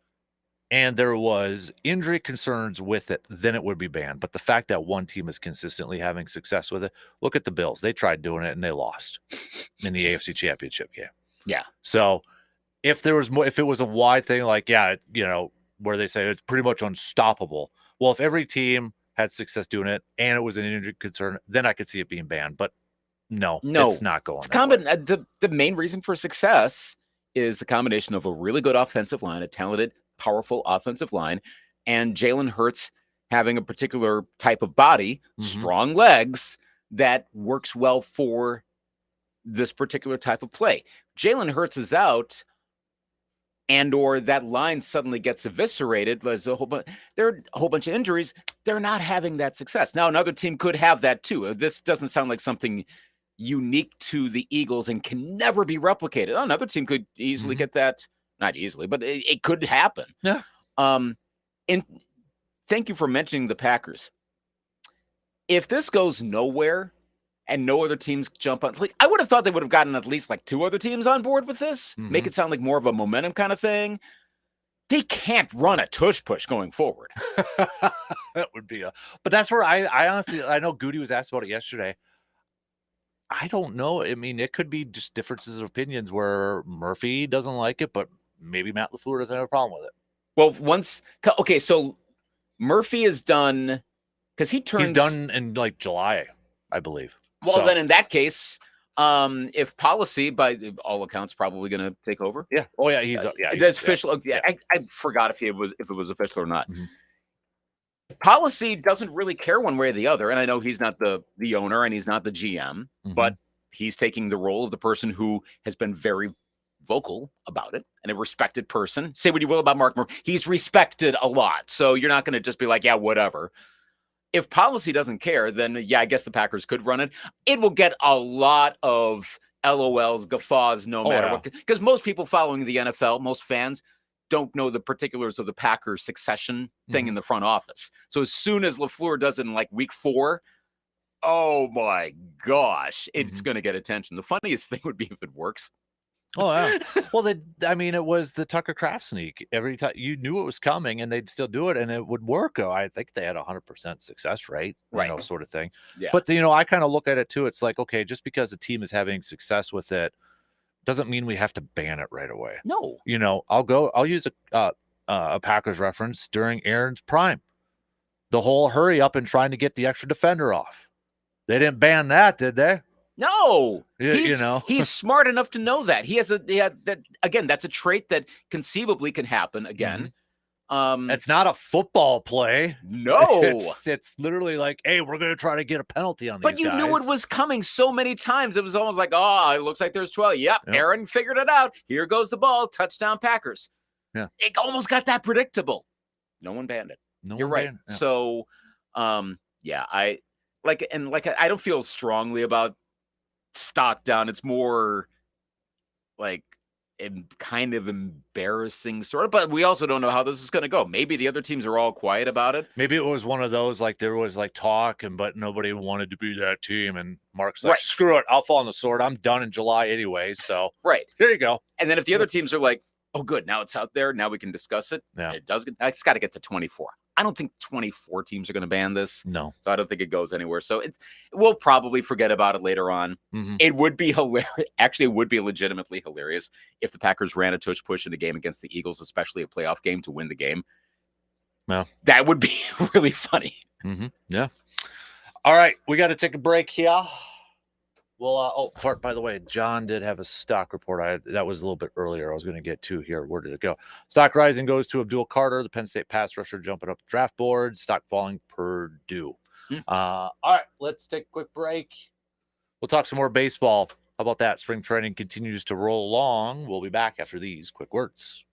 S1: and there was injury concerns with it, then it would be banned. But the fact that one team is consistently having success with it, look at the Bills. They tried doing it and they lost in the AFC Championship game.
S3: Yeah.
S1: So if it was a wide thing, like, where they say it's pretty much unstoppable. Well, if every team had success doing it and it was an injury concern, then I could see it being banned. But no, it's not going.
S3: The main reason for success is the combination of a really good offensive line, a talented, powerful offensive line, and Jalen Hurts having a particular type of body, strong legs, that works well for this particular type of play. Jalen Hurts is out, and or that line suddenly gets eviscerated. There are a whole bunch of injuries. They're not having that success. Now, another team could have that too. This doesn't sound like something unique to the Eagles and can never be replicated. Another team could easily get that. Not easily, but it could happen.
S1: Yeah.
S3: And thank you for mentioning the Packers. If this goes nowhere and no other teams jump on, like, I would have thought they would have gotten at least like 2 other teams on board with this, make it sound like more of a momentum kind of thing. They can't run a tush push going forward.
S1: That would be but that's where I honestly, I know Goody was asked about it yesterday. I don't know. I mean, it could be just differences of opinions where Murphy doesn't like it, but maybe Matt LaFleur doesn't have a problem with it.
S3: Well, so Murphy is done because he's
S1: done in like July, I believe.
S3: Well, then in that case, if policy, by all accounts, probably going to take over.
S1: Yeah. Oh yeah. He's
S3: that's official. Yeah. I forgot if it was official or not. Policy doesn't really care one way or the other, and I know he's not the owner and he's not the GM, but he's taking the role of the person who has been very vocal about it and a respected person. Say what you will about Mark Murphy, he's respected a lot, so you're not going to just be like, yeah, whatever. If policy doesn't care, then yeah, I guess the Packers could run it. It will get a lot of LOLs, guffaws, no matter what, because most people following the NFL, most fans, don't know the particulars of the Packers succession thing in the front office. So as soon as LaFleur does it in like week 4, oh my gosh, it's going to get attention. The funniest thing would be if it works.
S1: Oh yeah. Well, it was the Tucker Kraft sneak. Every time you knew it was coming, and they'd still do it, and it would work. I think they had 100% success rate, sort of thing.
S3: Yeah.
S1: But I kind of look at it too. It's like, okay, just because a team is having success with it doesn't mean we have to ban it right away.
S3: No.
S1: I'll use a Packers reference during Aaron's prime. The whole hurry up and trying to get the extra defender off. They didn't ban that, did they?
S3: No.
S1: Yeah,
S3: he's smart enough to know that. That's a trait that conceivably can happen again.
S1: It's not a football play.
S3: No.
S1: It's literally like, hey, we're going to try to get a penalty on these guys.
S3: But you knew it was coming so many times. It was almost like, oh, it looks like there's 12. Yep. Aaron figured it out. Here goes the ball. Touchdown Packers.
S1: Yeah.
S3: It almost got that predictable. No one banned it. You're right.
S1: Yeah.
S3: So, I don't feel strongly about stock down. It's more like kind of embarrassing sort of, but we also don't know how this is going to go. Maybe the other teams are all quiet about it.
S1: Maybe it was one of those, like there was like talk but nobody wanted to be that team. And Mark's like, screw it. I'll fall on the sword. I'm done in July anyway. So here you go.
S3: And then if the other teams are like, oh, good, now it's out there. Now we can discuss it.
S1: Yeah.
S3: It's got to get to 24. I don't think 24 teams are going to ban this.
S1: No.
S3: So I don't think it goes anywhere. So we'll probably forget about it later on. It would be hilarious. Actually, it would be legitimately hilarious if the Packers ran a tush push in a game against the Eagles, especially a playoff game, to win the game.
S1: Well,
S3: that would be really funny.
S1: Yeah. All right. We got to take a break here. Well, by the way, John did have a stock report. That was a little bit earlier. I was going to get to here. Where did it go? Stock rising goes to Abdul Carter, the Penn State pass rusher, jumping up the draft board. Stock falling, Purdue. All right, let's take a quick break. We'll talk some more baseball. How about that? Spring training continues to roll along. We'll be back after these quick words.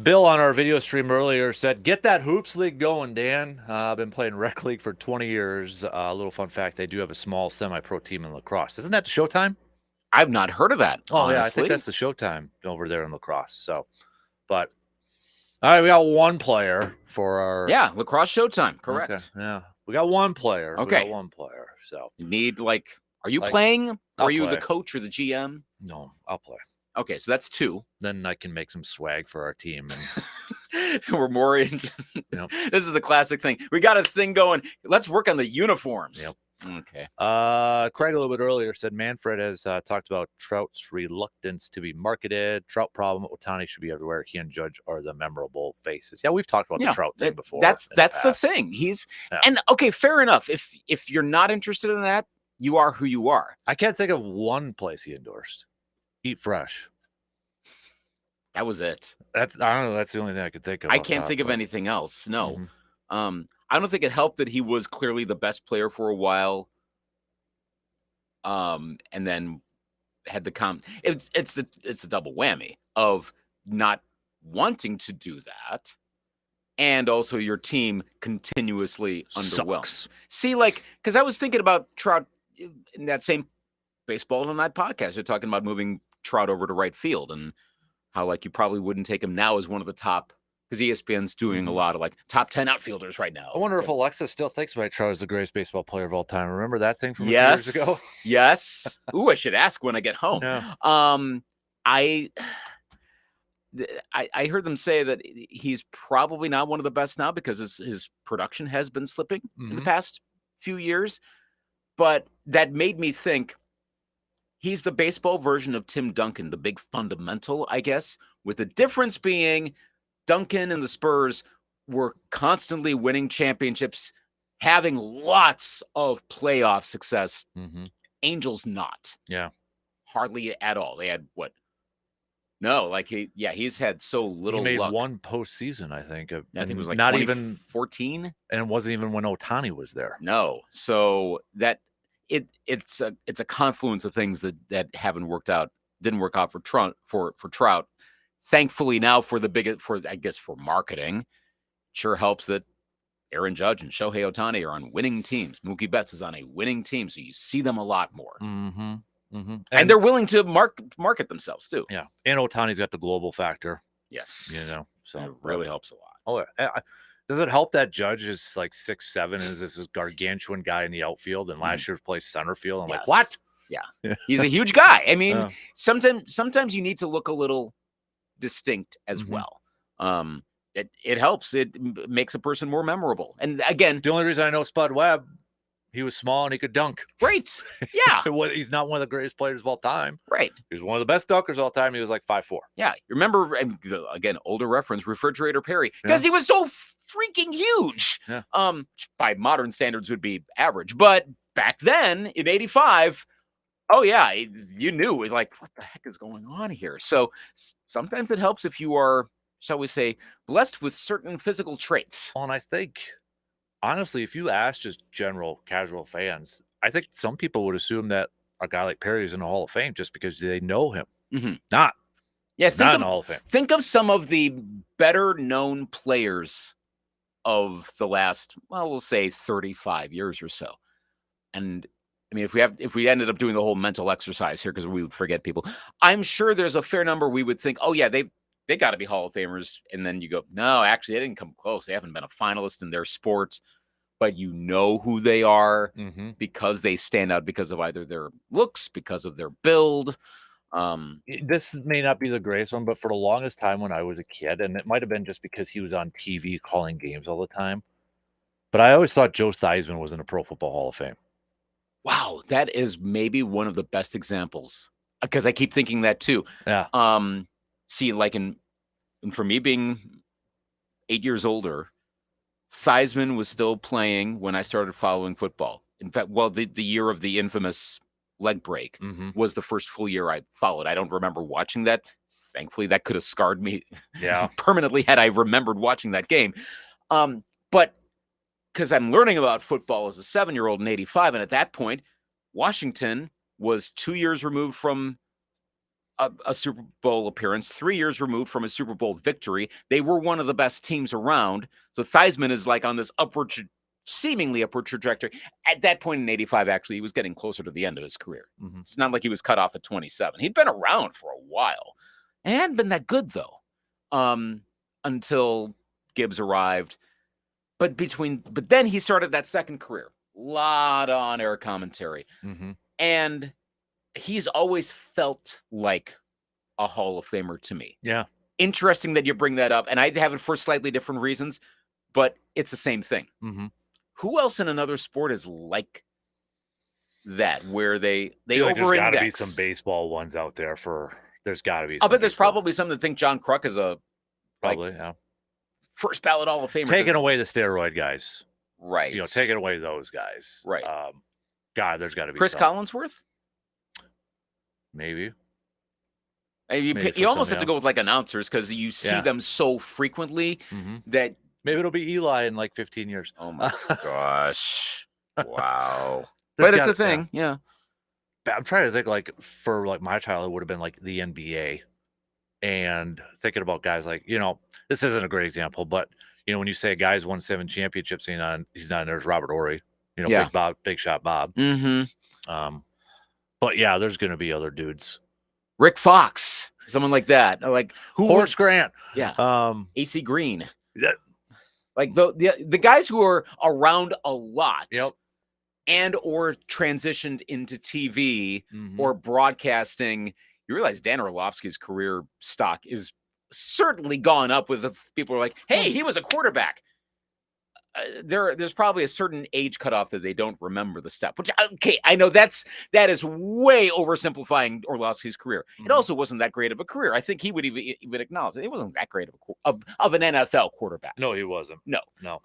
S1: Bill on our video stream earlier said, "Get that hoops league going, Dan." I've been playing rec league for 20 years. A little fun fact: they do have a small semi-pro team in lacrosse. Isn't that the Showtime?
S3: I've not heard of that.
S1: Oh
S3: honestly.
S1: yeah, I think that's the Showtime over there in lacrosse. So, but all right, we got one player for our
S3: lacrosse Showtime. Correct.
S1: Okay, yeah, we got one player.
S3: Okay.
S1: We got one player. So
S3: you need are you
S1: Like,
S3: playing? Or
S1: I'll
S3: are you
S1: play.
S3: the coach or the GM?
S1: no, I'll play.
S3: Okay, so that's 2.
S1: Then I can make some swag for our team. And
S3: So we're more in.
S1: Yep.
S3: This is the classic thing. We got a thing going. Let's work on the uniforms.
S1: Yep.
S3: Okay.
S1: Craig a little bit earlier said Manfred has talked about Trout's reluctance to be marketed. Trout problem. Otani should be everywhere. He and Judge are the memorable faces. Yeah, we've talked about the Trout thing before.
S3: That's the
S1: past.
S3: thing. And okay, fair enough. If you're not interested in that, you are who you are.
S1: I can't think of one place he endorsed. Eat Fresh.
S3: That was it.
S1: I don't know. That's the only thing I could think of.
S3: I can't think of anything else. No.
S1: Mhm.
S3: I don't think it helped that he was clearly the best player for a while. And then had the it's a double whammy of not wanting to do that, and also your team continuously underwhelmed.
S1: Sucks.
S3: See, because I was thinking about Trout in that same Baseball Tonight podcast. They're talking about moving Trout over to right field and how you probably wouldn't take him now as one of the top, because ESPN's doing a lot of top 10 outfielders right now.
S1: I wonder if Alexa still thinks about Trout as the greatest baseball player of all time. Remember that thing from a few years ago?
S3: Yes. Ooh, I should ask when I get home.
S1: Yeah.
S3: I heard them say that he's probably not one of the best now because his production has been slipping in the past few years. But that made me think he's the baseball version of Tim Duncan, the big fundamental, I guess, with the difference being Duncan and the Spurs were constantly winning championships, having lots of playoff success. Angels not.
S1: Yeah.
S3: Hardly at all. They had what? No, he's had so little
S1: He made
S3: luck.
S1: one postseason, I think.
S3: I think it was
S1: not even
S3: 14.
S1: And it wasn't even when Otani was there.
S3: No. So that it's a confluence of things that haven't worked out, didn't work out for Trout. Thankfully now for marketing, sure helps that Aaron Judge and Shohei Ohtani are on winning teams. Mookie Betts is on a winning team, so you see them a lot more. And they're willing to market themselves too.
S1: Yeah, and Otani's got the global factor.
S3: Yes,
S1: so
S3: it really helps a lot.
S1: Oh, does it help that Judge is 6'7" and is this gargantuan guy in the outfield, and last year plays center field? I'm like, what?
S3: Yeah, he's a huge guy. I mean, sometimes you need to look a little distinct as well. It helps. It makes a person more memorable. And again,
S1: the only reason I know Spud Webb, he was small and he could dunk.
S3: Right. Yeah.
S1: He's not one of the greatest players of all time.
S3: Right.
S1: He was one of the best dunkers of all time. He was 5'4".
S3: Yeah. Remember, again, older reference, Refrigerator Perry, because he was so freaking huge.
S1: Yeah.
S3: By modern standards would be average. But back then in 85, oh yeah, you knew what the heck is going on here? So sometimes it helps if you are, shall we say, blessed with certain physical traits.
S1: Well, and I think, honestly, if you ask just general casual fans, I think some people would assume that a guy like Perry is in the Hall of Fame just because they know him. Not in the Hall of Fame.
S3: Think of some of the better known players of the last, we'll say 35 years or so. And I mean, if we ended up doing the whole mental exercise here, because we would forget people, I'm sure there's a fair number we would think, oh yeah, they got to be Hall of Famers. And then you go, no, actually, they didn't come close. They haven't been a finalist in their sport, but you know who they are because they stand out because of either their looks, because of their build.
S1: This may not be the greatest one, but for the longest time when I was a kid, and it might have been just because he was on TV calling games all the time, but I always thought Joe Theismann was in the Pro Football Hall of Fame.
S3: Wow, that is maybe one of the best examples, because I keep thinking that too.
S1: Yeah.
S3: See, and for me being 8 years older, Theismann was still playing when I started following football. In fact, the year of the infamous leg break was the first full year I followed. I don't remember watching that. Thankfully, that could have scarred me permanently had I remembered watching that game. But because I'm learning about football as a 7-year-old in 85, and at that point, Washington was 2 years removed from a Super Bowl appearance, 3 years removed from a Super Bowl victory. They were one of the best teams around. So Theismann is like on this seemingly upward trajectory. At that point in 85, actually, he was getting closer to the end of his career.
S1: Mhm.
S3: It's not like he was cut off at 27. He'd been around for a while. And he hadn't been that good, though, until Gibbs arrived. But then he started that second career. A lot of on-air commentary.
S1: Mhm.
S3: And he's always felt like a Hall of Famer to me.
S1: Yeah.
S3: Interesting that you bring that up. And I have it for slightly different reasons, but it's the same thing.
S1: Mhm.
S3: Who else in another sport is like that, where they
S1: Feel like there's got to be
S3: over-index?
S1: some baseball ones out there there's got to be.
S3: I'll
S1: some
S3: bet there's
S1: baseball.
S3: probably some that think John Kruk is a
S1: Probably, yeah.
S3: first ballot Hall of Famer.
S1: Taking away the steroid guys.
S3: Right.
S1: Taking away those guys.
S3: Right.
S1: God, there's got to be
S3: Chris
S1: some.
S3: Collinsworth?
S1: Maybe.
S3: And
S1: Maybe for
S3: you almost
S1: some,
S3: have to go with like announcers because you see
S1: Yeah.
S3: them so frequently
S1: Mhm.
S3: that.
S1: Maybe it'll be Eli in like 15 years.
S3: Oh my gosh. Wow.
S1: There's
S3: But it's
S1: gotta-
S3: a thing. Yeah.
S1: I'm trying to think, like, for like my childhood would have been like the NBA, and thinking about guys like, this isn't a great example, but when you say a guy's won 7 championships and he's not in there's Robert Horry,
S3: Yeah.
S1: Big Shot Bob.
S3: Mm-hmm.
S1: But yeah, there's gonna be other dudes.
S3: Rick Fox, someone like that. Like
S1: Horace Grant.
S3: Yeah. AC Green.
S1: Yeah.
S3: Like the guys who are around a lot.
S1: Yep.
S3: And or transitioned into TV
S1: Mhm.
S3: or broadcasting. You realize Dan Orlovsky's career stock is certainly gone up with people are like, hey, he was a quarterback. There's probably a certain age cutoff that they don't remember the step, which, okay, I know that is way oversimplifying Orlovsky's career. It also wasn't that great of a career. I think he would even acknowledge it wasn't that great of an NFL quarterback.
S1: No, he wasn't.
S3: No.
S1: No.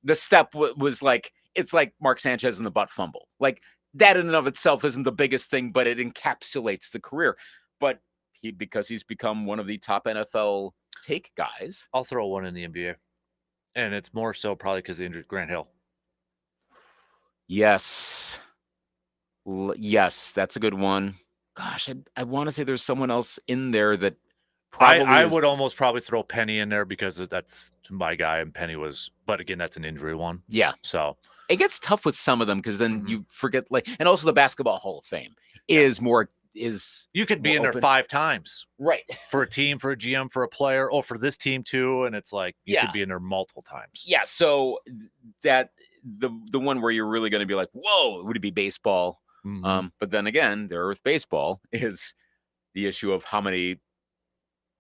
S3: The step was like, it's like Mark Sanchez and the butt fumble. Like that in and of itself isn't the biggest thing, but it encapsulates the career. But because he's become one of the top NFL take guys.
S1: I'll throw one in the NBA. And it's more so probably because they injured Grant Hill.
S3: Yes. Yes, that's a good one. Gosh, I want to say there's someone else in there that probably
S1: I would almost probably throw Penny in there because that's my guy, and Penny was, but again, that's an injury one.
S3: Yeah.
S1: So
S3: it gets tough with some of them because then
S1: Mhm.
S3: you forget, like, and also the Basketball Hall of Fame is
S1: you could be
S3: more
S1: in there
S3: open.
S1: 5 times
S3: right.
S1: for a team, for a GM, for a player, or for this team too, and it's like you
S3: Yeah.
S1: could be in there multiple times.
S3: Yeah. So that the one where you're really going to be like, whoa, would it be baseball?
S1: Mhm.
S3: But then again, there with baseball is the issue of how many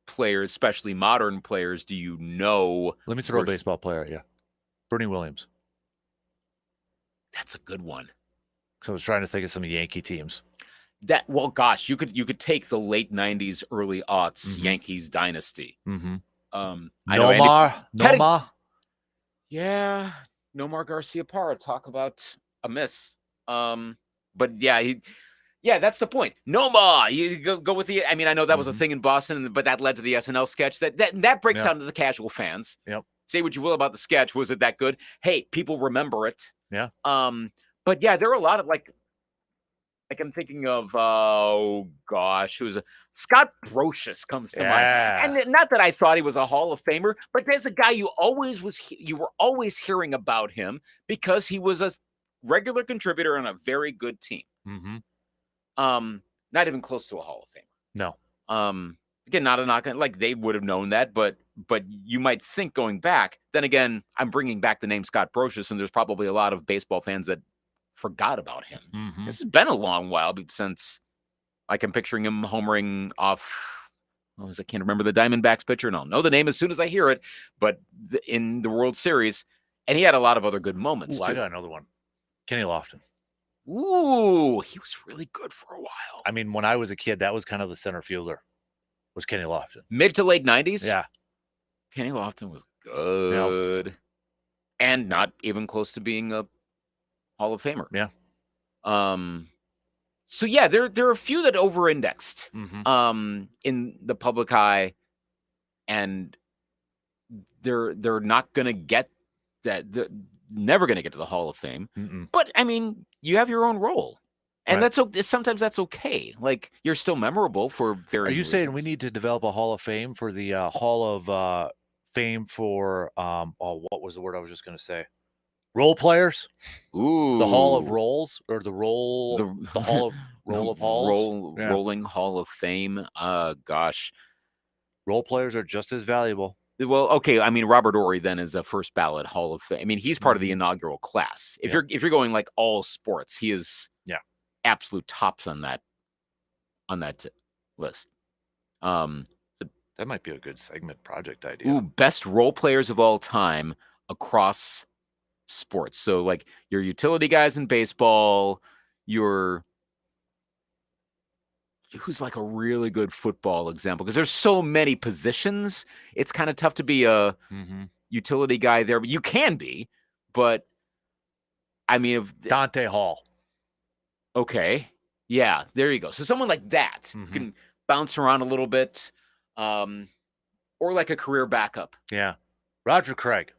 S3: players, especially modern players, do you know?
S1: Let me throw a
S3: versus-
S1: baseball player at you. Bernie Williams.
S3: That's a good one.
S1: So I was trying to think of some Yankee teams.
S3: Well, gosh, you could take the late 90s, early aughts
S1: Mhm.
S3: Yankees dynasty.
S1: Mm-hmm.
S3: I know Andy-
S1: Nomar.
S3: Yeah, Nomar Garcia Parra, talk about a miss. But yeah, that's the point. Nomar, you go with the. I mean, I know that was a
S1: Mhm.
S3: thing in Boston, but that led to the SNL sketch. That breaks
S1: Yeah.
S3: down to the casual fans.
S1: Yep.
S3: Say what you will about the sketch. Was it that good? Hey, people remember it.
S1: Yeah.
S3: But yeah, there are a lot of like I'm thinking of Scott Brocious comes to mind.
S1: Yeah.
S3: And not that I thought he was a Hall of Famer, but there's a guy you were always hearing about him because he was a regular contributor on a very good team.
S1: Mm-hmm.
S3: Not even close to a Hall of Famer.
S1: No.
S3: Again, not a knock on, like they would have known that, but you might think going back. Then again, I'm bringing back the name Scott Brocious, and there's probably a lot of baseball fans that forgot about him.
S1: Mm-hmm.
S3: This has been a long while since, like, I'm picturing him homering off. I can't remember the Diamondbacks pitcher, and I'll know the name as soon as I hear it. But in the World Series, and he had a lot of other good moments
S1: Ooh, I
S3: too.
S1: got another one. Kenny Lofton.
S3: Ooh, he was really good for a while.
S1: I mean, when I was a kid, that was kind of the center fielder. Was Kenny Lofton?
S3: Mid to late 90s.
S1: Yeah.
S3: Kenny Lofton was good, and not even close to being a Hall of Famer.
S1: Yeah.
S3: So yeah, there are a few that over-indexed
S1: Mm-hmm.
S3: in the public eye, and they're not going to get that. They're never going to get to the Hall of Fame.
S1: Mm-mm.
S3: But I mean, you have your own role. And
S1: Right.
S3: sometimes that's okay. Like, you're still memorable for
S1: Are
S3: very
S1: you saying we need to develop a Hall of Fame for the Hall of Fame for what was the word I was just going to say? Role players? The Hall of
S3: Ooh.
S1: Roles or the Hall of Roll of Halls? Yeah.
S3: Rolling Hall of Fame. Gosh.
S1: Role players are just as valuable.
S3: Well, okay. I mean, Robert Ory then is a first ballot Hall of Fame. I mean, he's part of the
S1: Mhm.
S3: inaugural class. If
S1: Yep.
S3: you're going like all sports, he is absolute tops on that list.
S1: That might be a good segment project idea.
S3: Ooh, best role players of all time across sports. So like your utility guys in baseball, who's like a really good football example, because there's so many positions. It's kind of tough to be a utility guy there, but you can be. But I mean,
S1: Dante Hall.
S3: Okay. Yeah, there you go. So someone like that who can bounce around a little bit, or like a career backup.
S1: Yeah. Roger Craig.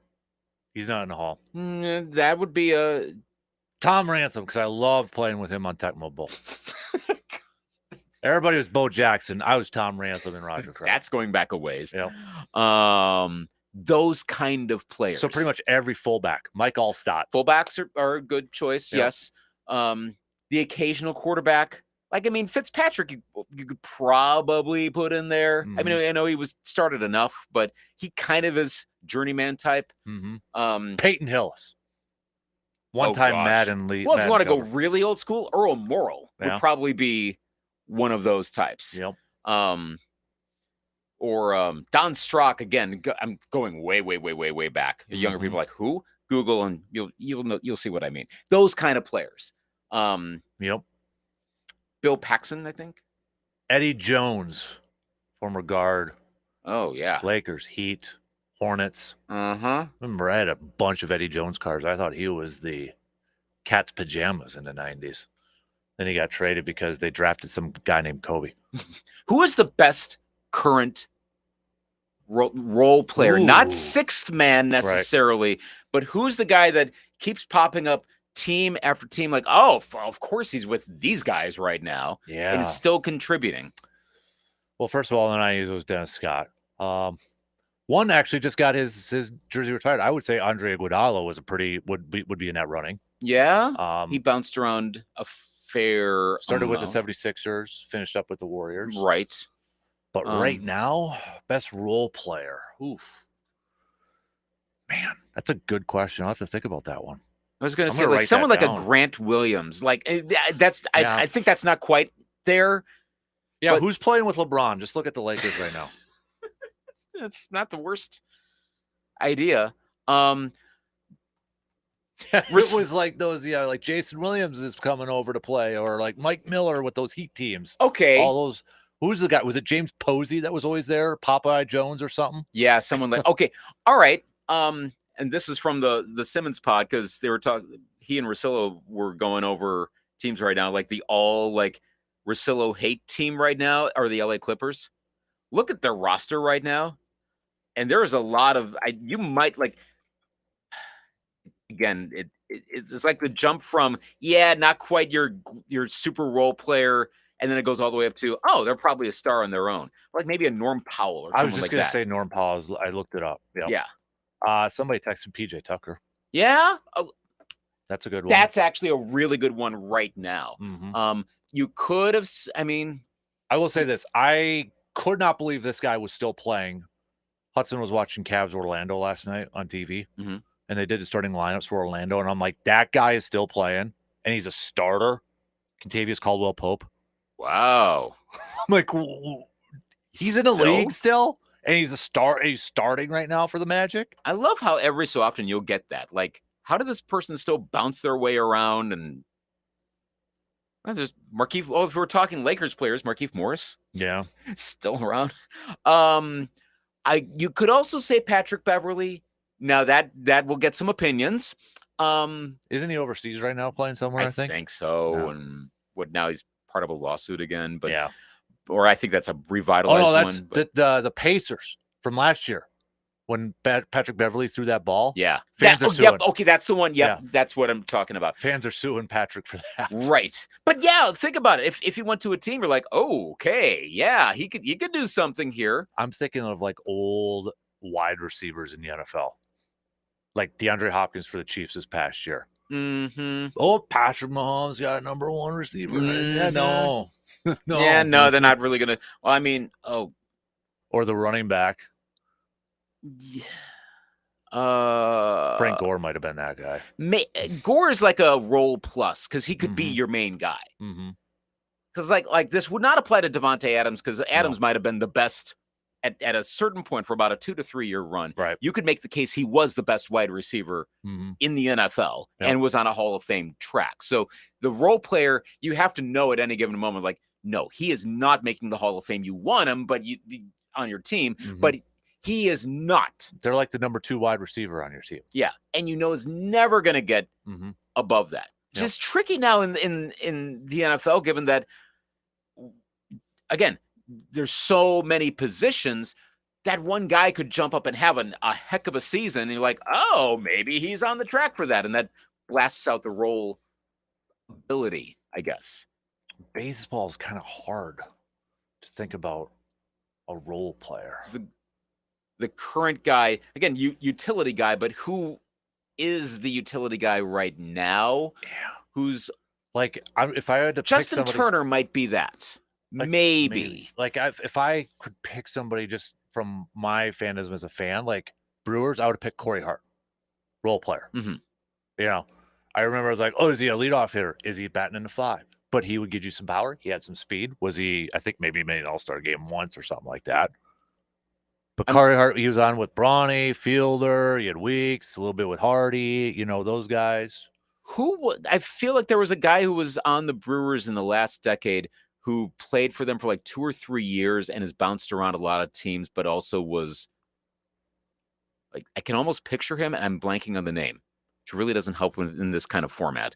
S1: He's not in the Hall.
S3: That would be a
S1: Tom Rantham, because I love playing with him on Tecmo Bowl. Everybody was Bo Jackson. I was Tom Rantham and Roger Craig.
S3: That's going back a ways.
S1: Yeah.
S3: Those kind of players.
S1: So pretty much every fullback. Mike Allstott.
S3: Fullbacks are a good choice.
S1: Yeah.
S3: Yes. The occasional quarterback. Like, I mean, Fitzpatrick, you could probably put in there. I mean, I know he was started enough, but he kind of is journeyman type.
S1: Peyton Hillis. One-time Madden lead.
S3: Well, if you want to go really old school, Earl Morrall would
S1: Yeah.
S3: probably be one of those types.
S1: Yep.
S3: Or Don Strock again. I'm going way back. Younger people are like, who? Google and you'll see what I mean. Those kind of players.
S1: Yep.
S3: Bill Paxton, I think.
S1: Eddie Jones, former guard.
S3: Oh yeah.
S1: Lakers, Heat, Hornets.
S3: Uh-huh.
S1: Remember, I had a bunch of Eddie Jones cards. I thought he was the cat's pajamas in the 90s. Then he got traded because they drafted some guy named Kobe.
S3: Who is the best current role player?
S1: Ooh.
S3: Not sixth man necessarily, but who's the guy that keeps popping up team after team? Like, oh, of course he's with these guys right now.
S1: Yeah.
S3: And is still contributing.
S1: Well, first of all, the 90s was Dennis Scott. One actually just got his jersey retired. I would say Andre Iguodala was would be in that running.
S3: Yeah. He bounced around a fair
S1: started with the
S3: amount.
S1: 76ers, finished up with the Warriors.
S3: Right.
S1: But right now, best role player. Oof. Man, that's a good question. I'll have to think about that one.
S3: I was going to say, like someone like a Grant Williams. Like I think that's not quite there.
S1: Yeah, who's playing with LeBron? Just look at the Lakers right now.
S3: That's not the worst idea.
S1: It was like those, like Jason Williams is coming over to play, or like Mike Miller with those Heat teams.
S3: Okay.
S1: All those. Who's the guy? Was it James Posey that was always there? Popeye Jones or something?
S3: Yeah, someone like. Okay, all right. And this is from the Simmons pod, because they were talking. He and Russillo were going over teams right now, like the all like Russillo hate team right now are the LA Clippers. Look at their roster right now, and there is a lot of. You might like. Again, it's like the jump from not quite your super role player, and then it goes all the way up to they're probably a star on their own, like maybe a Norm Powell or something.
S1: I was just
S3: like
S1: gonna
S3: that.
S1: say Norm Powell. I looked it up. Yep.
S3: Yeah.
S1: Somebody texted PJ Tucker.
S3: Yeah.
S1: That's a good one.
S3: That's actually a really good one right now. You could have. I mean,
S1: I will say this: I could not believe this guy was still playing. Hudson was watching Cavs Orlando last night on TV. And they did the starting lineups for Orlando, and I'm like, that guy is still playing, and he's a starter. Contavious Caldwell-Pope.
S3: Wow.
S1: I'm like, he's in the league still, and he's he's starting right now for the Magic.
S3: I love how every so often you'll get that. Like, how did this person still bounce their way around? And there's Markieff. Oh, if we're talking Lakers players, Markieff Morris.
S1: Yeah,
S3: still around. You could also say Patrick Beverly. Now that will get some opinions.
S1: Isn't he overseas right now playing somewhere? I
S3: think so.
S1: Yeah.
S3: And now he's part of a lawsuit again. But
S1: yeah,
S3: or I think that's a revitalized
S1: that's
S3: one.
S1: the Pacers from last year when Patrick Beverly threw that ball.
S3: Yeah.
S1: Fans are suing.
S3: Okay, that's the one. Yep,
S1: Yeah.
S3: that's what I'm talking about.
S1: Fans are suing Patrick for that.
S3: Right. But yeah, think about it. If he went to a team, you're like, oh, okay, yeah, he could do something here.
S1: I'm thinking of like old wide receivers in the NFL. Like DeAndre Hopkins for the Chiefs this past year.
S3: Mm-hmm.
S1: Oh, Patrick Mahomes got number one receiver. Yeah, no. No.
S3: Yeah, no, they're not really gonna. Well, I mean,
S1: Or the running back.
S3: yeah.
S1: Frank Gore might have been that guy.
S3: Gore is like a role plus because he could be
S1: Mhm.
S3: your main guy.
S1: Mm-hmm.
S3: Because like this would not apply to Devontae Adams because Adams might have been the best at a certain point for about a 2 to 3 year run.
S1: Right.
S3: You could make the case he was the best wide receiver in the NFL and was on a Hall of Fame track. So the role player, you have to know at any given moment, like, no, he is not making the Hall of Fame. You want him, but you on your team, but he is not.
S1: They're like the number 2 wide receiver on your team.
S3: Yeah, and is never going to get above that.
S1: Yep.
S3: Just tricky now in the NFL, given that, again, there's so many positions that one guy could jump up and have a heck of a season, and you're like, oh, maybe he's on the track for that, and that blasts out the role ability, I guess.
S1: Baseball is kind of hard to think about a role player.
S3: The current guy, again, utility guy, but who is the utility guy right now?
S1: Yeah.
S3: Who's
S1: like, if I had to
S3: Justin
S1: pick somebody,
S3: Turner might be that.
S1: like,
S3: maybe.
S1: Like if I could pick somebody just from my fanism as a fan, like Brewers, I would pick Corey Hart, role player.
S3: Mm-hmm.
S1: You know, I remember I was like, oh, is he a leadoff hitter? Is he batting in the 5? But he would give you some power. He had some speed. Was he? I think maybe he made an All-Star game once or something like that. But Corey Hart, he was on with Brawny, Fielder. He had Weeks, a little bit with Hardy. You know, those guys.
S3: I feel like there was a guy who was on the Brewers in the last decade who played for them for like 2 or 3 years and has bounced around a lot of teams, but also was like, I can almost picture him, and I'm blanking on the name, which really doesn't help in this kind of format.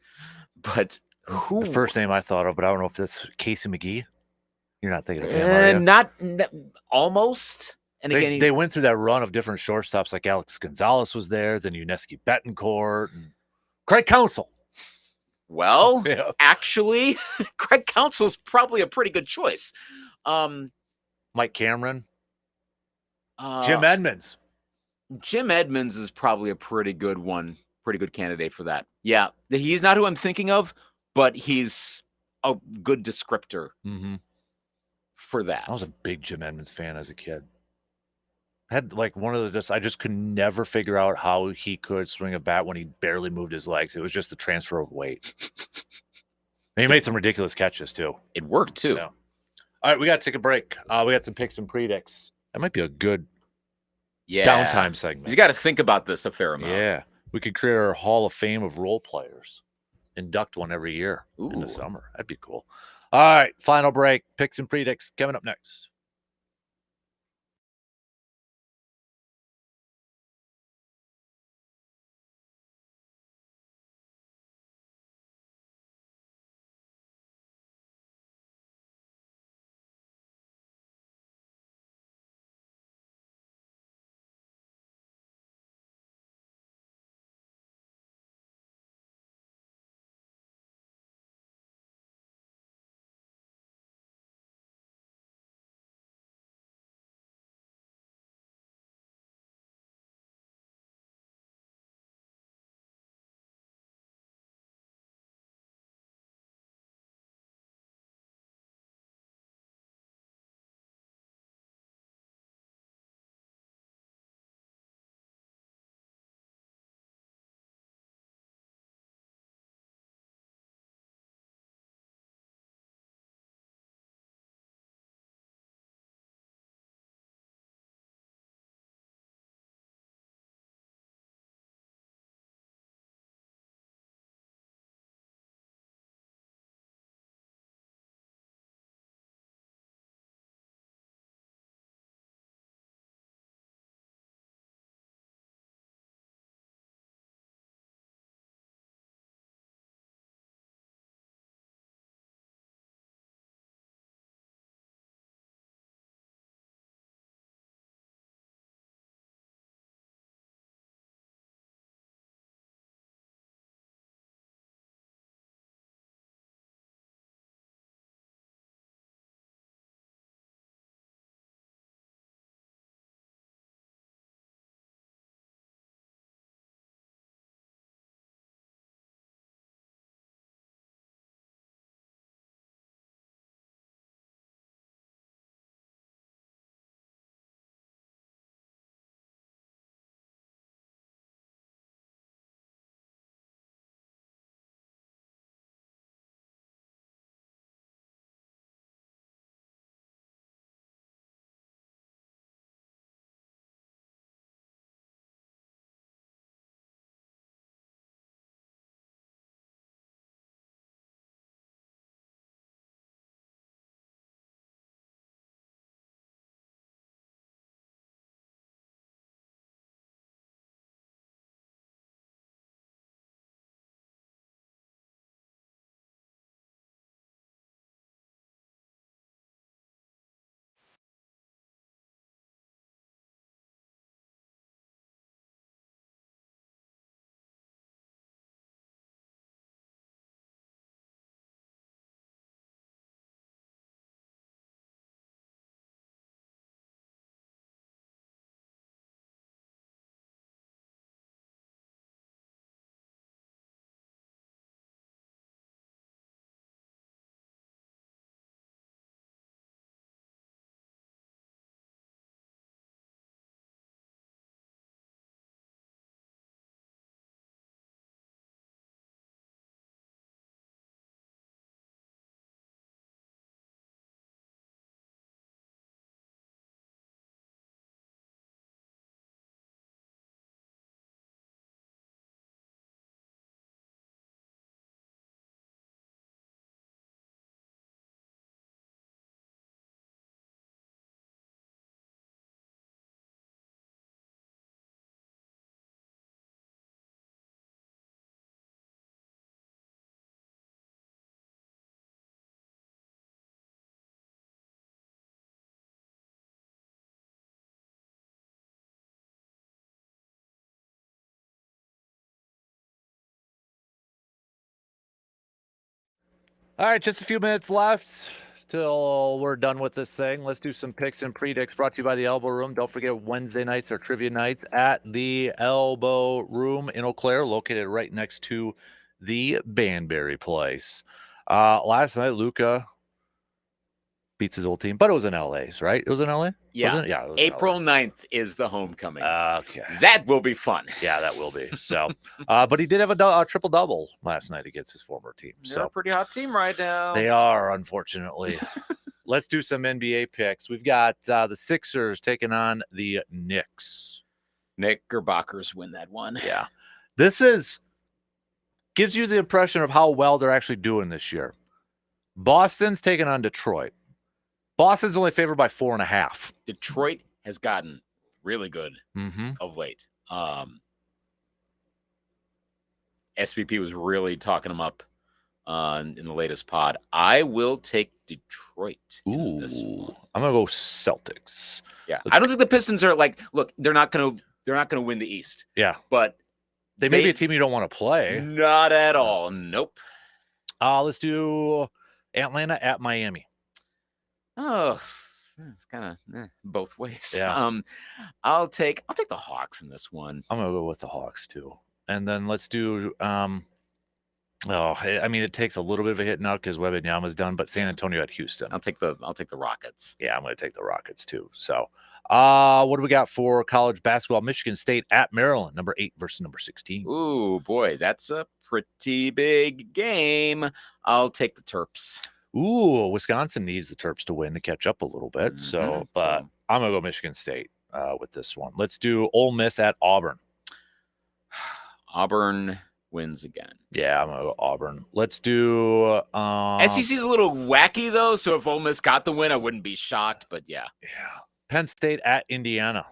S3: But who?
S1: The first name I thought of, but I don't know if that's Casey McGee. You're not thinking of him, are you?
S3: Not almost. And again,
S1: they went through that run of different shortstops, like Alex Gonzalez was there, then Yuneski Betancourt, and Craig Counsell.
S3: Well, actually, Craig Counsell's probably a pretty good choice.
S1: Mike Cameron, Jim Edmonds.
S3: Jim Edmonds is probably a pretty good one, pretty good candidate for that. Yeah, he's not who I'm thinking of, but he's a good descriptor for that.
S1: I was a big Jim Edmonds fan as a kid. Had like one of I just could never figure out how he could swing a bat when he barely moved his legs. It was just the transfer of weight. And he made some ridiculous catches too.
S3: It worked too.
S1: Yeah. All right, we got to take a break. We got some picks and predicts. That might be a good downtime segment.
S3: You got to think about this a fair amount.
S1: Yeah, we could create our Hall of Fame of role players. Induct one every year in the summer. That'd be cool. All right, final break. Picks and predicts coming up next. All right, just a few minutes left till we're done with this thing. Let's do some picks and predicts brought to you by the Elbow Room. Don't forget Wednesday nights are trivia nights at the Elbow Room in Eau Claire, located right next to the Banbury Place. Last night, Luca beats his old team, but it was in LA's, right? It was in LA?
S3: Yeah.
S1: Wasn't it? Yeah, it was
S3: April
S1: in LA.
S3: 9th is the homecoming.
S1: Okay.
S3: That will be fun.
S1: Yeah, that will be. So, but he did have a triple-double last night against his former team.
S3: They're a pretty hot team right now.
S1: They are, unfortunately. Let's do some NBA picks. We've got the Sixers taking on the Knicks.
S3: Knickerbockers win that one.
S1: Yeah. This gives you the impression of how well they're actually doing this year. Boston's taking on Detroit. Boston's only favored by 4.5.
S3: Detroit has gotten really good
S1: Mm-hmm.
S3: of late. SVP was really talking them up in the latest pod. I will take Detroit in this one.
S1: I'm gonna go Celtics.
S3: Yeah, I don't think the Pistons are look. They're not gonna win the East.
S1: Yeah,
S3: but
S1: they may be a team you don't want to play.
S3: Not at all. Nope.
S1: Let's do Atlanta at Miami.
S3: Oh, it's kind of both ways.
S1: Yeah.
S3: I'll take the Hawks in this one.
S1: I'm gonna go with the Hawks too. And then let's do it takes a little bit of a hit now because Wembanyama's done, but San Antonio at Houston.
S3: I'll take the Rockets.
S1: Yeah, I'm gonna take the Rockets too. So what do we got for college basketball? Michigan State at Maryland, number 8 versus number 16.
S3: Ooh, boy, that's a pretty big game. I'll take the Terps.
S1: Ooh, Wisconsin needs the Terps to win to catch up a little bit. So I'm gonna go Michigan State with this one. Let's do Ole Miss at Auburn.
S3: Auburn wins again.
S1: Yeah, I'm gonna go Auburn. Let's do
S3: SEC's a little wacky though, so if Ole Miss got the win, I wouldn't be shocked. But yeah.
S1: Penn State at Indiana.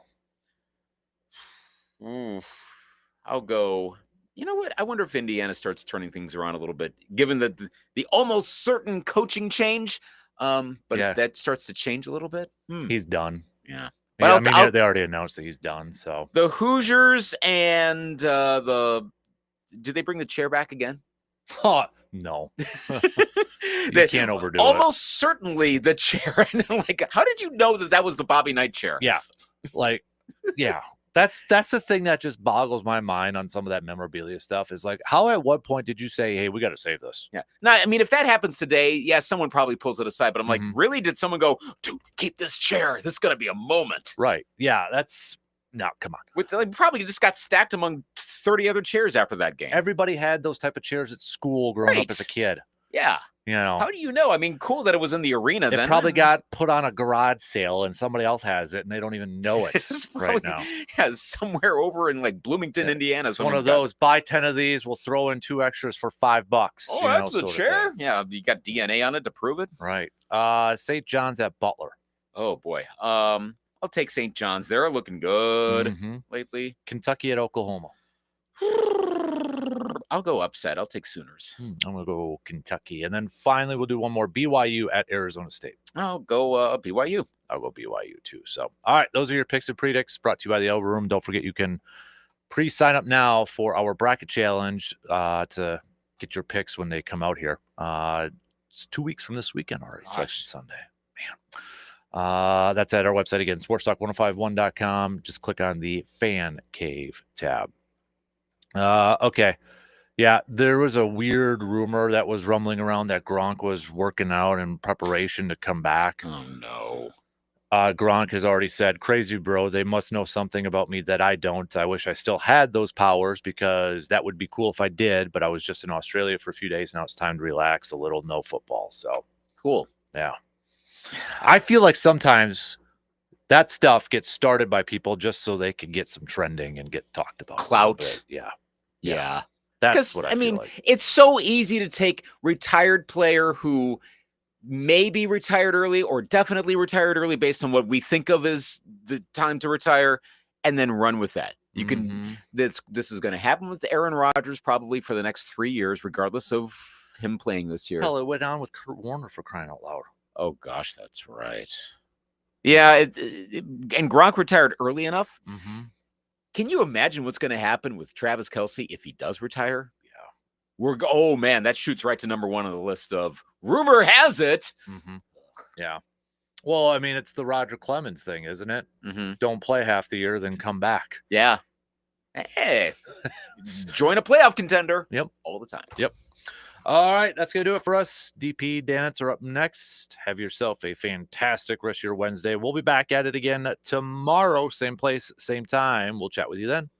S3: I'll go. You know what? I wonder if Indiana starts turning things around a little bit, given that the almost certain coaching change. But if that starts to change a little bit,
S1: he's done.
S3: Yeah.
S1: But they already announced that he's done. So
S3: the Hoosiers and do they bring the chair back again?
S1: No. You can't overdo it.
S3: Almost certainly the chair. How did you know that was the Bobby Knight chair?
S1: Yeah. Yeah. That's the thing that just boggles my mind on some of that memorabilia stuff is how at what point did you say, hey, we got to save this?
S3: Yeah. Now, I mean, if that happens today, someone probably pulls it aside, but I'm really? Did someone go, dude, keep this chair? This is going to be a moment.
S1: Right. Yeah. No, come on.
S3: Probably just got stacked among 30 other chairs after that game.
S1: Everybody had those type of chairs at school growing up as a kid.
S3: Yeah. How do you know? I mean, cool that it was in the arena.
S1: It probably got put on a garage sale and somebody else has it and they don't even know it right now.
S3: Yeah, somewhere over in Bloomington, Indiana.
S1: It's one of those, buy 10 of these, we'll throw in 2 extras for $5.
S3: Oh, that's the chair? Yeah, you got DNA on it to prove it?
S1: Right. St. John's at Butler.
S3: Oh, boy. I'll take St. John's. They're looking good lately.
S1: Kentucky at Oklahoma.
S3: I'll go upset. I'll take Sooners.
S1: I'm going to go Kentucky. And then finally, we'll do one more. BYU at Arizona State.
S3: I'll go BYU.
S1: I'll go BYU too. So, all right, those are your picks and predicts brought to you by the Elbow Room. Don't forget you can pre-sign up now for our bracket challenge to get your picks when they come out here. It's 2 weeks from this weekend already. Selection Sunday. Man. That's at our website again, sportstalk1051.com. Just click on the Fan Cave tab. Okay. Yeah, there was a weird rumor that was rumbling around that Gronk was working out in preparation to come back.
S3: Oh, no.
S1: Gronk has already said, crazy bro, they must know something about me that I don't. I wish I still had those powers because that would be cool if I did, but I was just in Australia for a few days. Now it's time to relax a little, no football. So
S3: cool.
S1: Yeah. I feel like sometimes that stuff gets started by people just so they can get some trending and get talked about.
S3: Clout.
S1: Yeah. That's what I mean. Like.
S3: It's so easy to take retired player who may be retired early or definitely retired early based on what we think of as the time to retire and then run with that. You can, this is going to happen with Aaron Rodgers probably for the next 3 years, regardless of him playing this year.
S1: Hell, it went on with Kurt Warner for crying out loud.
S3: Oh gosh, that's right. Yeah. And Gronk retired early enough. Can you imagine what's going to happen with Travis Kelce if he does retire? Oh man, that shoots right to number 1 on the list of rumor has it.
S1: Yeah. Well, I mean, it's the Roger Clemens thing, isn't it? Don't play half the year, then come back.
S3: Yeah. Hey, join a playoff contender.
S1: Yep.
S3: All the time.
S1: Yep. All right, that's going to do it for us. DP, Danitz are up next. Have yourself a fantastic rest of your Wednesday. We'll be back at it again tomorrow. Same place, same time. We'll chat with you then.